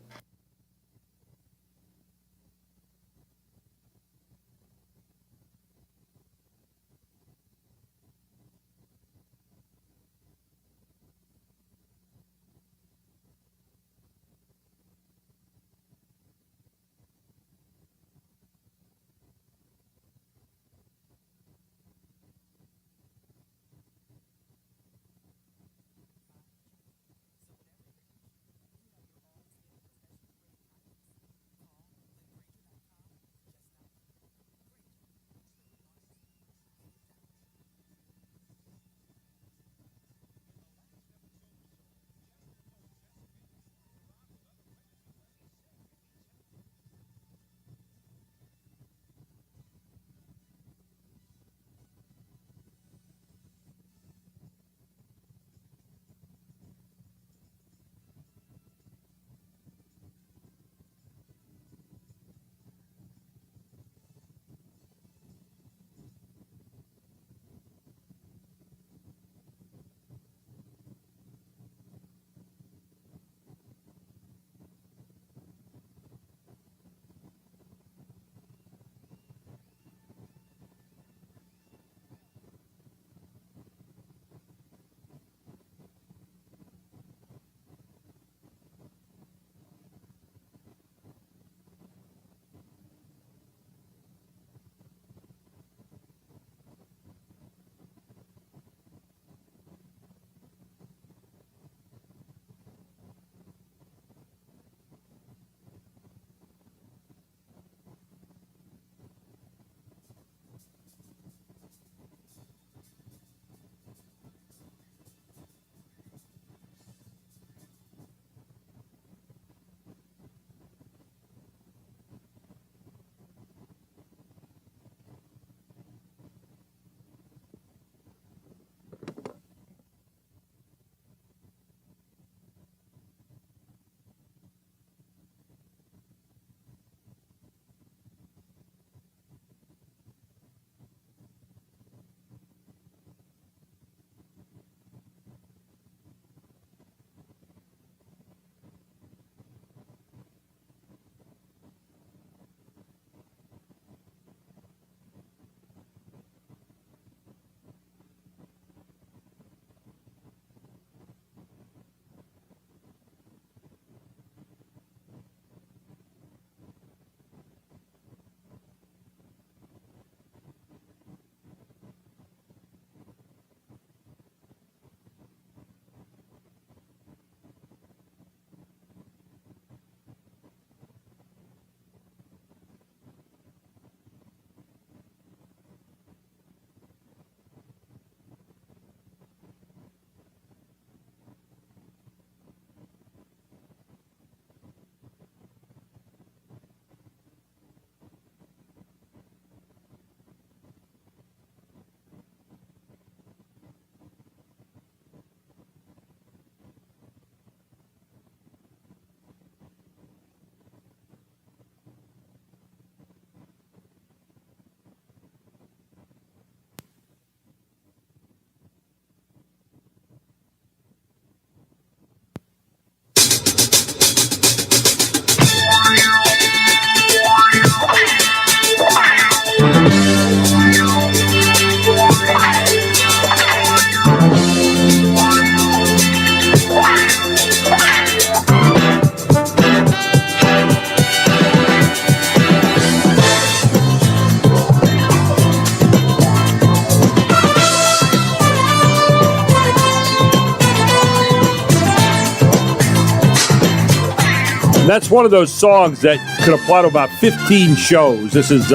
That's one of those songs that could apply to about 15 shows. This is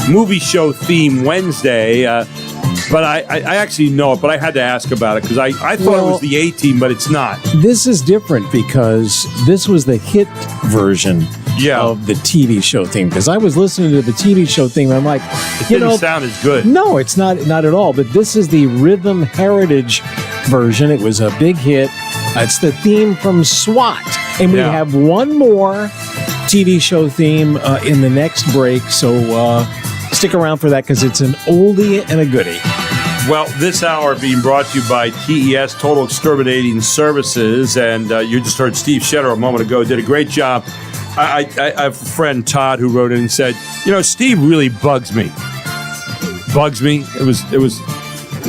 movie show theme Wednesday. But I actually know it, but I had to ask about it because I thought it was the A-Team, but it's not. This is different because this was the hit version of the TV show theme. Because I was listening to the TV show theme, and I'm like, it didn't sound as good. No, it's not at all. But this is the Rhythm Heritage version. It was a big hit. It's the theme from SWAT. And we have one more TV show theme in the next break. So stick around for that because it's an oldie and a goodie. Well, this hour being brought to you by TES, Total Exterminating Services. And you just heard Steve Shetter a moment ago. Did a great job. I have a friend, Todd, who wrote in and said, Steve really bugs me. Bugs me? It was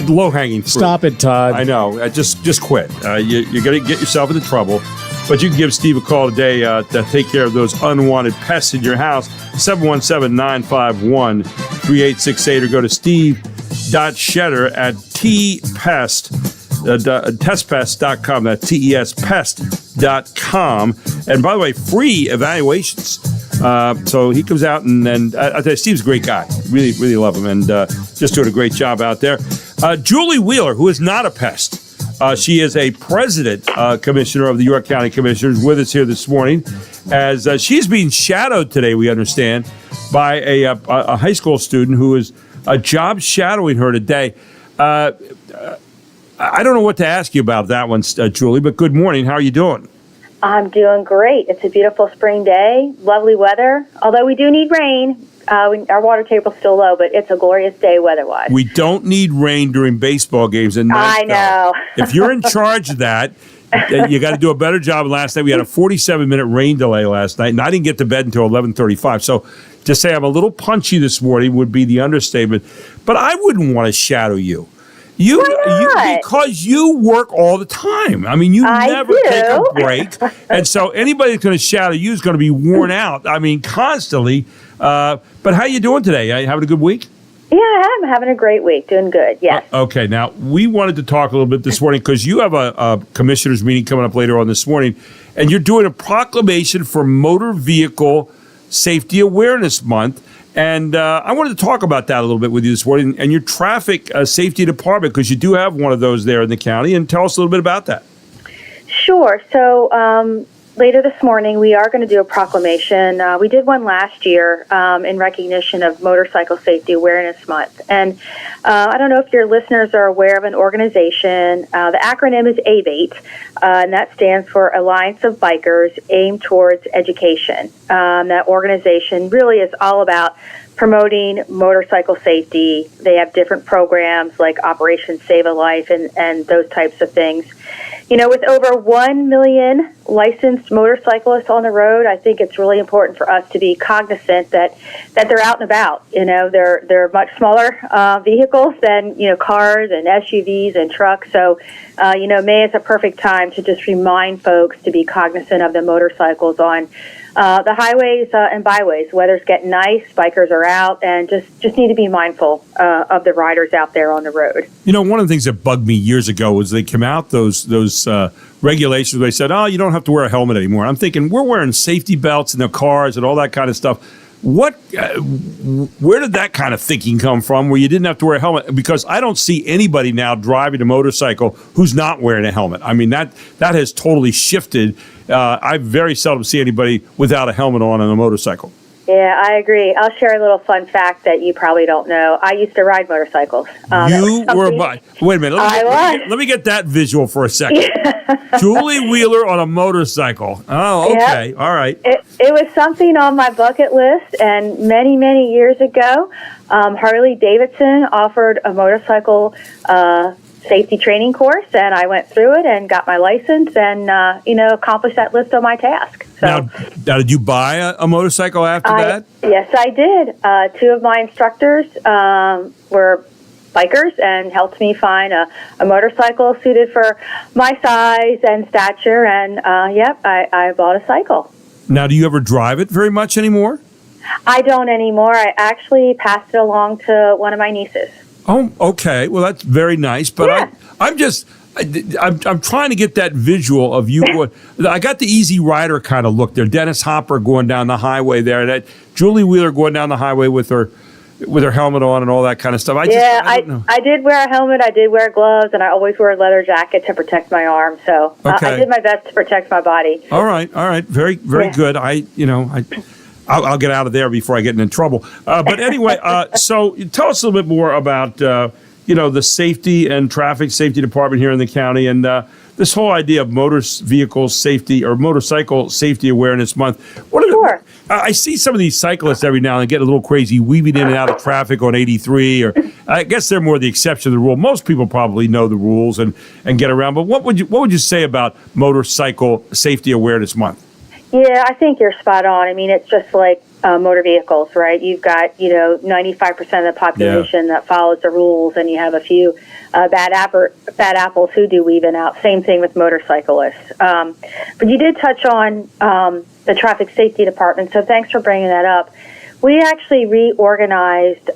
low-hanging fruit. Stop it, Todd. I know. Just quit. You're going to get yourself into trouble. But you can give Steve a call today to take care of those unwanted pests in your house. 717-951-3868 or go to steve.shetter at testpest.com. That's tespest.com. And by the way, free evaluations. So he comes out and I tell you, Steve's a great guy. Really, really love him and just doing a great job out there. Julie Wheeler, who is not a pest. She is a president commissioner of the York County Commissioners with us here this morning as she's being shadowed today, we understand, by a high school student who is job shadowing her today. I don't know what to ask you about that one, Julie, but good morning. How are you doing? I'm doing great. It's a beautiful spring day, lovely weather, although we do need rain. Our water table's still low, but it's a glorious day weather-wise. We don't need rain during baseball games. And I know. If you're in charge of that, you got to do a better job. Last night, we had a 47-minute rain delay last night, and I didn't get to bed until 11:35. So to say I'm a little punchy this morning would be the understatement. But I wouldn't want to shadow you. You because you work all the time. I mean, you never take a break. And so anybody that's going to shadow you is going to be worn out. I mean, constantly. But how you doing today? Are you having a good week? Yeah, I'm having a great week. Doing good, yes. Okay, now, we wanted to talk a little bit this morning because you have a commissioners meeting coming up later on this morning, and you're doing a proclamation for Motor Vehicle Safety Awareness Month. And I wanted to talk about that a little bit with you this morning and your traffic safety department, because you do have one of those there in the county. And tell us a little bit about that. Sure. So later this morning, we are going to do a proclamation. We did one last year in recognition of Motorcycle Safety Awareness Month. And I don't know if your listeners are aware of an organization. The acronym is ABATE, and that stands for Alliance of Bikers Aimed Towards Education. That organization really is all about promoting motorcycle safety. They have different programs like Operation Save a Life and those types of things. With over 1 million licensed motorcyclists on the road, I think it's really important for us to be cognizant that they're out and about. They're much smaller vehicles than, cars and SUVs and trucks. So, May is a perfect time to just remind folks to be cognizant of the motorcycles on the highways and byways. Weather's getting nice, bikers are out, and just need to be mindful of the riders out there on the road. One of the things that bugged me years ago was they came out those regulations where they said, you don't have to wear a helmet anymore. I'm thinking, we're wearing safety belts in the cars and all that kind of stuff. Where did that kind of thinking come from where you didn't have to wear a helmet? Because I don't see anybody now driving a motorcycle who's not wearing a helmet. I mean, that has totally shifted. I very seldom see anybody without a helmet on a motorcycle. Yeah, I agree. I'll share a little fun fact that you probably don't know. I used to ride motorcycles. You were wait a minute. Let me get that visual for a second. Julie Wheeler on a motorcycle. Oh, okay. Yep. All right. It was something on my bucket list, and many, many years ago, Harley Davidson offered a motorcycle safety training course, and I went through it and got my license and, accomplished that list on my task. So, now, did you buy a motorcycle after that? Yes, I did. Two of my instructors were bikers and helped me find a motorcycle suited for my size and stature, and, I bought a cycle. Now, do you ever drive it very much anymore? I don't anymore. I actually passed it along to one of my nieces. Oh, okay. Well, that's very nice. But I'm just, I'm trying to get that visual of you. I got the Easy Rider kind of look there. Dennis Hopper going down the highway there. That Julie Wheeler going down the highway with her helmet on and all that kind of stuff. I don't know. I did wear a helmet. I did wear gloves, and I always wear a leather jacket to protect my arm. So I did my best to protect my body. All right. Very good. I'll get out of there before I get in trouble. But anyway, so tell us a little bit more about the safety and traffic safety department here in the county, and this whole idea of motor vehicle safety or motorcycle safety awareness month. I see some of these cyclists every now and then get a little crazy, weaving in and out of traffic on 83, or I guess they're more the exception to the rule. Most people probably know the rules and get around. But what would you say about motorcycle safety awareness month? Yeah, I think you're spot on. I mean, it's just like motor vehicles, right? You've got 95% of the population that follows the rules, and you have a few bad apples who do weave in out. Same thing with motorcyclists. But you did touch on the traffic safety department, so thanks for bringing that up. We actually reorganized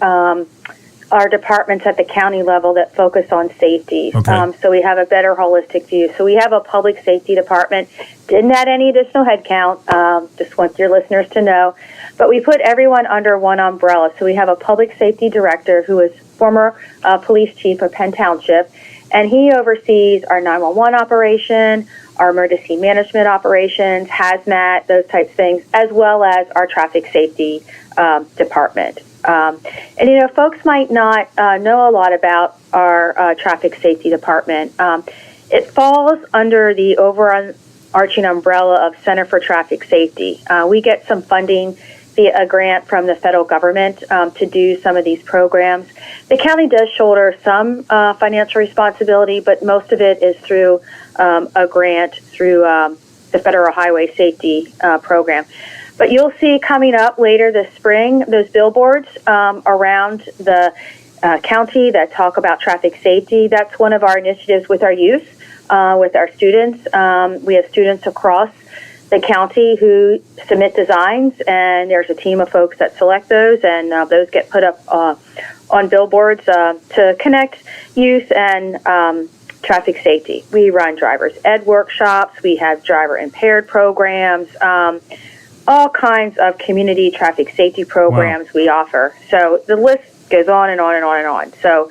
our departments at the county level that focus on safety. Okay. So we have a better holistic view. So we have a public safety department. Didn't add any additional headcount. Just want your listeners to know. But we put everyone under one umbrella. So we have a public safety director who is former police chief of Penn Township, and he oversees our 911 operation, our emergency management operations, hazmat, those types of things, as well as our traffic safety department. And folks might not know a lot about our traffic safety department. It falls under the overarching umbrella of Center for Traffic Safety. We get some funding via a grant from the federal government to do some of these programs. The county does shoulder some financial responsibility, but most of it is through a grant through the Federal Highway Safety Program. But you'll see coming up later this spring those billboards around the county that talk about traffic safety. That's one of our initiatives with our youth, with our students. We have students across the county who submit designs, and there's a team of folks that select those, and those get put up on billboards to connect youth and traffic safety. We run driver's ed workshops. We have driver impaired programs. All kinds of community traffic safety programs we offer. So the list goes on and on and on and on. So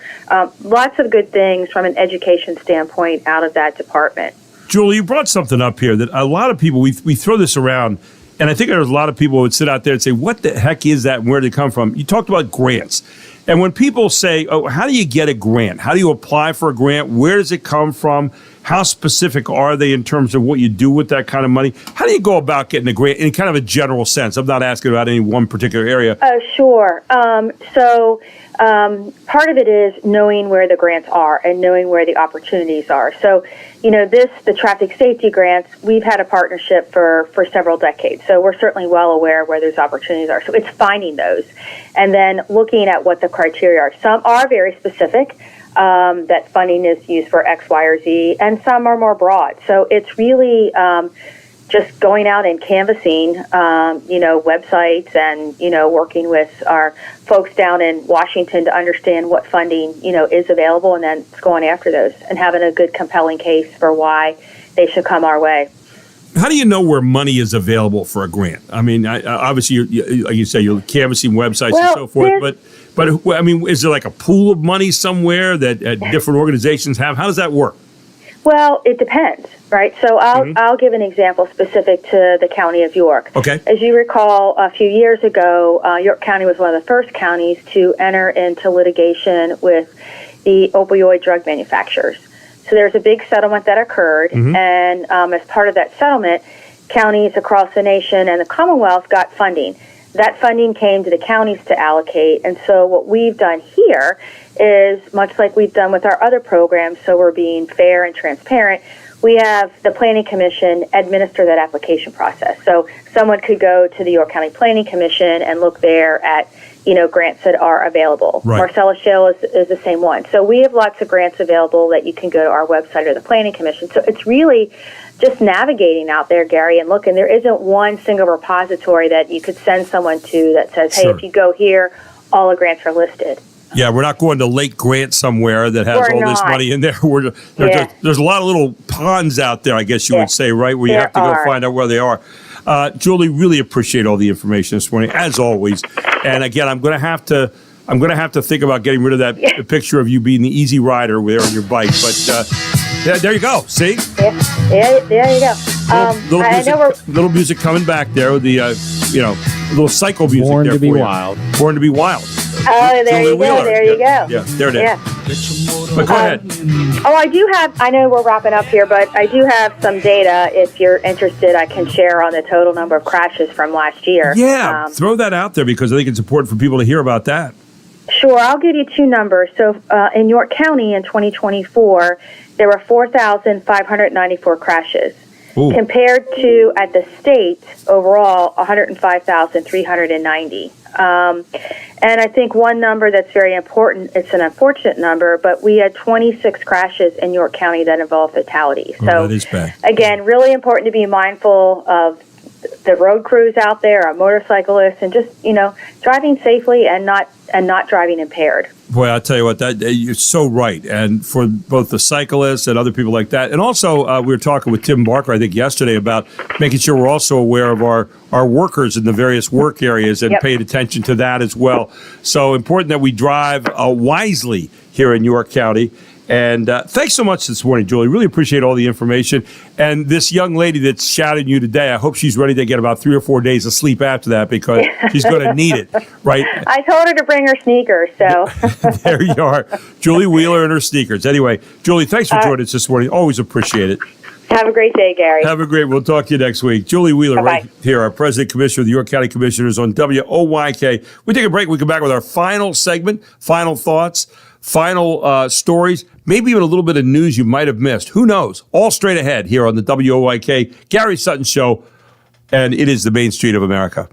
lots of good things from an education standpoint out of that department. Julie, you brought something up here that a lot of people, we throw this around, and I think there's a lot of people who would sit out there and say, what the heck is that and where did it come from? You talked about grants. And when people say, oh, how do you get a grant? How do you apply for a grant? Where does it come from? How specific are they in terms of what you do with that kind of money? How do you go about getting a grant in kind of a general sense? I'm not asking about any one particular area. Sure. So part of it is knowing where the grants are and knowing where the opportunities are. So, the traffic safety grants, we've had a partnership for several decades. So we're certainly well aware where those opportunities are. So it's finding those and then looking at what the criteria are. Some are very specific. That funding is used for X, Y, or Z, and some are more broad. So it's really just going out and canvassing, websites and, working with our folks down in Washington to understand what funding, is available, and then going after those and having a good, compelling case for why they should come our way. How do you know where money is available for a grant? I mean, obviously, like you say, you're canvassing websites and so forth, but I mean, is there like a pool of money somewhere that different organizations have? How does that work? Well, it depends, right? So I'll give an example specific to the county of York. Okay. As you recall, a few years ago, York County was one of the first counties to enter into litigation with the opioid drug manufacturers. So there's a big settlement that occurred, and as part of that settlement, counties across the nation and the Commonwealth got funding. That funding came to the counties to allocate, and so what we've done here is, much like we've done with our other programs, so we're being fair and transparent, we have the Planning Commission administer that application process. So someone could go to the York County Planning Commission and look there at, grants that are available. Right. Marcellus Shale is the same one. So we have lots of grants available that you can go to our website or the Planning Commission. So it's really just navigating out there, Gary, and looking. There isn't one single repository that you could send someone to that says, hey, if you go here, all the grants are listed. Yeah, we're not going to Lake Grant somewhere that has We're all this not. money in there. There's a lot of little ponds out there, I guess you would say, right, where you There have to go are. find out where they are. Julie, really appreciate all the information this morning, as always. And again, I'm going to have to think about getting rid of that picture of you being the easy rider there on your bike. But there you go. See? Yeah, there you go. Little music coming back there with the little cycle music. Born there to be for you. wild. Born to be wild. Oh, there Julie you go. Wheeler. There you go. Yeah, there it is. Yeah. But go ahead. I know we're wrapping up here, but I do have some data. If you're interested, I can share on the total number of crashes from last year. Yeah, throw that out there because I think it's important for people to hear about that. Sure, I'll give you two numbers. So in York County in 2024, there were 4,594 crashes. Ooh. Compared to at the state overall, 105,390. And I think one number that's very important, it's an unfortunate number, but we had 26 crashes in York County that involved fatalities. So that is bad. again, really important to be mindful of the road crews out there, our motorcyclists, and just, driving safely and not driving impaired. Boy, I'll tell you what, that you're so right. And for both the cyclists and other people like that. And also, we were talking with Tim Barker, I think, yesterday about making sure we're also aware of our workers in the various work areas and paying attention to that as well. So important that we drive wisely here in York County. And thanks so much this morning, Julie. Really appreciate all the information. And this young lady that's shouting you today, I hope she's ready to get about 3 or 4 days of sleep after that because she's going to need it, right? I told her to bring her sneakers, so. There you are. Julie Wheeler and her sneakers. Anyway, Julie, thanks for joining us this morning. Always appreciate it. Have a great day, Gary. Have a great. We'll talk to you next week. Julie Wheeler, Bye-bye. right here, our President Commissioner of the York County Commissioners on WOYK. We take a break. We come back with our final segment, final thoughts, final stories, maybe even a little bit of news you might have missed. Who knows? All straight ahead here on the WOYK Gary Sutton Show, and it is the Main Street of America.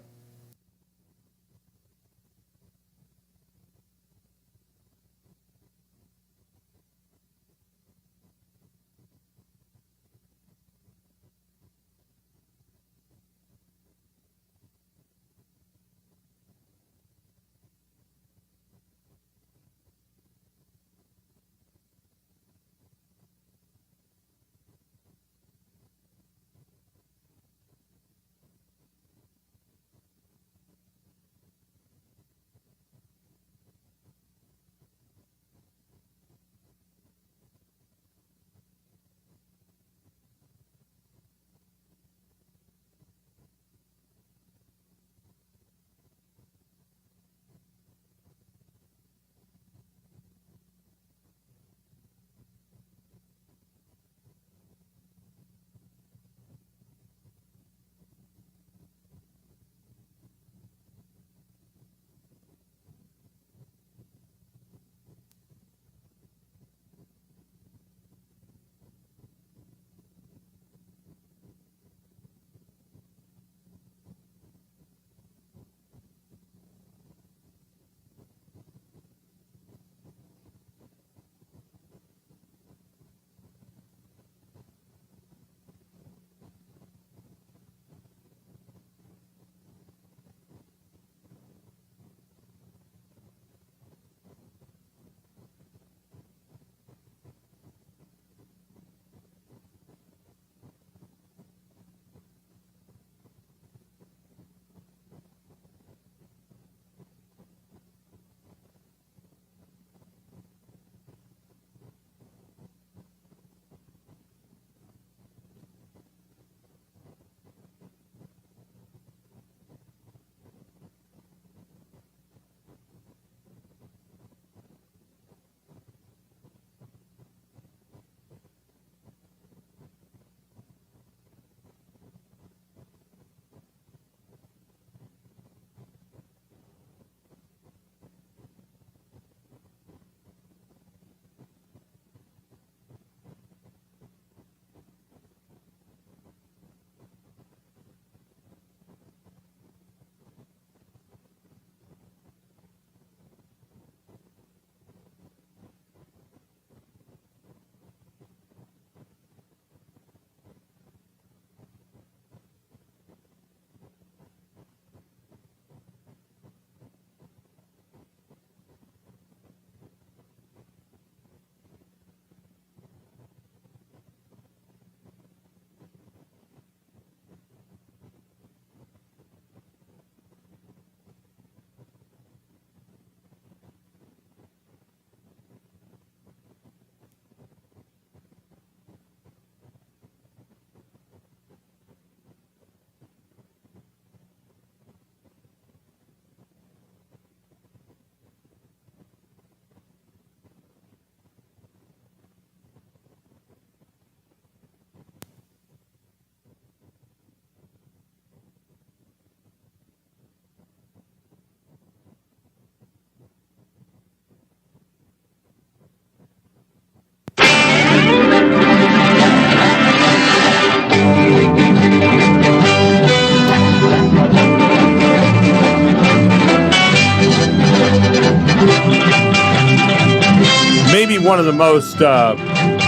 one of the most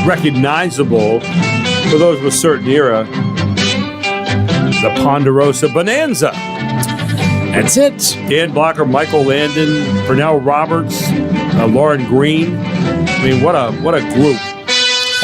recognizable, for those of a certain era, the Ponderosa Bonanza. That's it. Dan Blocker, Michael Landon, Pernell Roberts, Lauren Green. I mean, what a group.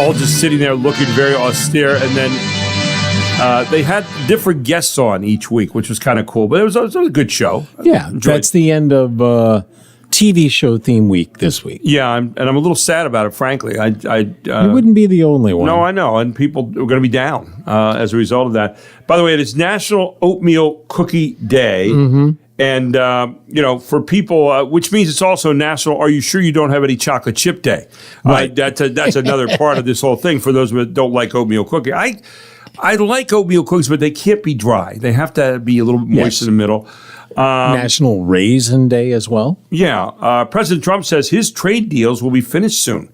All just sitting there looking very austere. And then they had different guests on each week, which was kind of cool. But it was a good show. Yeah, that's the end of TV show theme week this week. Yeah, I'm a little sad about it, frankly. You wouldn't be the only one. No, I know. And people are going to be down as a result of that. By the way, it is National Oatmeal Cookie Day. Mm-hmm. And, for people, which means it's also National Are You Sure You Don't Have Any Chocolate Chip Day? Right. That's another part of this whole thing for those that don't like oatmeal cookie. I like oatmeal cookies, but they can't be dry. They have to be a little moist in the middle. National Raisin Day as well. Yeah. President Trump says his trade deals will be finished soon.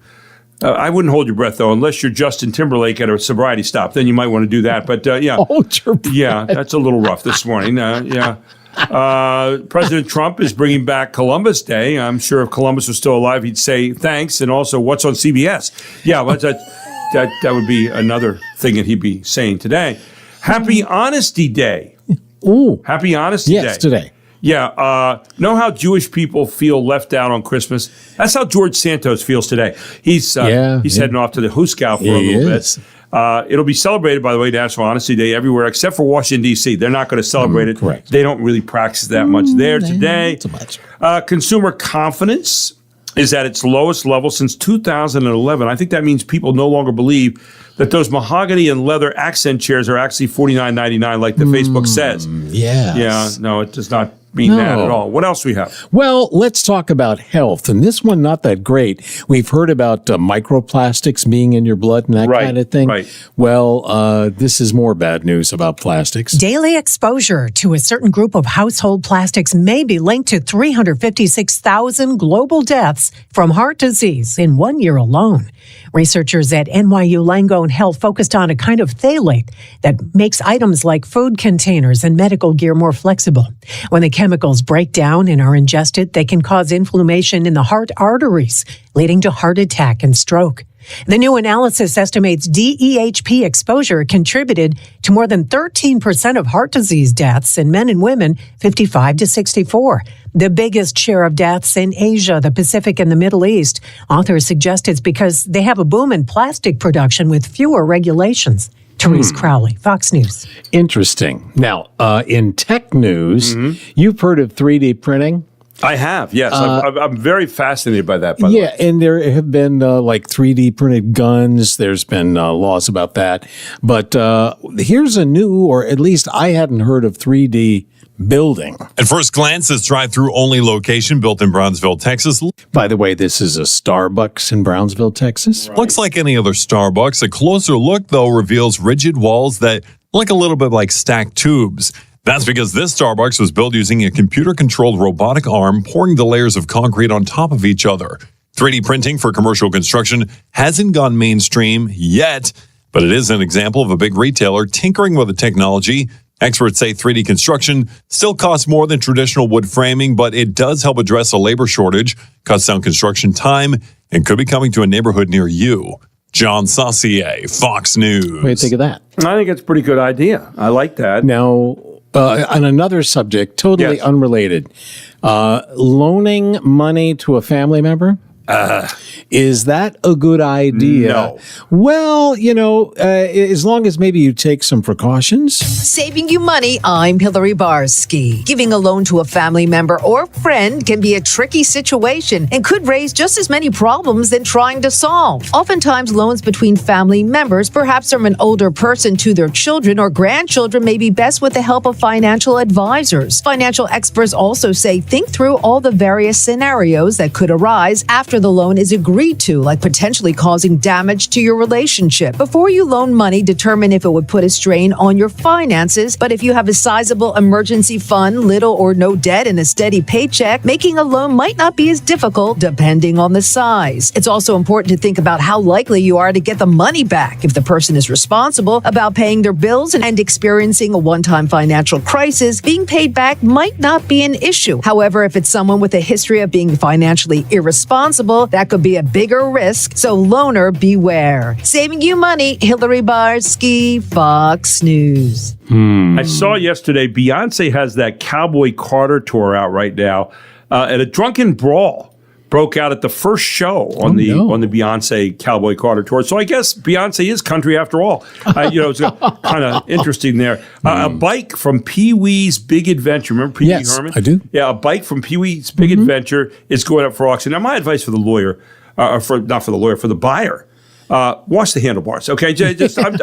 I wouldn't hold your breath, though, unless you're Justin Timberlake at a sobriety stop. Then you might want to do that. But, yeah. Hold your breath. Yeah, that's a little rough this morning. Yeah. President Trump is bringing back Columbus Day. I'm sure if Columbus was still alive, he'd say thanks. And also, what's on CBS? Yeah, but that would be another thing that he'd be saying today. Happy Honesty Day. Ooh. Happy Honesty Day. Yes, today. Yeah. Know how Jewish people feel left out on Christmas? That's how George Santos feels today. He's heading off to the Huskow for a little bit. It'll be celebrated, by the way, National Honesty Day everywhere except for Washington, D.C. They're not going to celebrate it. Correct. They don't really practice that much there today. Not so much. Consumer confidence is at its lowest level since 2011. I think that means people no longer believe that those mahogany and leather accent chairs are actually $49.99 like the Facebook says. Yes. Yeah, no, it does not mean that at all. What else we have? Well, let's talk about health. And this one, not that great. We've heard about microplastics being in your blood and that kind of thing. Right. Well, this is more bad news about plastics. Daily exposure to a certain group of household plastics may be linked to 356,000 global deaths from heart disease in 1 year alone. Researchers at NYU Langone Health focused on a kind of phthalate that makes items like food containers and medical gear more flexible. When the chemicals break down and are ingested, they can cause inflammation in the heart arteries, leading to heart attack and stroke. The new analysis estimates DEHP exposure contributed to more than 13% of heart disease deaths in men and women 55 to 64. The biggest share of deaths in Asia, the Pacific, and the Middle East. Authors suggest it's because they have a boom in plastic production with fewer regulations. Therese Crowley, Fox News. Interesting. Now, in tech news, you've heard of 3D printing? I have, yes. I'm very fascinated by that, by the way. Yeah, and there have been like 3D printed guns. There's been laws about that. But here's a new, or at least I hadn't heard of 3D building. At first glance, this drive-through only location built in Brownsville, Texas. By the way, this is a Starbucks in Brownsville, Texas. Looks like any other Starbucks. A closer look, though, reveals rigid walls that look a little bit like stacked tubes. That's because this Starbucks was built using a computer-controlled robotic arm pouring the layers of concrete on top of each other. 3D printing for commercial construction hasn't gone mainstream yet, but it is an example of a big retailer tinkering with the technology. Experts say 3D construction still costs more than traditional wood framing, but it does help address a labor shortage, cuts down construction time, and could be coming to a neighborhood near you. John Saucier, Fox News. What do you think of that? I think it's a pretty good idea. I like that. Now, on another subject, totally unrelated, loaning money to a family member? Is that a good idea? No. Well, as long as maybe you take some precautions. Saving you money, I'm Hillary Barsky. Giving a loan to a family member or friend can be a tricky situation and could raise just as many problems than trying to solve. Oftentimes, loans between family members, perhaps from an older person to their children or grandchildren, may be best with the help of financial advisors. Financial experts also say think through all the various scenarios that could arise after the loan is agreed to, like potentially causing damage to your relationship. Before you loan money, determine if it would put a strain on your finances. But if you have a sizable emergency fund, little or no debt, and a steady paycheck, making a loan might not be as difficult depending on the size. It's also important to think about how likely you are to get the money back. If the person is responsible about paying their bills and experiencing a one-time financial crisis, being paid back might not be an issue. However, if it's someone with a history of being financially irresponsible, possible. That could be a bigger risk. So loaner beware. Saving you money. Hillary Barsky, Fox News. I saw yesterday Beyonce has that Cowboy Carter tour out right now, and a drunken brawl broke out at the first show on the Beyonce Cowboy Carter tour. So I guess Beyonce is country after all. It's kind of interesting there. A bike from Pee Wee's Big Adventure. Remember Pee Wee Herman? I do. Yeah, a bike from Pee Wee's Big Adventure is going up for auction. Now, my advice for the lawyer, for the buyer. Wash the handlebars, okay?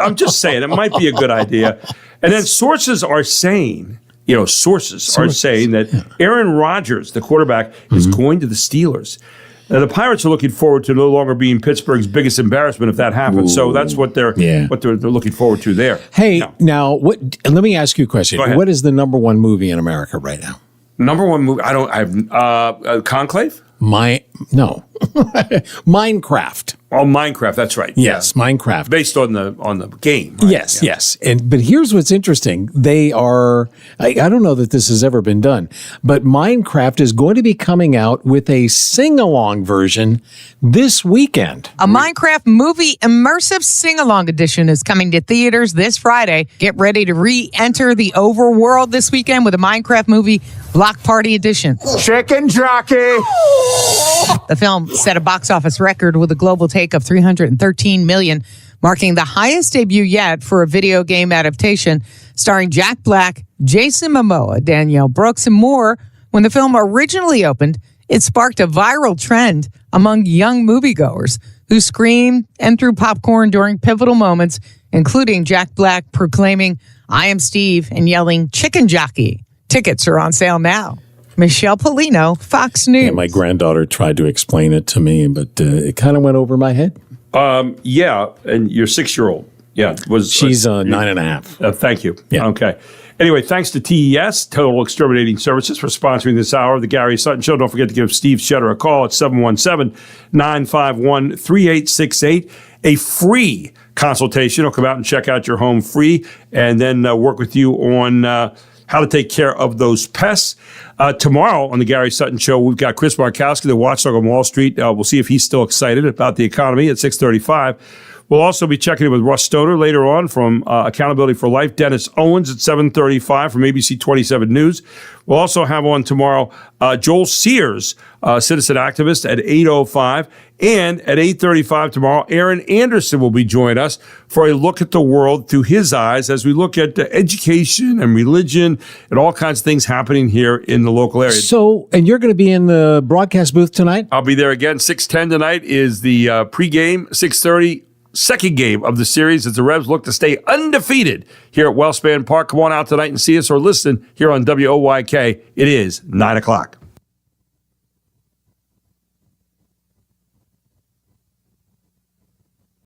I'm just saying, it might be a good idea. And then sources are saying that Aaron Rodgers, the quarterback, is going to the Steelers. Now, the Pirates are looking forward to no longer being Pittsburgh's biggest embarrassment if that happens. So that's what they're looking forward to there. Hey, now let me ask you a question. What is the number one movie in America right now? Number one movie? Conclave? Minecraft. Oh, Minecraft. That's right. Yes, Minecraft. Based on the game. Right? Yes. But here's what's interesting. They are, I don't know that this has ever been done, but Minecraft is going to be coming out with a sing-along version this weekend. A Minecraft movie immersive sing-along edition is coming to theaters this Friday. Get ready to re-enter the overworld this weekend with a Minecraft movie block party edition. Chicken jockey! The film set a box office record with a global take of $313 million, marking the highest debut yet for a video game adaptation, starring Jack Black, Jason Momoa, Danielle Brooks, and more. When the film originally opened, it sparked a viral trend among young moviegoers who screamed and threw popcorn during pivotal moments, including Jack Black proclaiming, "I am Steve," and yelling, "Chicken jockey." Tickets are on sale now. Michelle Polino, Fox News. Yeah, my granddaughter tried to explain it to me, but it kind of went over my head. And your 6-year-old. Yeah. She's 9.5. Thank you. Yeah. Okay. Anyway, thanks to TES, Total Exterminating Services, for sponsoring this hour of the Gary Sutton Show. Don't forget to give Steve Shetter a call at 717-951-3868. A free consultation. He'll come out and check out your home free and then work with you on how to take care of those pests. Tomorrow on the Gary Sutton Show, we've got Chris Markowski, the watchdog on Wall Street. We'll see if he's still excited about the economy at 6:35. We'll also be checking in with Russ Stoner later on from Accountability for Life. Dennis Owens at 7:35 from ABC 27 News. We'll also have on tomorrow Joel Sears, citizen activist, at 8:05. And at 8:35 tomorrow, Aaron Anderson will be joining us for a look at the world through his eyes as we look at education and religion and all kinds of things happening here in the local area. So, and you're going to be in the broadcast booth tonight? I'll be there again. 6:10 tonight is the pregame. 6:30, second game of the series as the Revs look to stay undefeated here at Wellspan Park. Come on out tonight and see us or listen here on WOYK. It is 9 o'clock.